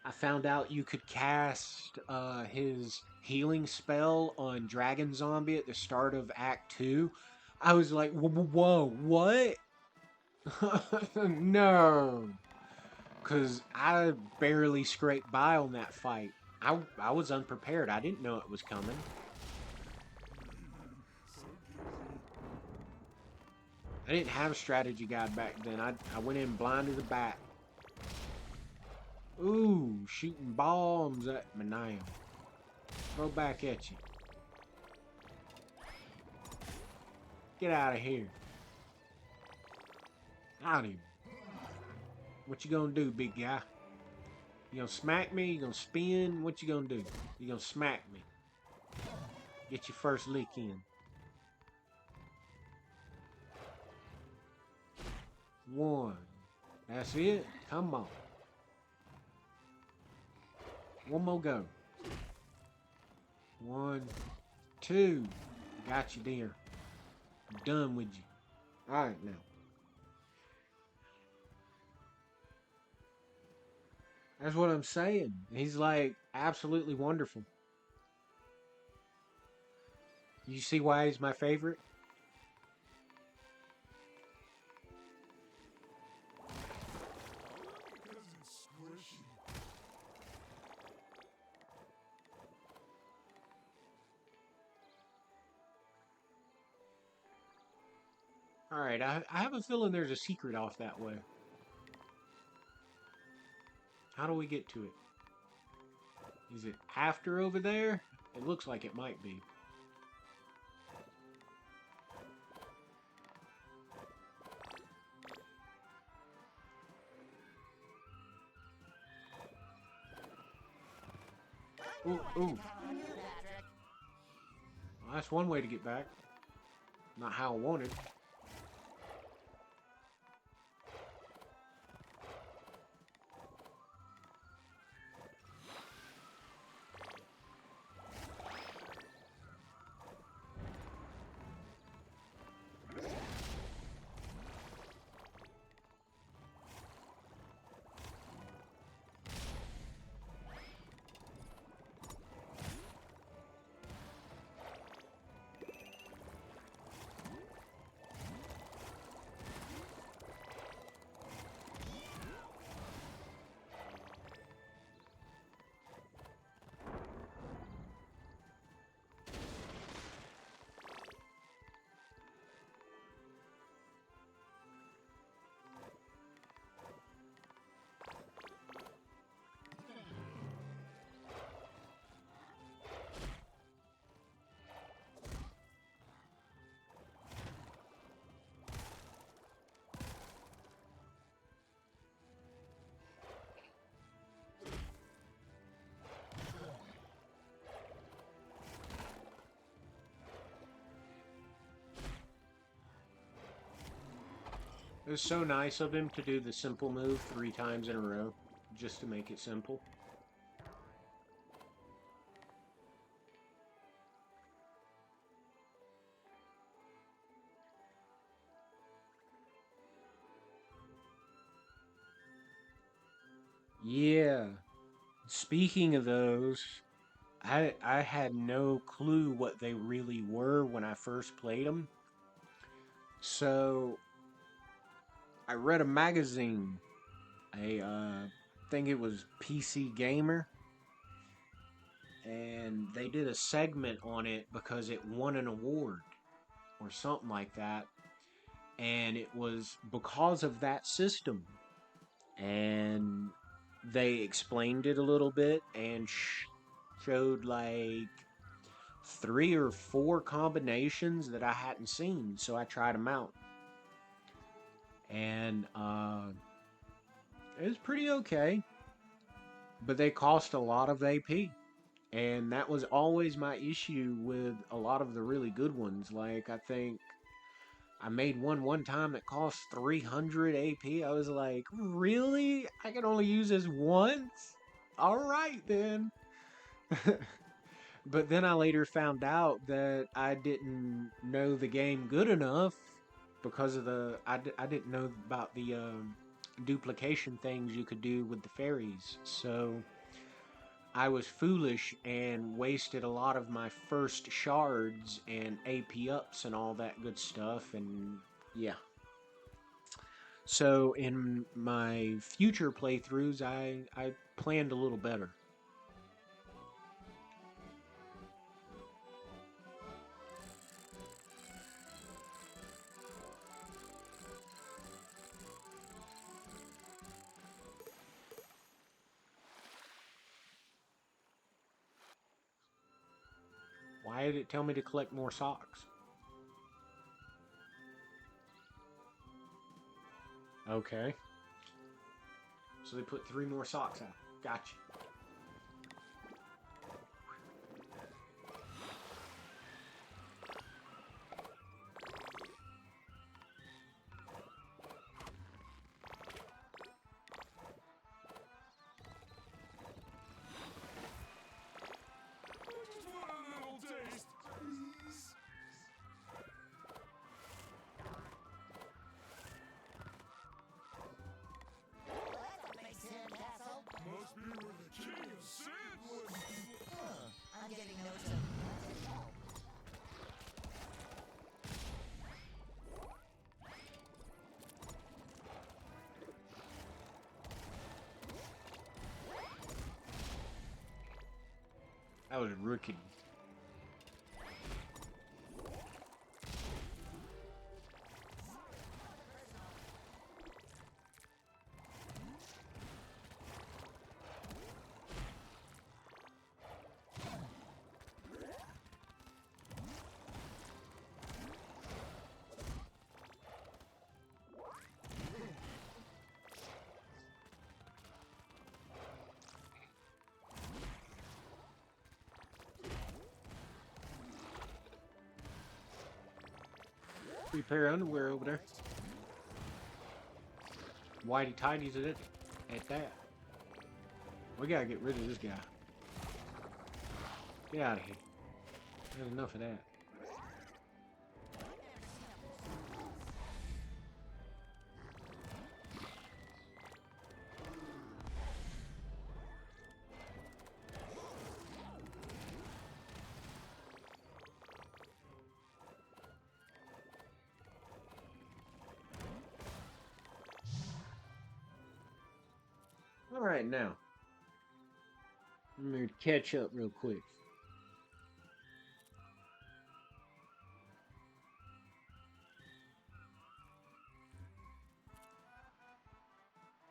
I found out you could cast his healing spell on Dragon Zombie at the start of Act 2. I was like, whoa, what? No. Because I barely scraped by on that fight. I was unprepared. I didn't know it was coming. I didn't have a strategy guide back then. I went in blind as a bat. Ooh, shooting bombs at me now. Throw back at you. Get out of here. Out of here. What you gonna do, big guy? You gonna smack me? You gonna spin? What you gonna do? You gonna smack me? Get your first lick in. One. That's it? Come on. One more go. 1, 2. Got you there. I'm done with you. Alright now. That's what I'm saying. He's like absolutely wonderful. You see why he's my favorite? Because it's squishy. Alright, I have a feeling there's a secret off that way. How do we get to it? Is it after over there? It looks like it might be. Ooh, ooh. Well, that's one way to get back. Not how I wanted. It was so nice of him to do the simple move 3 times in a row, just to make it simple. Yeah. Speaking of those, I had no clue what they really were when I first played them. So I read a magazine, think it was PC Gamer, and they did a segment on it because it won an award or something like that. And it was because of that system. And they explained it a little bit and showed like 3 or 4 combinations that I hadn't seen. So I tried them out. And it was pretty okay. But they cost a lot of AP. And that was always my issue with a lot of the really good ones. Like, I think I made one time that cost 300 AP. I was like, really? I can only use this once? Alright then. But then I later found out that I didn't know the game good enough because of I didn't know about the duplication things you could do with the fairies. So I was foolish and wasted a lot of my first shards and AP ups and all that good stuff, and yeah. So in my future playthroughs, I planned a little better. Why did it tell me to collect more socks? Okay. So they put 3 more socks out. Gotcha. Must be where the king of sand was. I'm getting notes of That was rookie. Free pair of underwear over there. Whitey tighties at that. We gotta get rid of this guy. Get out of here. There's enough of that. Alright, now. I'm gonna catch up real quick.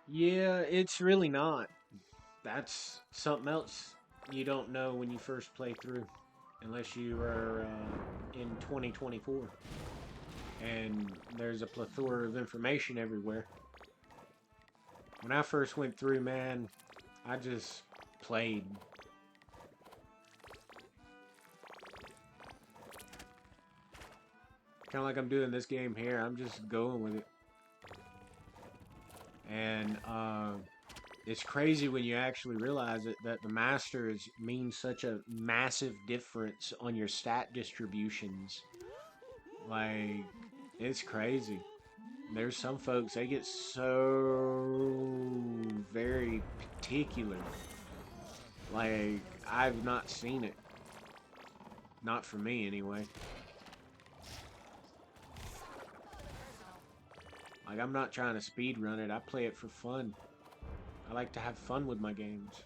Yeah, it's really not. That's something else you don't know when you first play through. Unless you are in 2024. And there's a plethora of information everywhere. When I first went through, man, I just played. Kind of like I'm doing this game here. I'm just going with it. And it's crazy when you actually realize that the masters mean such a massive difference on your stat distributions. Like, it's crazy. there's some folks, they get so very particular. Like, I've not seen it. Not for me, anyway. Like, I'm not trying to speed run it. I play it for fun. I like to have fun with my games.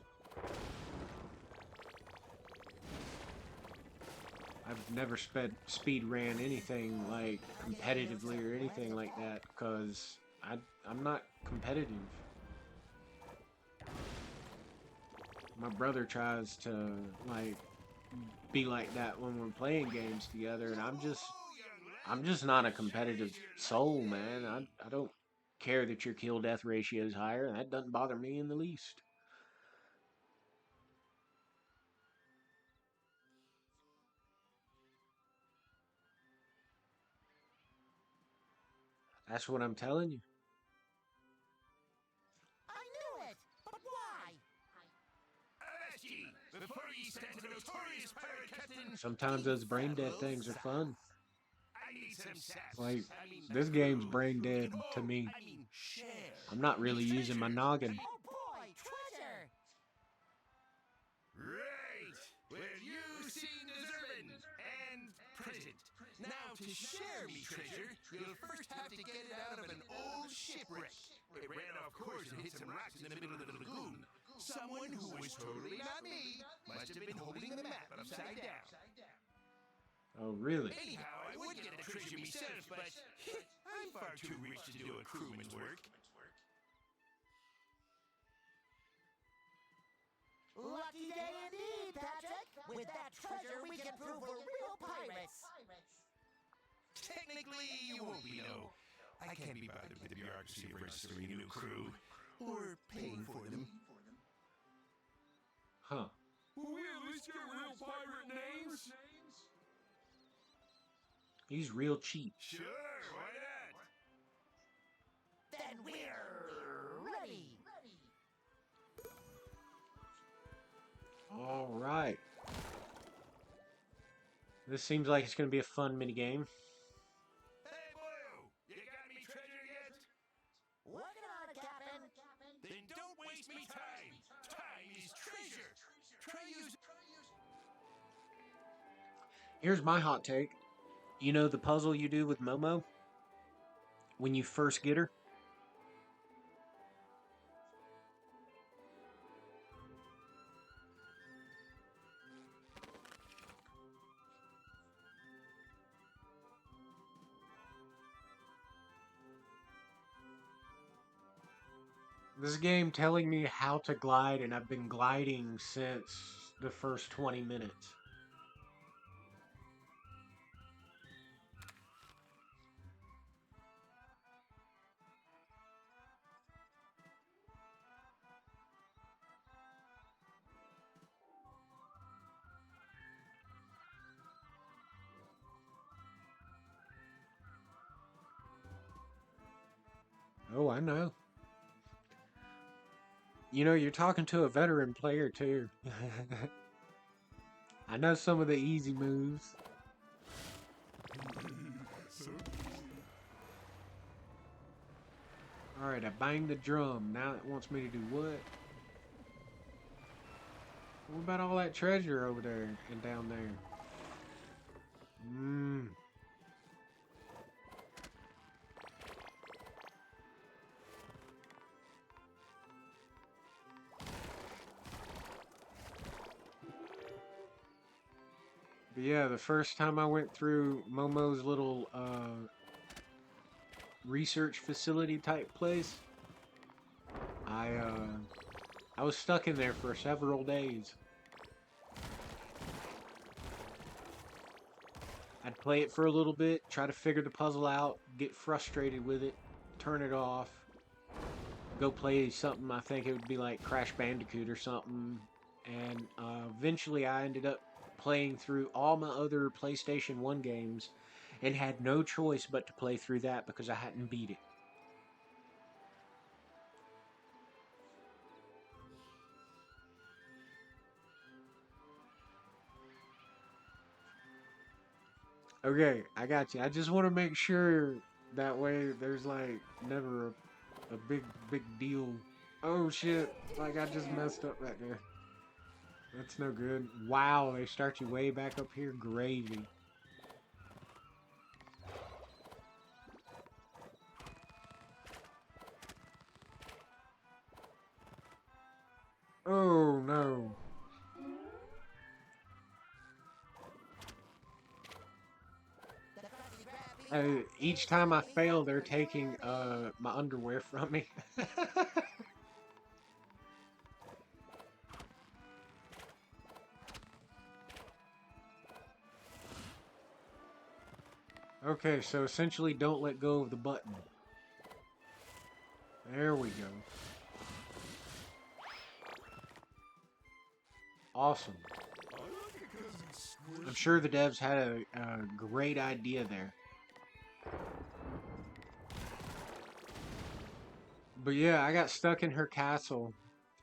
I've never speed ran anything like competitively or anything like that because I'm not competitive. My brother tries to like be like that when we're playing games together, and I'm just not a competitive soul, man. I don't care that your kill death ratio is higher, and that doesn't bother me in the least. That's what I'm telling you. I knew it! But why? Before ye stand the notorious pirate captain, Sometimes those brain dead things are fun. I need some sass. Like, this game's brain dead to me. Share. I'm not really using my noggin. Oh boy, treasure! Right. Well, you seem deserving and present. Now, to share me treasure, you'll first have to get it out of an old shipwreck. It ran off course and hit some rocks in the middle of the lagoon. Someone who was totally not me must have been holding the map upside down. Oh, really? Anyhow, I would get the treasure myself, but I'm far too rich to do a crewman's work. Lucky day indeed, Patrick! With that treasure, we can prove we're real pirates! Technically, you won't be, no. I can't be bothered with the bureaucracy of registering a new crew, or paying for them. Huh. Will we at least get real pirate names? He's real cheap. Sure, why not? Then we're ready! All right. This seems like it's going to be a fun minigame. Hey, boyo! You got me treasure yet? Working on it, Captain! Then don't waste me time! Time is treasure! Try using... Here's my hot take. You know the puzzle you do with Momo? When you first get her? This game telling me how to glide, and I've been gliding since the first 20 minutes. Oh, I know. You know, you're talking to a veteran player, too. I know some of the easy moves. Alright, I banged the drum. Now it wants me to do what? What about all that treasure over there and down there? But yeah, the first time I went through Momo's little research facility type place, I was stuck in there for several days. I'd play it for a little bit, try to figure the puzzle out, get frustrated with it, turn it off, go play something. I think it would be like Crash Bandicoot or something, and eventually I ended up playing through all my other PlayStation 1 games and had no choice but to play through that because I hadn't beat it. Okay, I got you. I just want to make sure That way, there's like never a big deal. Oh shit! Like I just messed up right there. That's no good. Wow, they start you way back up here. Gravy. Oh no. Each time I fail, they're taking my underwear from me. Okay, so essentially don't let go of the button. There we go. Awesome. I'm sure the devs had a great idea there. But yeah, I got stuck in her castle,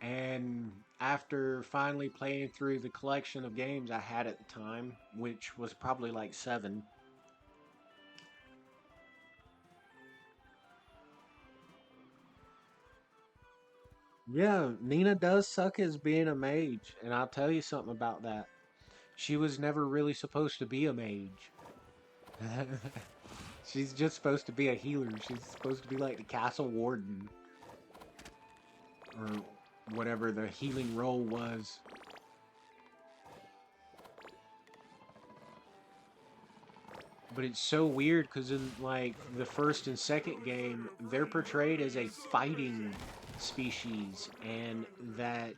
and after finally playing through the collection of games I had at the time, which was probably like 7, yeah, Nina does suck as being a mage, and I'll tell you something about that. She was never really supposed to be a mage. She's just supposed to be a healer. She's supposed to be like the castle warden. Or whatever the healing role was. But it's so weird because in like the first and second game, they're portrayed as a fighting species and that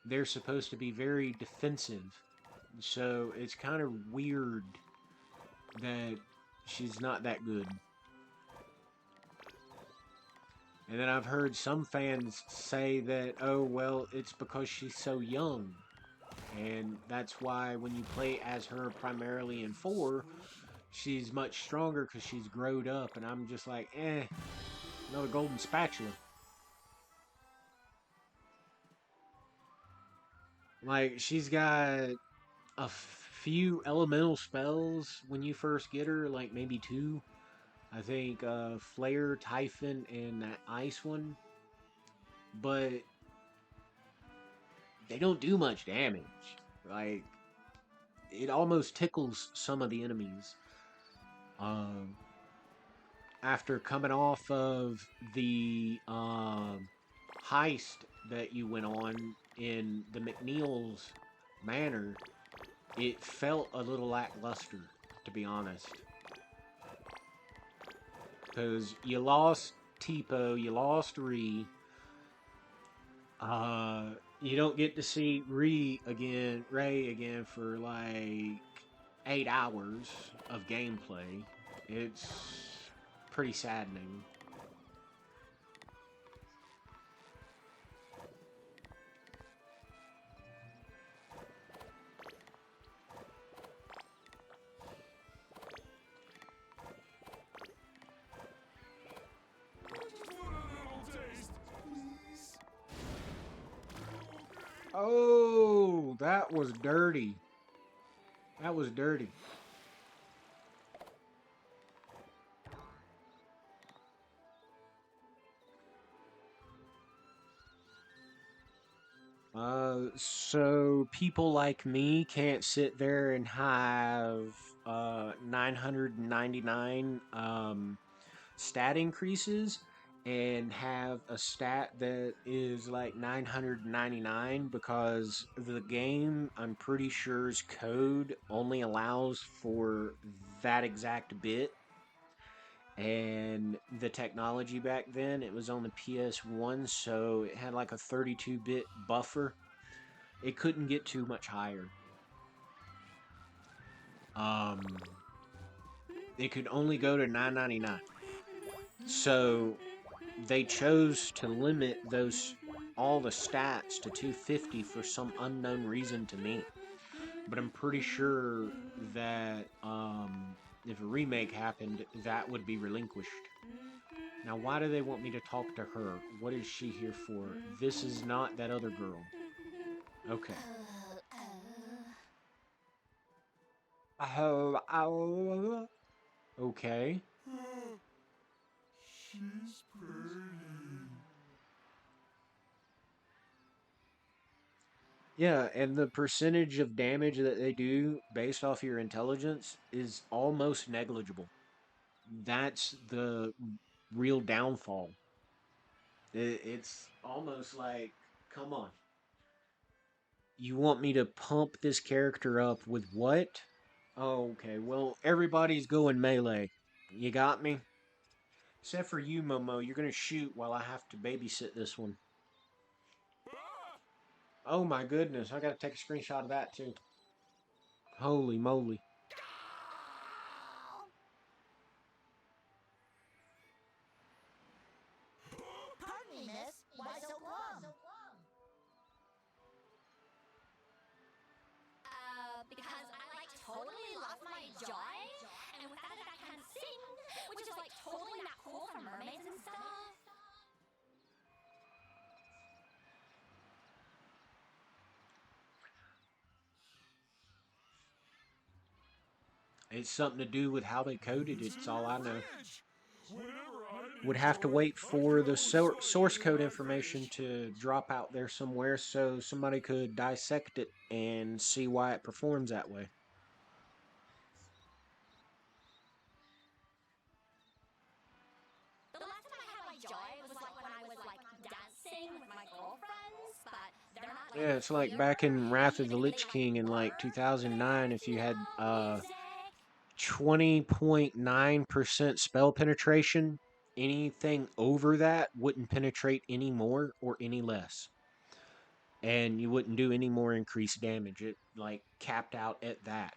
they're supposed to be very defensive. So it's kind of weird that she's not that good. And then I've heard some fans say that, oh, well, it's because she's so young. And that's why when you play as her primarily in 4, she's much stronger because she's growed up. And I'm just like, another golden spatula. Like, she's got a few elemental spells when you first get her, like maybe 2. I think Flare, Typhon, and that ice one. But they don't do much damage. Like, it almost tickles some of the enemies. After coming off of the heist that you went on in the McNeil's manor, it felt a little lackluster, to be honest. Because you lost Tipo, you lost Ree. You don't get to see Ray again for like 8 hours of gameplay. It's pretty saddening. Oh, that was dirty. That was dirty. So people like me can't sit there and have 999 stat increases and have a stat that is like 999 because the game, I'm pretty sure's code only allows for that exact bit. And the technology back then, it was on the PS1, so it had like a 32-bit buffer. It couldn't get too much higher. It could only go to 999. So they chose to limit all the stats to 250 for some unknown reason to me. But I'm pretty sure that if a remake happened, that would be relinquished. Now, why do they want me to talk to her? What is she here for? This is not that other girl. Okay. Okay. She's pretty. Yeah, and the percentage of damage that they do based off your intelligence is almost negligible. That's the real downfall. It's almost like, come on. You want me to pump this character up with what? Oh, okay, well, everybody's going melee. You got me? Except for you, Momo. You're gonna shoot while I have to babysit this one. Oh my goodness, I gotta take a screenshot of that too. Holy moly. Pardon me, miss. Why so glum? Because I like totally lost my joy, and without it I can't sing, which is like totally not cool for mermaids and stuff. It's something to do with how they coded it, it's all I know. Would have to wait for the source code information to drop out there somewhere so somebody could dissect it and see why it performs that way. The last time I had my joy was like when I was like dancing with my girlfriends, but they're not like Yeah, it's like back in Wrath of the Lich King in like 2009, if you had 20.9% spell penetration, anything over that wouldn't penetrate any more or any less. And you wouldn't do any more increased damage. It like capped out at that.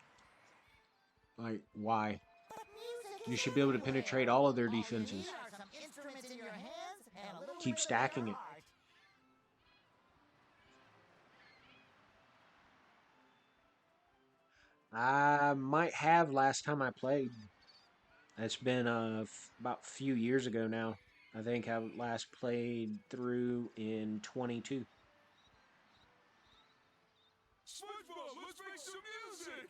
Like, why? You should be able to penetrate all of their defenses. Keep stacking it. I might have last time I played. It's been about a few years ago now. I think I last played through in 22. Spongebob, let's make some music!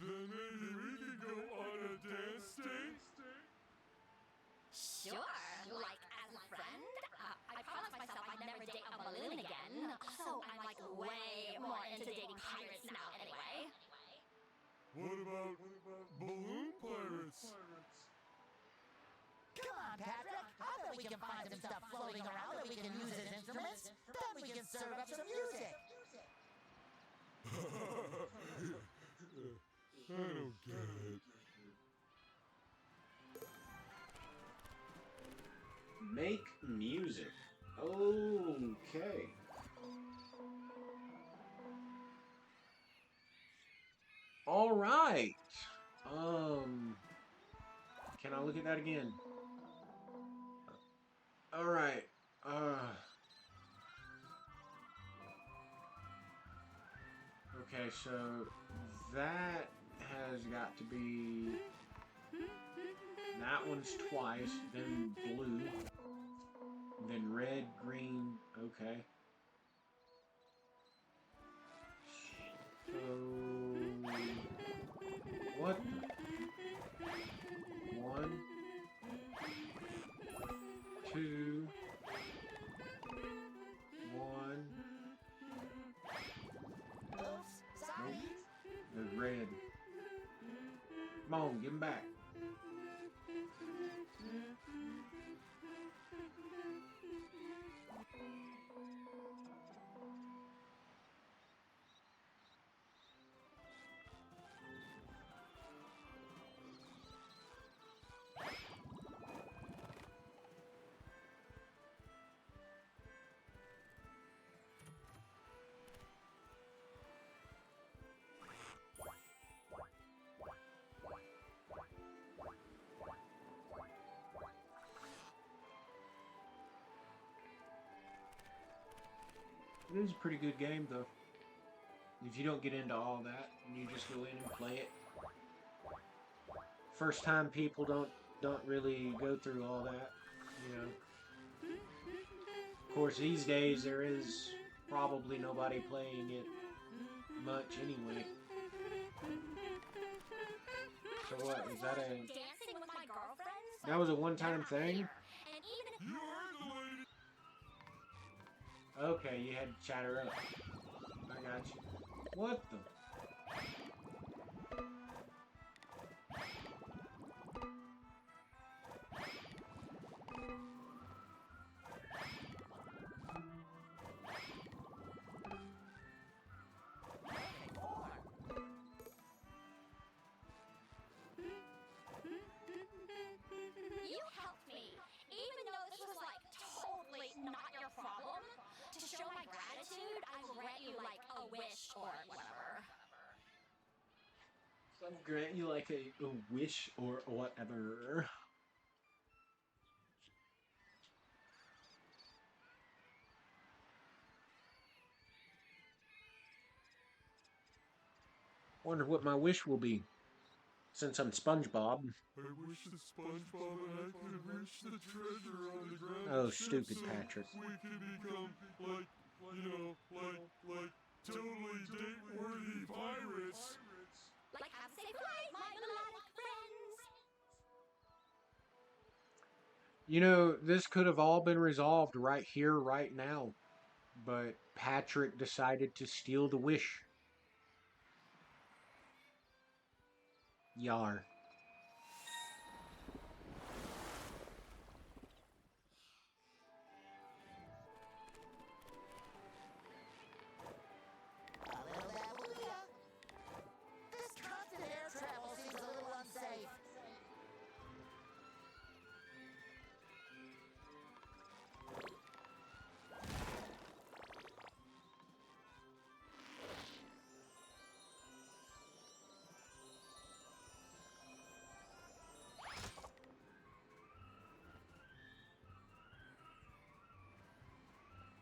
Then maybe we can go on a dance date? sure, like as a friend. I promised myself I'd never date a balloon again. Also, I'm like way more into dating pirates now anyway. What about balloon pirates? Come on, Patrick. I bet we can find some stuff floating around that we can use as instruments. Then we can serve up some music. I don't get it. Make music. Okay. All right. Can I look at that again? All right. Okay, so that has got to be, that one's twice, then blue, then red, green, okay. So, what the? 1, 2, 1. Nope. The red. Come on, give him back. It is a pretty good game, though. If you don't get into all that, and you just go in and play it. First time people don't really go through all that, you know. Of course, these days there is probably nobody playing it much anyway. So what, is that a... Dancing with my girlfriends? That was a one-time thing? And even if You heard the lady. Okay, you had to chat her up. I got you. What the? you helped me, even though this was like totally not your problem. To show my gratitude, I will grant you like a wish or whatever. I'll grant you like a wish or whatever. Wonder what my wish will be. Since I'm Spongebob. I wish that SpongeBob and I could reach the treasure on the ground. Oh, stupid Patrick. We can become like, you know, like totally date-worthy pirates. Like have a safe flight, my melodic friends. You know, this could have all been resolved right here, right now. But Patrick decided to steal the wish. Yar. A little dabble ya. This constant air travel seems a little unsafe.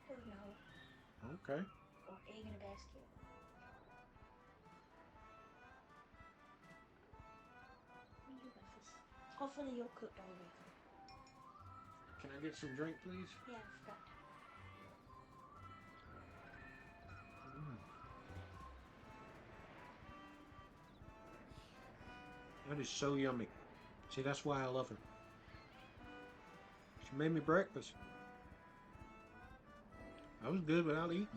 Or no. Okay. Or egg in a basket. What do you got this? Hopefully you'll cook all week. Can I get some drink, please? Yeah, I forgot. That is so yummy. See, that's why I love her. She made me breakfast. I was good without eating.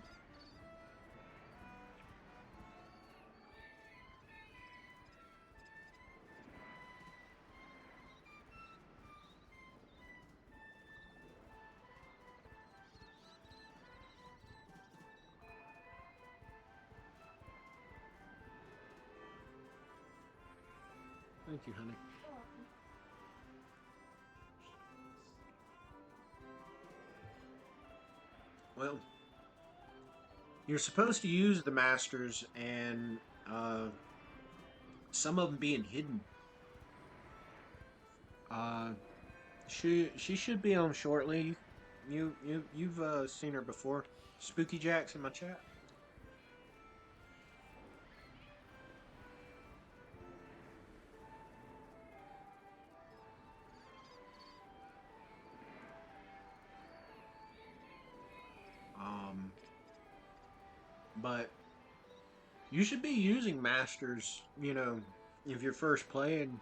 Thank you, honey. Well, you're supposed to use the masters and some of them being hidden. She should be on shortly. You've seen her before. Spooky Jack's in my chat. But you should be using masters, you know, if you're first playing.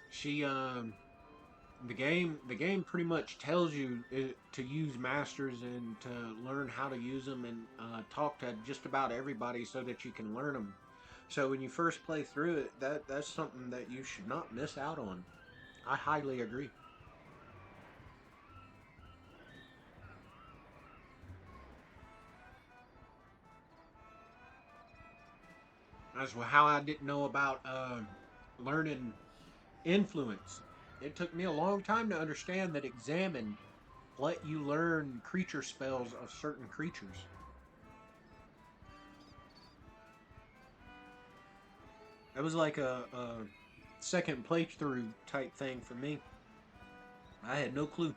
She the game pretty much tells you to use masters and to learn how to use them and talk to just about everybody so that you can learn them. So when you first play through it, that's something that you should not miss out on. I highly agree. That's how I didn't know about learning influence. It took me a long time to understand that examine let you learn creature spells of certain creatures. That was like a second playthrough type thing for me. I had no clue.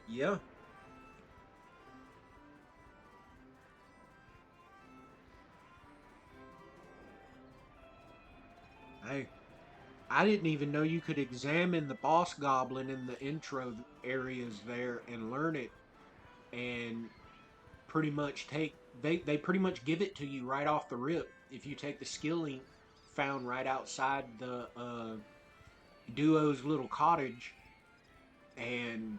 Yeah. I didn't even know you could examine the boss goblin in the intro areas there and learn it, and pretty much they pretty much give it to you right off the rip if you take the skill link found right outside the duo's little cottage, and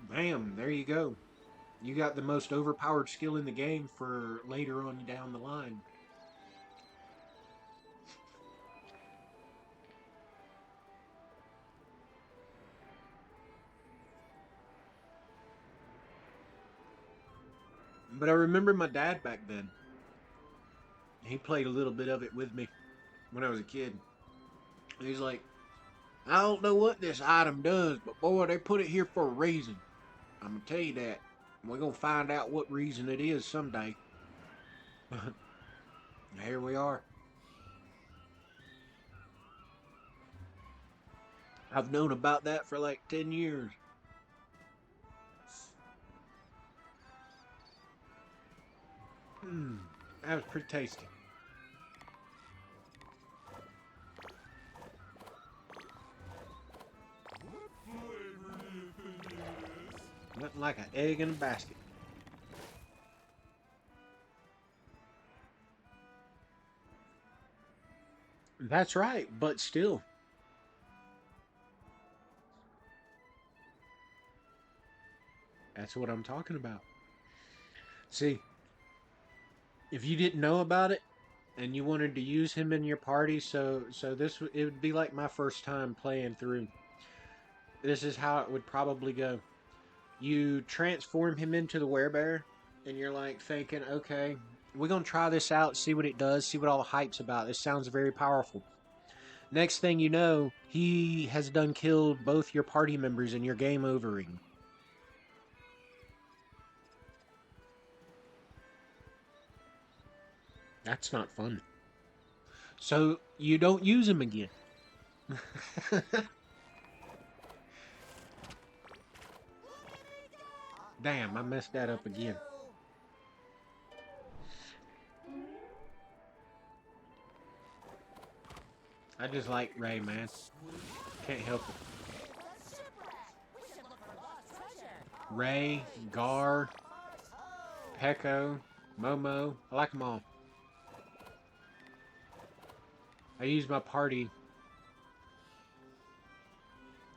bam, there you go. You got the most overpowered skill in the game for later on down the line. But I remember my dad back then. He played a little bit of it with me when I was a kid. And he's like, I don't know what this item does, but boy, they put it here for a reason. I'm going to tell you that. We're going to find out what reason it is someday. Here we are. I've known about that for like 10 years. That was pretty tasty. Nothing like an egg in a basket. That's right, but still. That's what I'm talking about. See, if you didn't know about it and you wanted to use him in your party, so it would be like my first time playing through. This is how it would probably go. You transform him into the werebear, and you're like thinking, okay, we're gonna try this out, see what it does, see what all the hype's about. This sounds very powerful. Next thing you know, he has done killed both your party members and you're game overing. That's not fun. So you don't use him again. Damn, I messed that up again. I just like Ray, man. Can't help it. Ray, Gar, Pecco, Momo. I like them all. I use my party.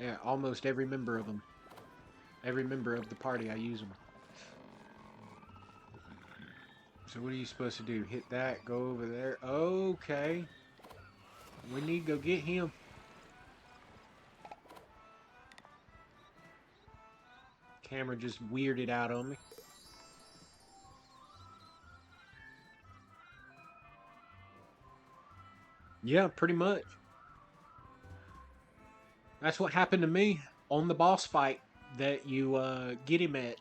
Yeah, almost every member of them. Every member of the party, I use them. So what are you supposed to do? Hit that, go over there. Okay. We need to go get him. Camera just weirded out on me. Yeah, pretty much. That's what happened to me on the boss fight that you get him at.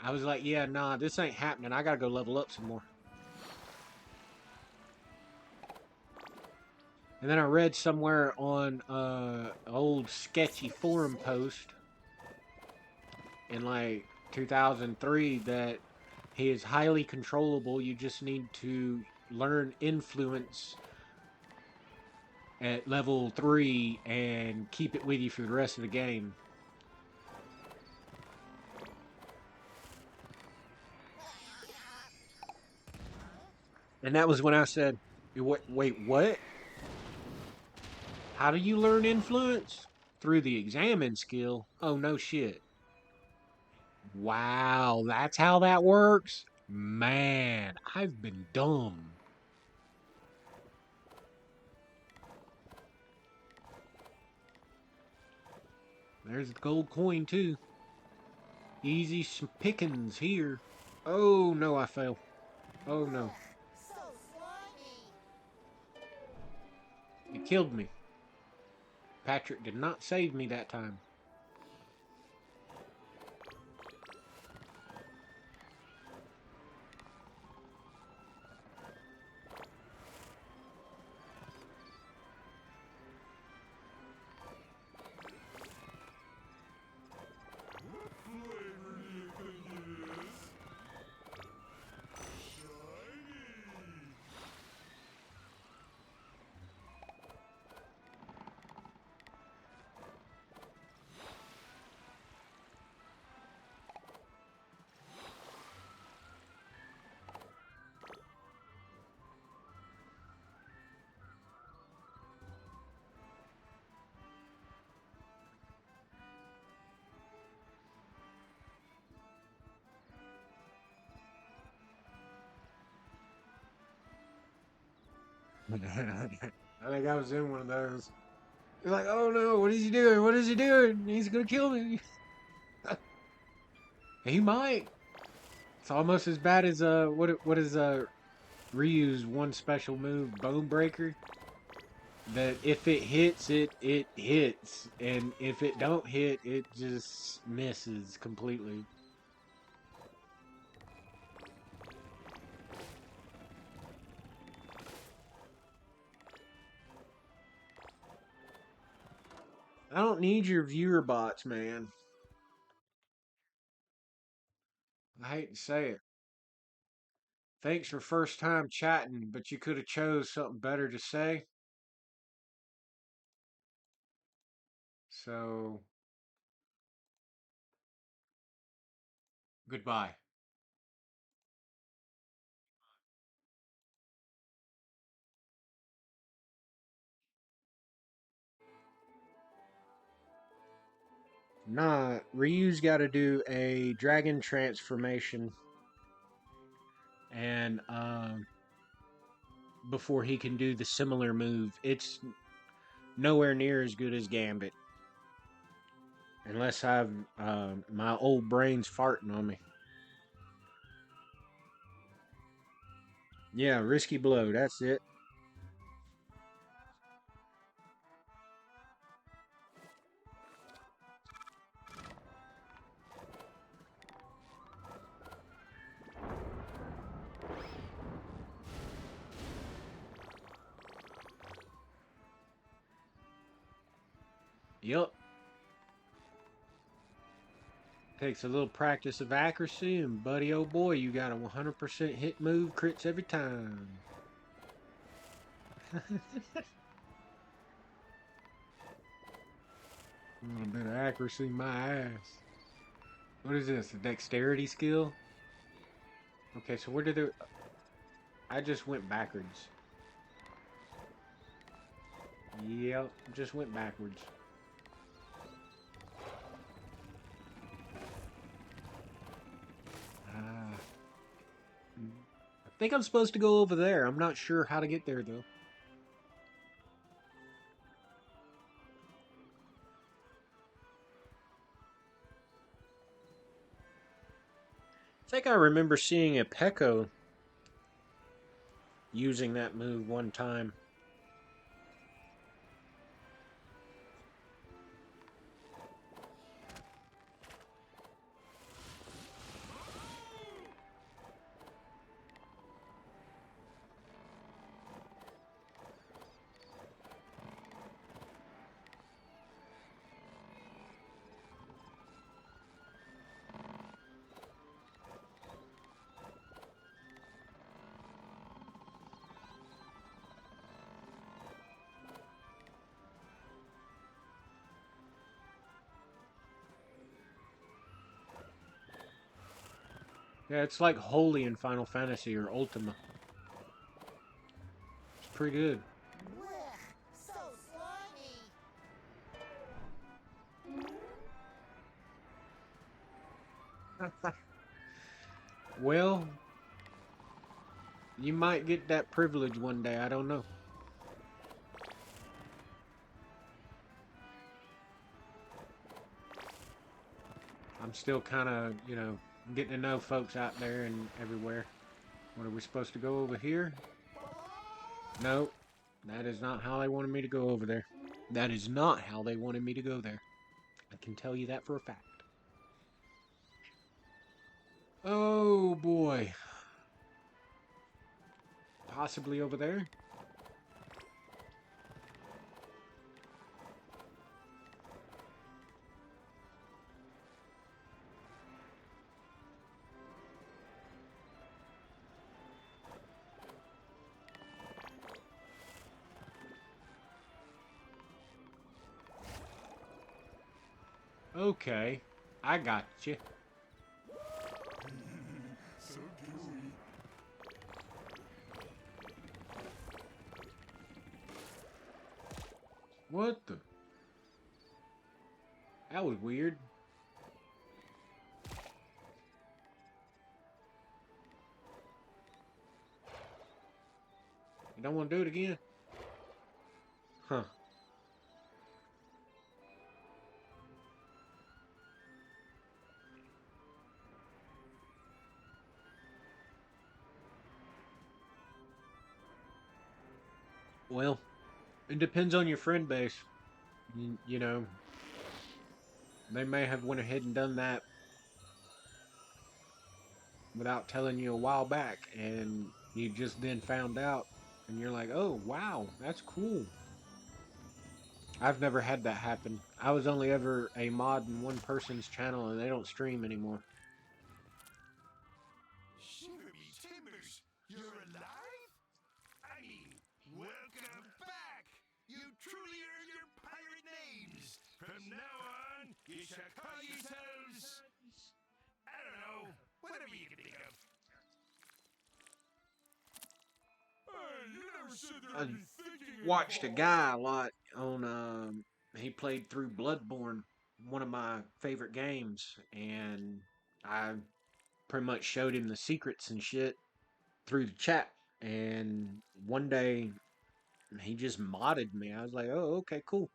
I was like, yeah, nah, this ain't happening. I gotta go level up some more. And then I read somewhere on an old sketchy forum post in like 2003 that he is highly controllable. You just need to learn influence at level 3 and keep it with you for the rest of the game. And that was when I said, wait, what? How do you learn influence? Through the examine skill? Oh, no shit. Wow, that's how that works? Man, I've been dumb. There's the gold coin, too. Easy pickings here. Oh, no, I fell. Oh, no. It killed me. Patrick did not save me that time. I think I was in one of those. You're like, oh no, what is he doing? What is he doing? He's gonna kill me. He might. It's almost as bad as what is Ryu's one special move, Bone Breaker. That if it hits, it hits, and if it don't hit, it just misses completely. I don't need your viewer bots, man. I hate to say it. Thanks for first time chatting, but you could have chose something better to say. So, goodbye. Nah, Ryu's got to do a dragon transformation, and before he can do the similar move, it's nowhere near as good as Gambit, unless I've my old brain's farting on me. Yeah, risky blow. That's it. Yup. Takes a little practice of accuracy, and buddy, oh boy, you got a 100% hit move, crits every time. A little bit of accuracy, my ass. What is this? A dexterity skill? Okay, so where did it... I just went backwards. Yep, just went backwards. Ah. I think I'm supposed to go over there. I'm not sure how to get there, though. I think I remember seeing a Pekko using that move one time. Yeah, it's like Holy in Final Fantasy or Ultima. It's pretty good. Blech, so slimy. Well, you might get that privilege one day. I don't know. I'm still kind of, getting to know folks out there and everywhere. What are we supposed to go over here? No, that is not how they wanted me to go over there. That is not how they wanted me to go there. I can tell you that for a fact. Oh boy. Possibly over there? Okay, I got you. So gooey. What the? That was weird. You don't want to do it again? Huh. Well, it depends on your friend base. You know, they may have went ahead and done that without telling you a while back, and you just then found out, and you're like, oh, wow, that's cool. I've never had that happen. I was only ever a mod in one person's channel, and they don't stream anymore. Shiver me timbers, you're alive? I mean, welcome back! You truly earned your pirate names! From now on, you shall call yourselves... I don't know, whatever you can think of. I watched a guy a lot on, he played through Bloodborne, one of my favorite games, and I pretty much showed him the secrets and shit through the chat, and one day he just modded me. I was like, oh, okay, cool.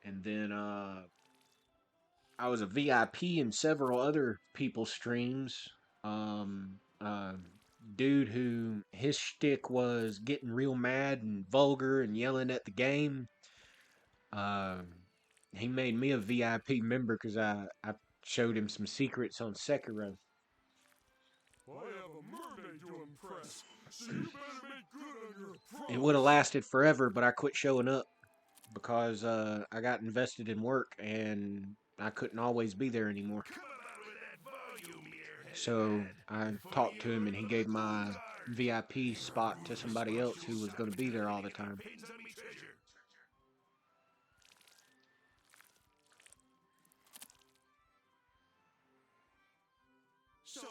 And then I was a VIP in several other people's streams. Dude who his shtick was getting real mad and vulgar and yelling at the game. He made me a VIP member because I showed him some secrets on Sekiro. I have a mermaid to impress, so you better make good on your promise. It would have lasted forever, but I quit showing up because I got invested in work and I couldn't always be there anymore. So I talked to him and he gave my VIP spot to somebody else who was going to be there all the time. So,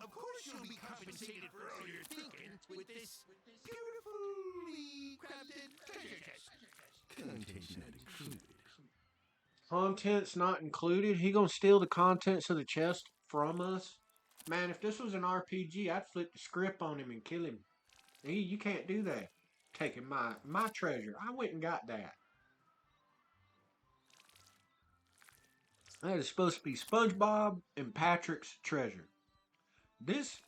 of course you'll be compensated for all your thinking with this beautifully crafted treasure chest. Contents not included. Contents not included? He gonna steal the contents of the chest from us? Man, if this was an RPG, I'd flip the script on him and kill him. You can't do that. Taking my treasure. I went and got that. That is supposed to be Spongebob and Patrick's treasure. This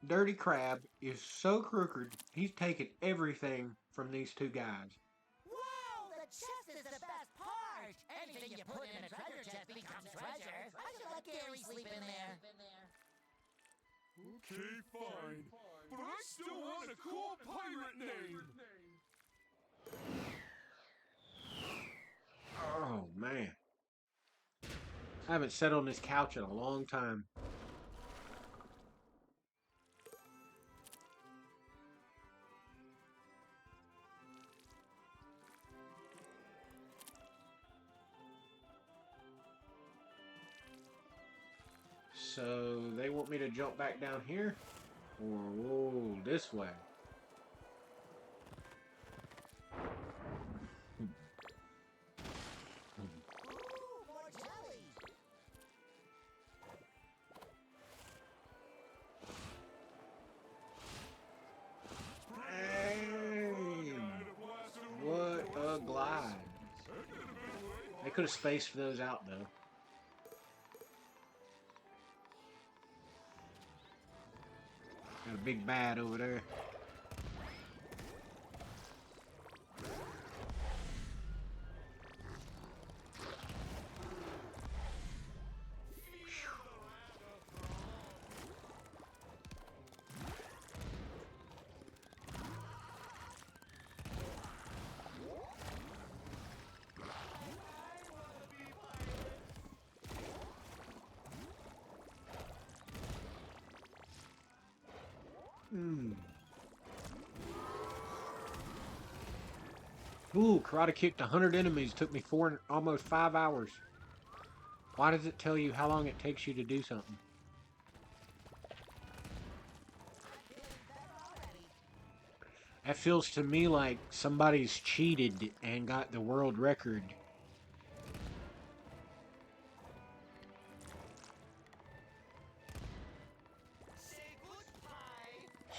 dirty crab is so crooked, he's taken everything from these two guys. Whoa, the chest is the best part! Anything you put in a treasure chest becomes treasure. I should let Gary sleep in there. Okay, fine. But I still want a cool pirate name. Oh, man. I haven't sat on this couch in a long time. So, they want me to jump back down here? Or, whoa, this way? What a glide. They could have spaced those out, though. Got a big bad over there. Ooh, karate kicked 100 enemies. Took me almost 5 hours. Why does it tell you how long it takes you to do something? That feels to me like somebody's cheated and got the world record.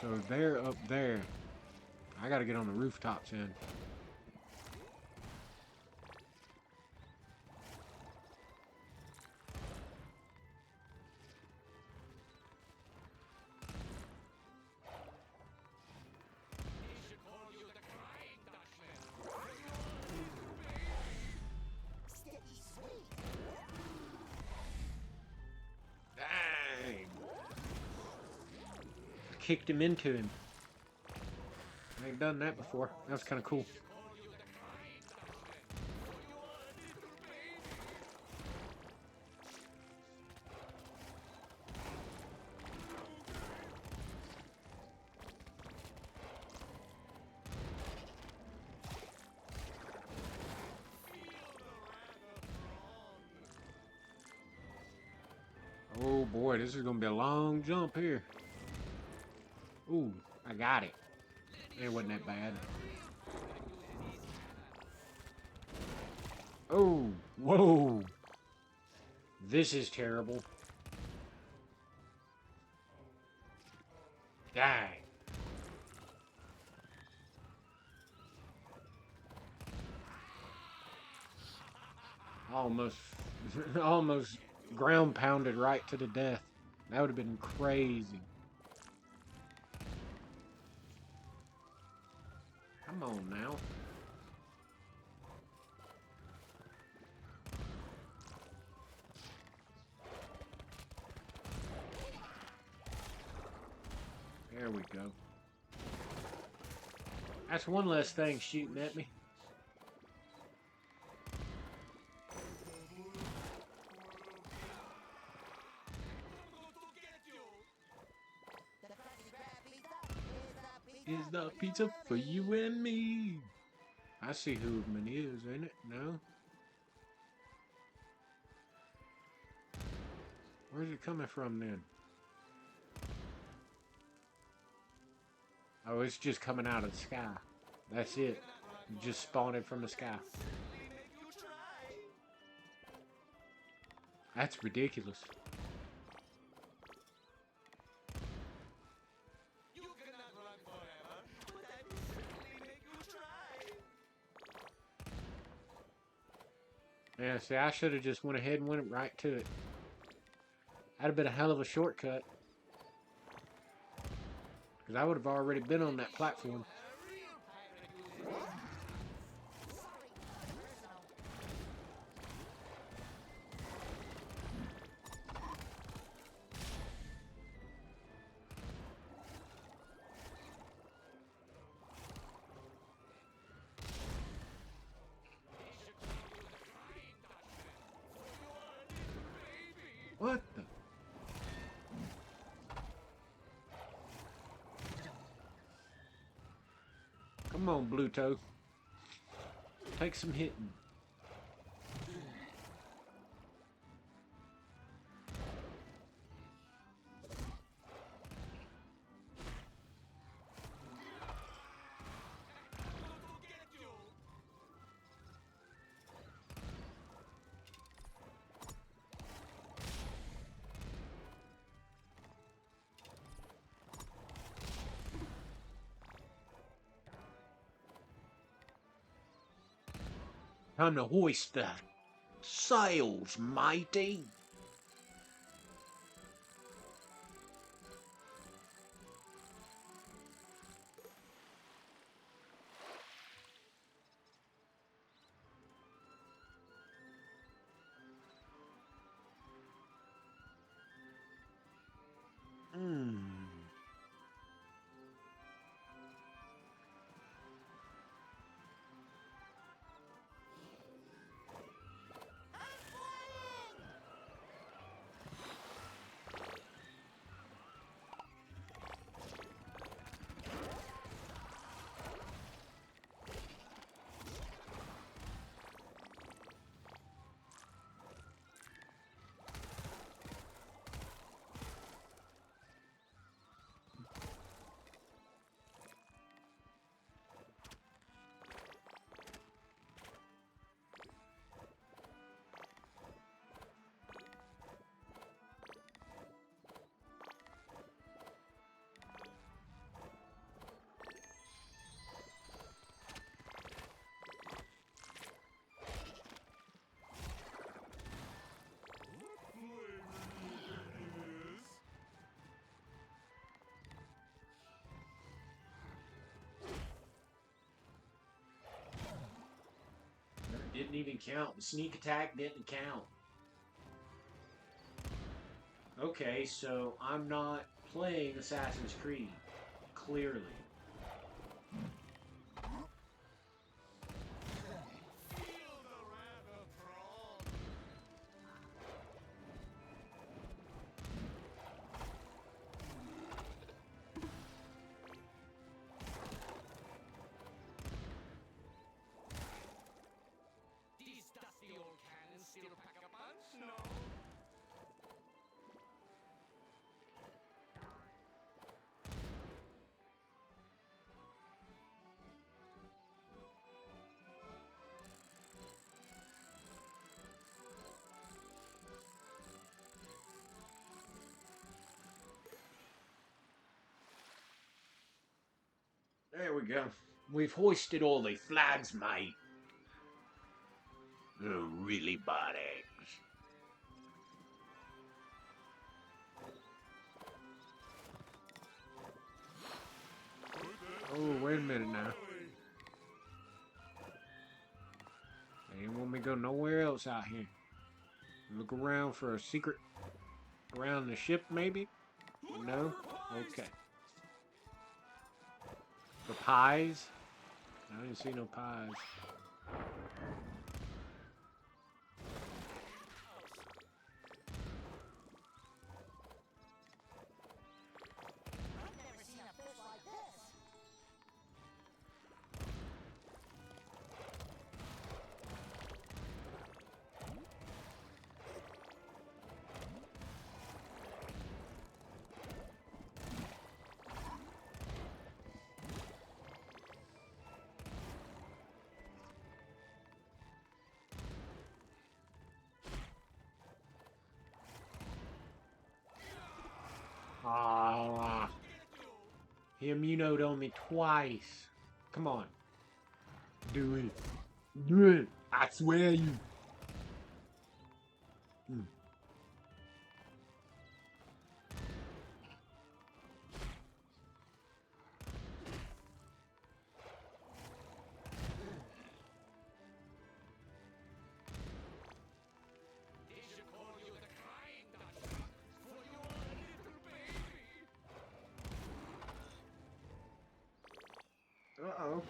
So they're up there. I gotta get on the rooftops end. Dang. Kicked him into him. I ain't done that before. That was kind of cool. Oh boy, this is gonna be a long jump here. Ooh, I got it. It wasn't that bad. Oh, whoa. This is terrible. Die. Almost, almost ground pounded right to the death. That would have been crazy. Come on now. There we go. That's one less thing shooting at me. Is the pizza for you and me? I see who it is, ain't it? No? Where's it coming from then? Oh, it's just coming out of the sky. That's it. It just spawned from the sky. That's ridiculous. Yeah, see, I should have just went ahead and went right to it. That'd have been a hell of a shortcut. Because I would have already been on that platform. What the? Come on, Bluto. Take some hitting. Time to hoist the sails, matey. Didn't even count. The sneak attack didn't count. Okay, so I'm not playing Assassin's Creed. Clearly. These dusty old cannons still pack a punch? No. There we go. We've hoisted all the flags, mate. They're really bad eggs. Oh, wait a minute now. They didn't want me to go nowhere else out here. Look around for a secret around the ship, maybe? No? Okay. For pies? I didn't see no pies. I've never seen a fish like this. Ah, he immunoed on me twice. Come on. Do it. Do it. I swear you. They should call you the crying Dutchman, for you are a little baby. Uh-oh.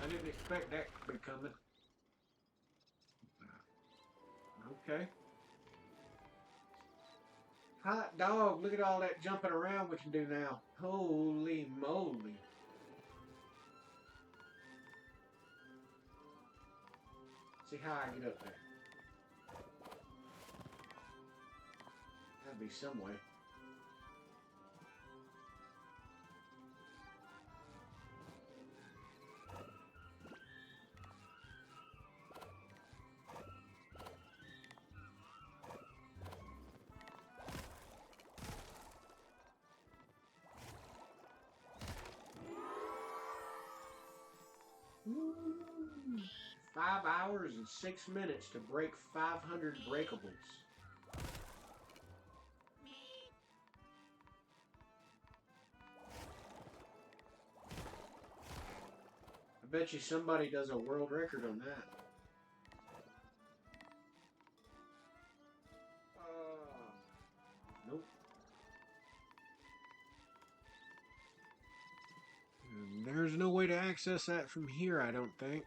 I didn't expect that to be coming. Okay. Hot dog, look at all that jumping around we can do now. Holy moly. See how I get up there. Gotta be some way. Woo. 5 hours and 6 minutes to break 500 breakables. I bet you somebody does a world record on that. Nope. There's no way to access that from here, I don't think.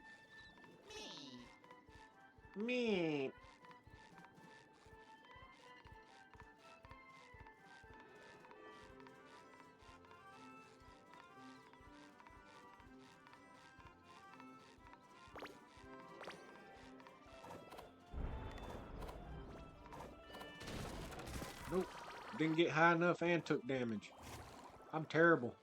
Me. Nope. Didn't get high enough and took damage. I'm terrible.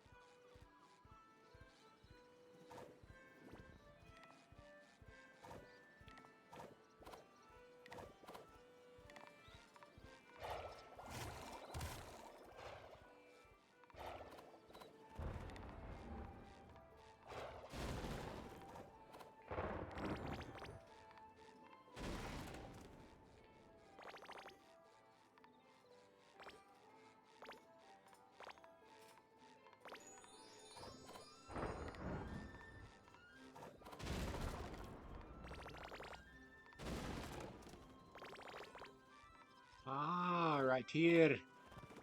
here.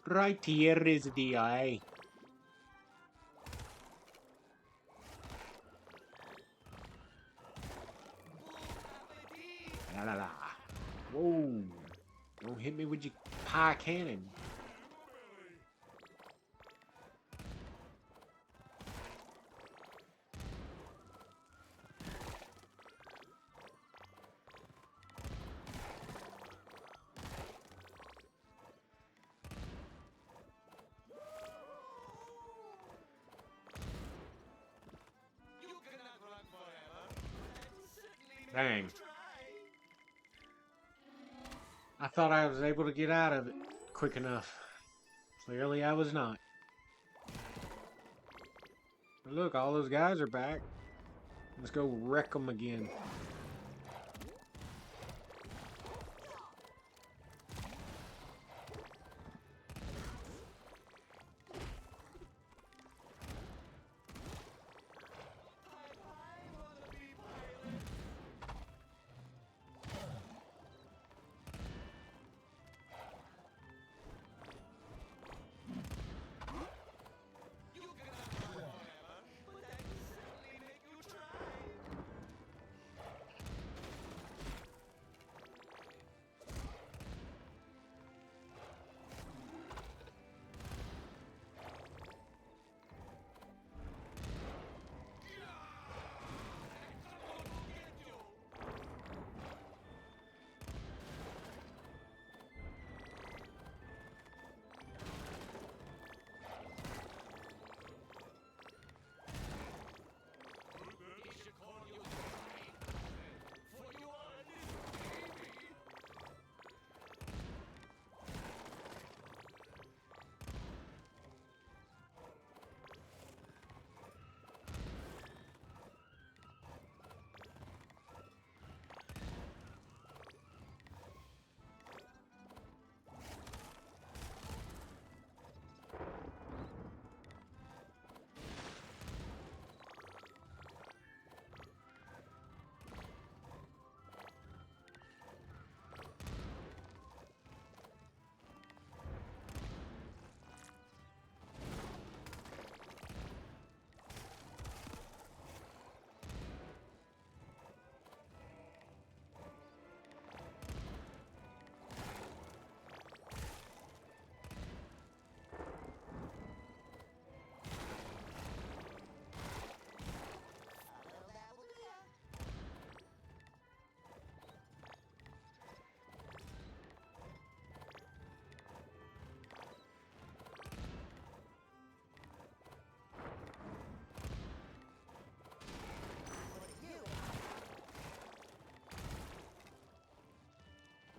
Right here is the eye. La la la. Whoa. Don't hit me with your pie cannon. Dang. I thought I was able to get out of it quick enough. Clearly I was not. But look, all those guys are back. Let's go wreck them again.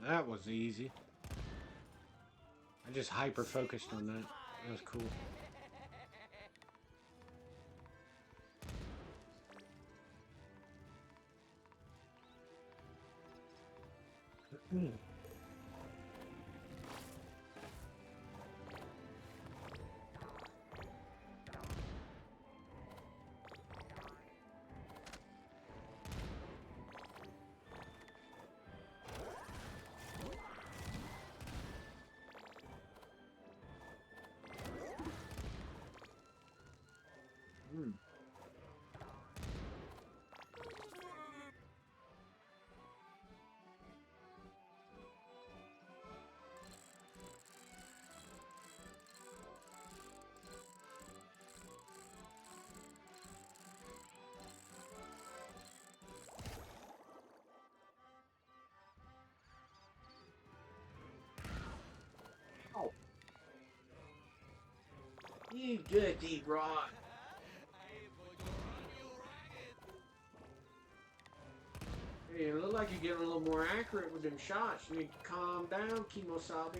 That was easy. I just hyper focused on that. That was cool. You dirty rot. Hey, you look like you're getting a little more accurate with them shots. You need to calm down, Kimosabi.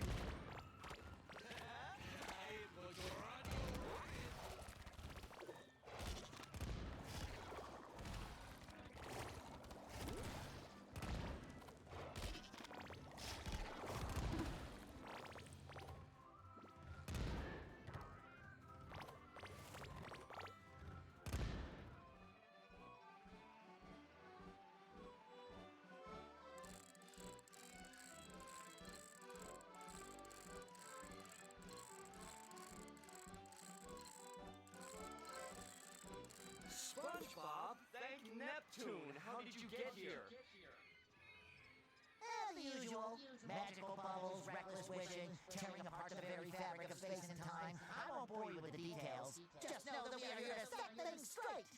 swishing, tearing apart the very fabric of space and time. I won't bore you with the details. Just know that we are here to set things straight.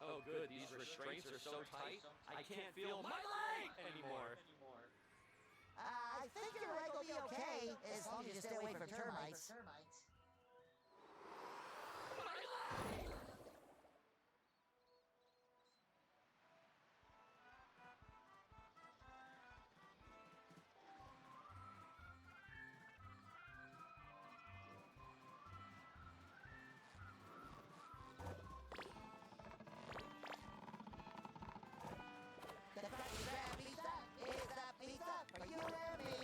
Oh, good. These restraints are so tight, I can't feel my leg anymore. I think your leg will be okay, as long as you stay away from termites. The Krusty Krab pizza is a pizza for you and me.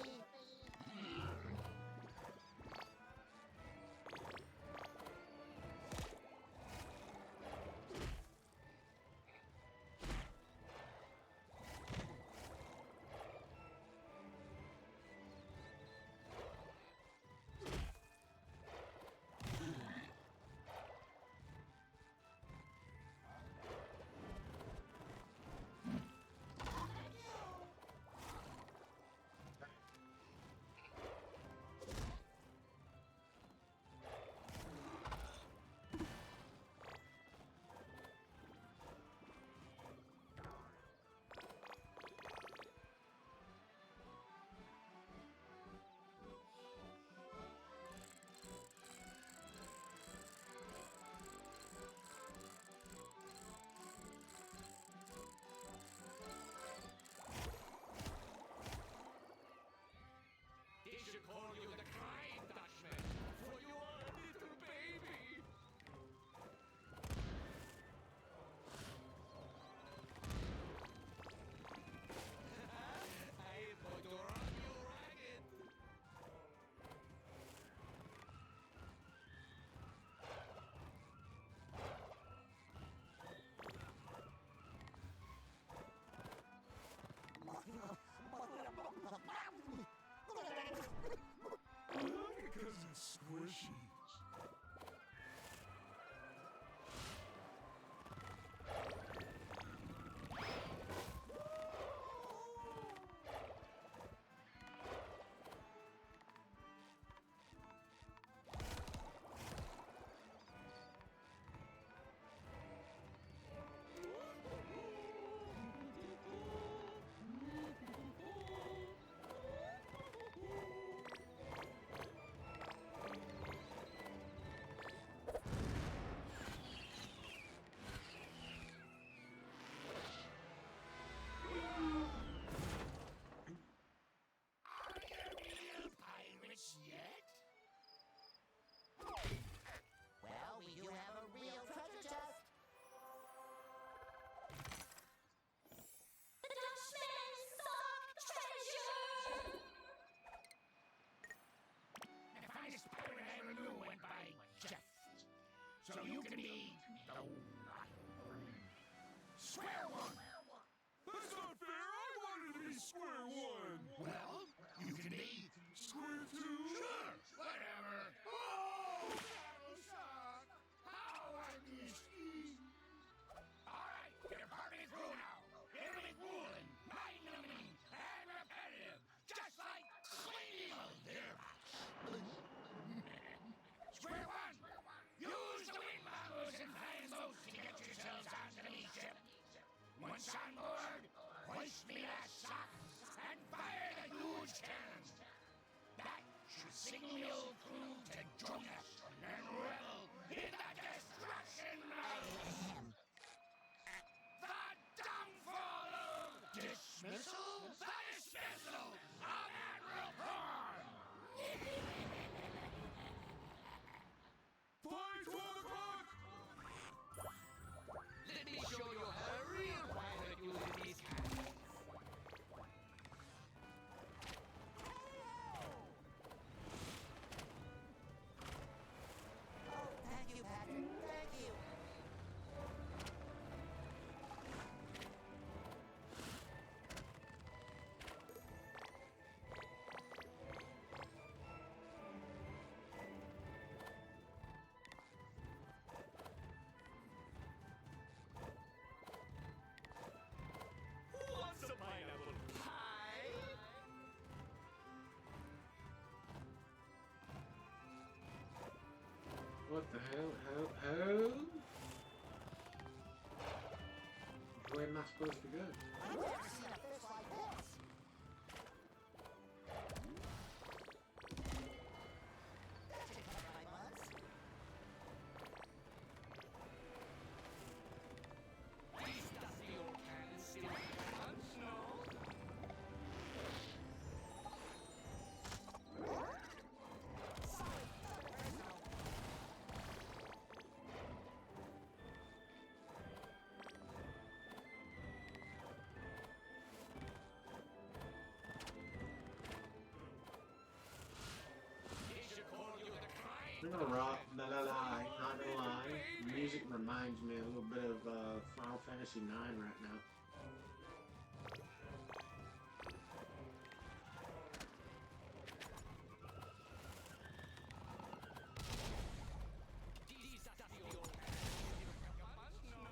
They should call you the Kind Dutchman, for you are a little baby. I am going to run you ragged. Because it's squishy. Pirates yet? Well, we do have a real treasure chest. The Dutchman sought treasure! The finest pirate I ever knew went by Jeff. So you can be the Square One. That's not fair. I wanted to be Square One. Well, you can be Square Two. Sure, whatever. Oh, Battleshock! How I missed you. All right, you're part of the crew now. It'll be grueling, mind-numbing, and repetitive, just like cleaning a litter box. Square One, use the wind bombers and fan boats to get yourselves onto the meat ship. Once on board, hoist me that sock and fire the huge cannon. That should signal the old crew to join us and revel in the destruction of the downfall of dismissal. The dismissal of Admiral Thorn. 12 o'clock. Let me show you how a real pirate uses these cannons. What the hell? How? Where am I supposed to go? I've never seen a fish like this. Did it cover my buns? These dusty old cannons still have guns, no? I'm gonna rock, not gonna lie. Music reminds me a little bit of Final Fantasy IX right now. These dusty old cannons still have guns, no?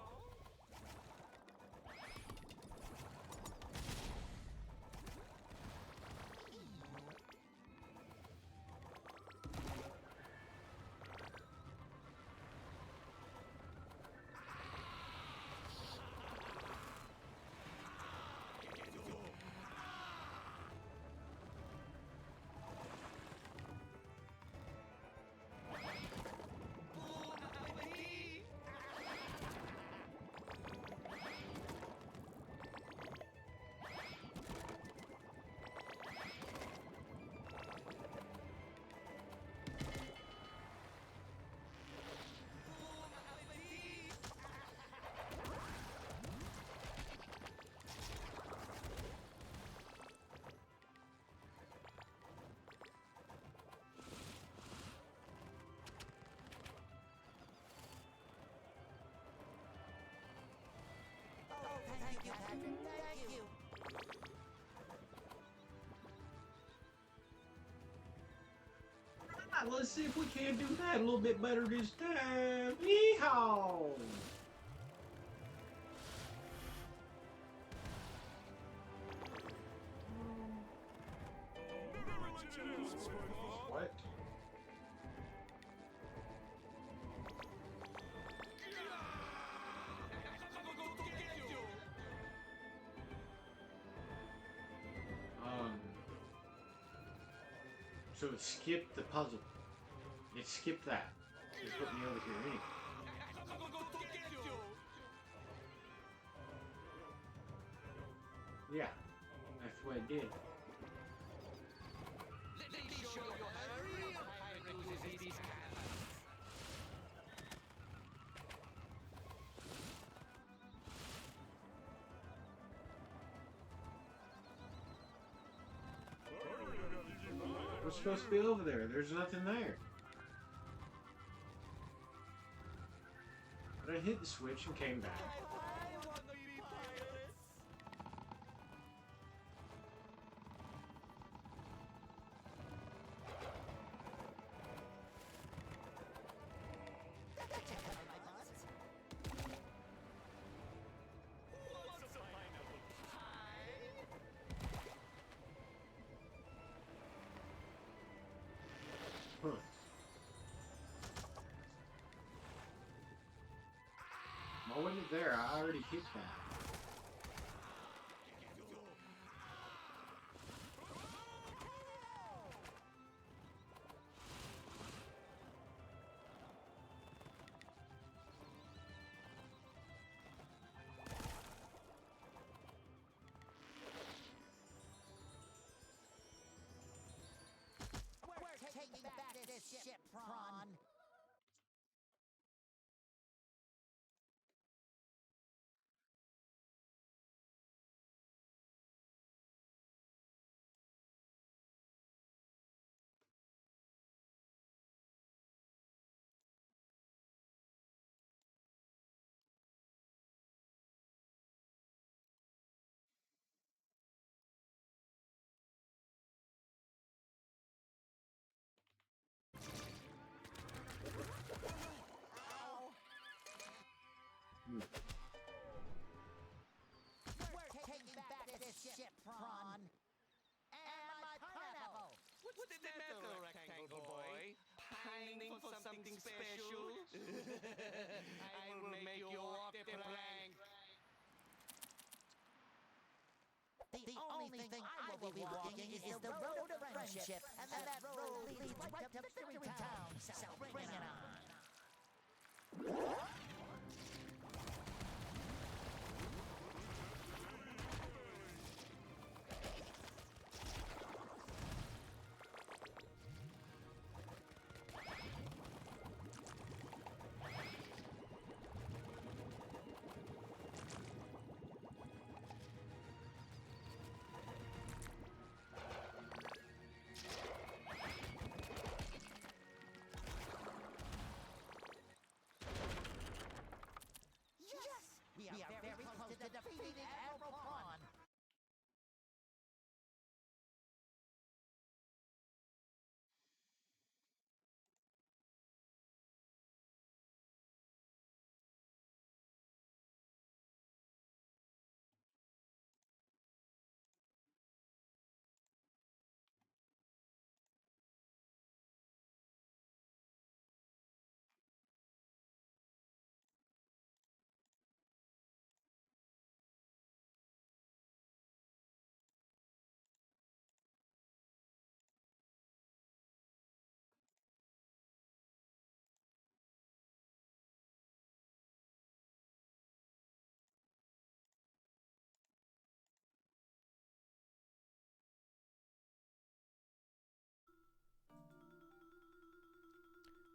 Thank you, Patrick. Thank you. Alright, let's see if we can do that a little bit better this time. Yeehaw! What? So it skipped the puzzle. It skipped that. It put me over here anyway. Yeah, that's what it did. Let me show you how a real pirate uses these cannons. We're supposed to be over there. There's nothing there. But I hit the switch and came back. Huh. Why wasn't it there? I already hit that. We're taking back this ship, Prawn. for something special? I will make you walk the plank. The only thing I will be walking is the road of friendship, and that road leads right to Victory Town, so bring it on. We are very close to defeating Admiral Pawn.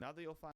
Now that you'll find.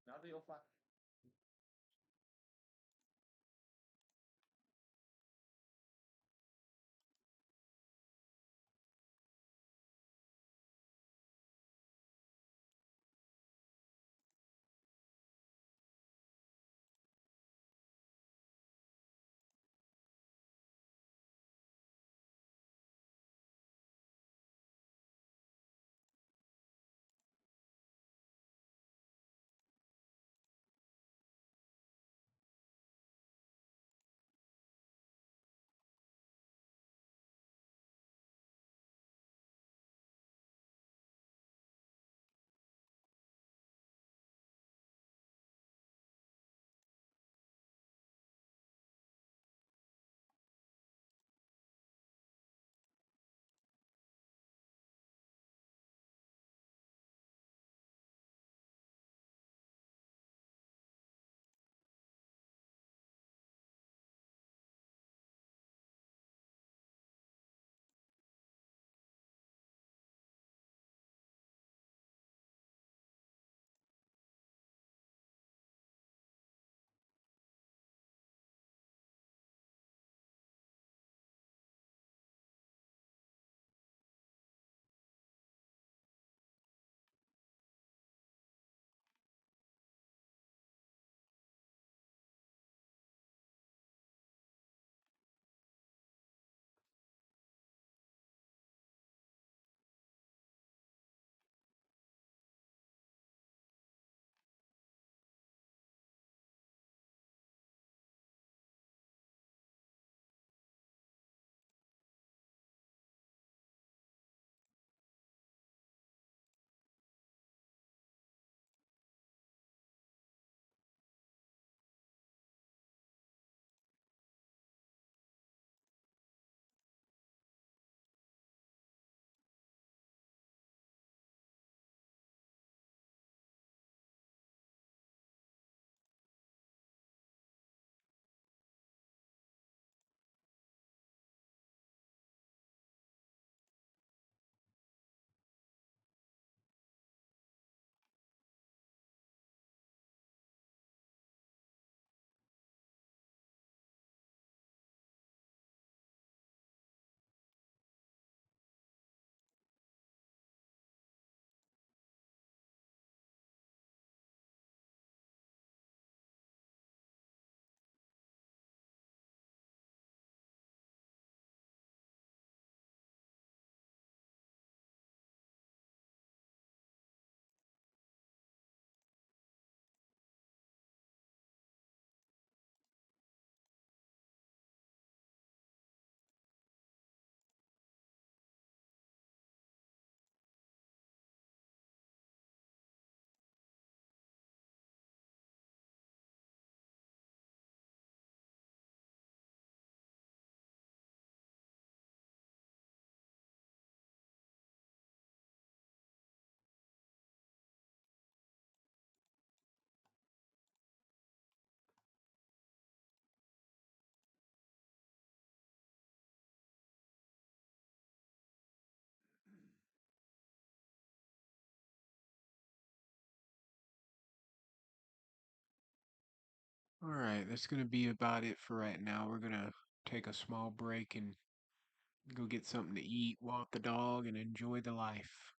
Alright, that's gonna be about it for right now. We're gonna take a small break and go get something to eat, walk the dog, and enjoy the life.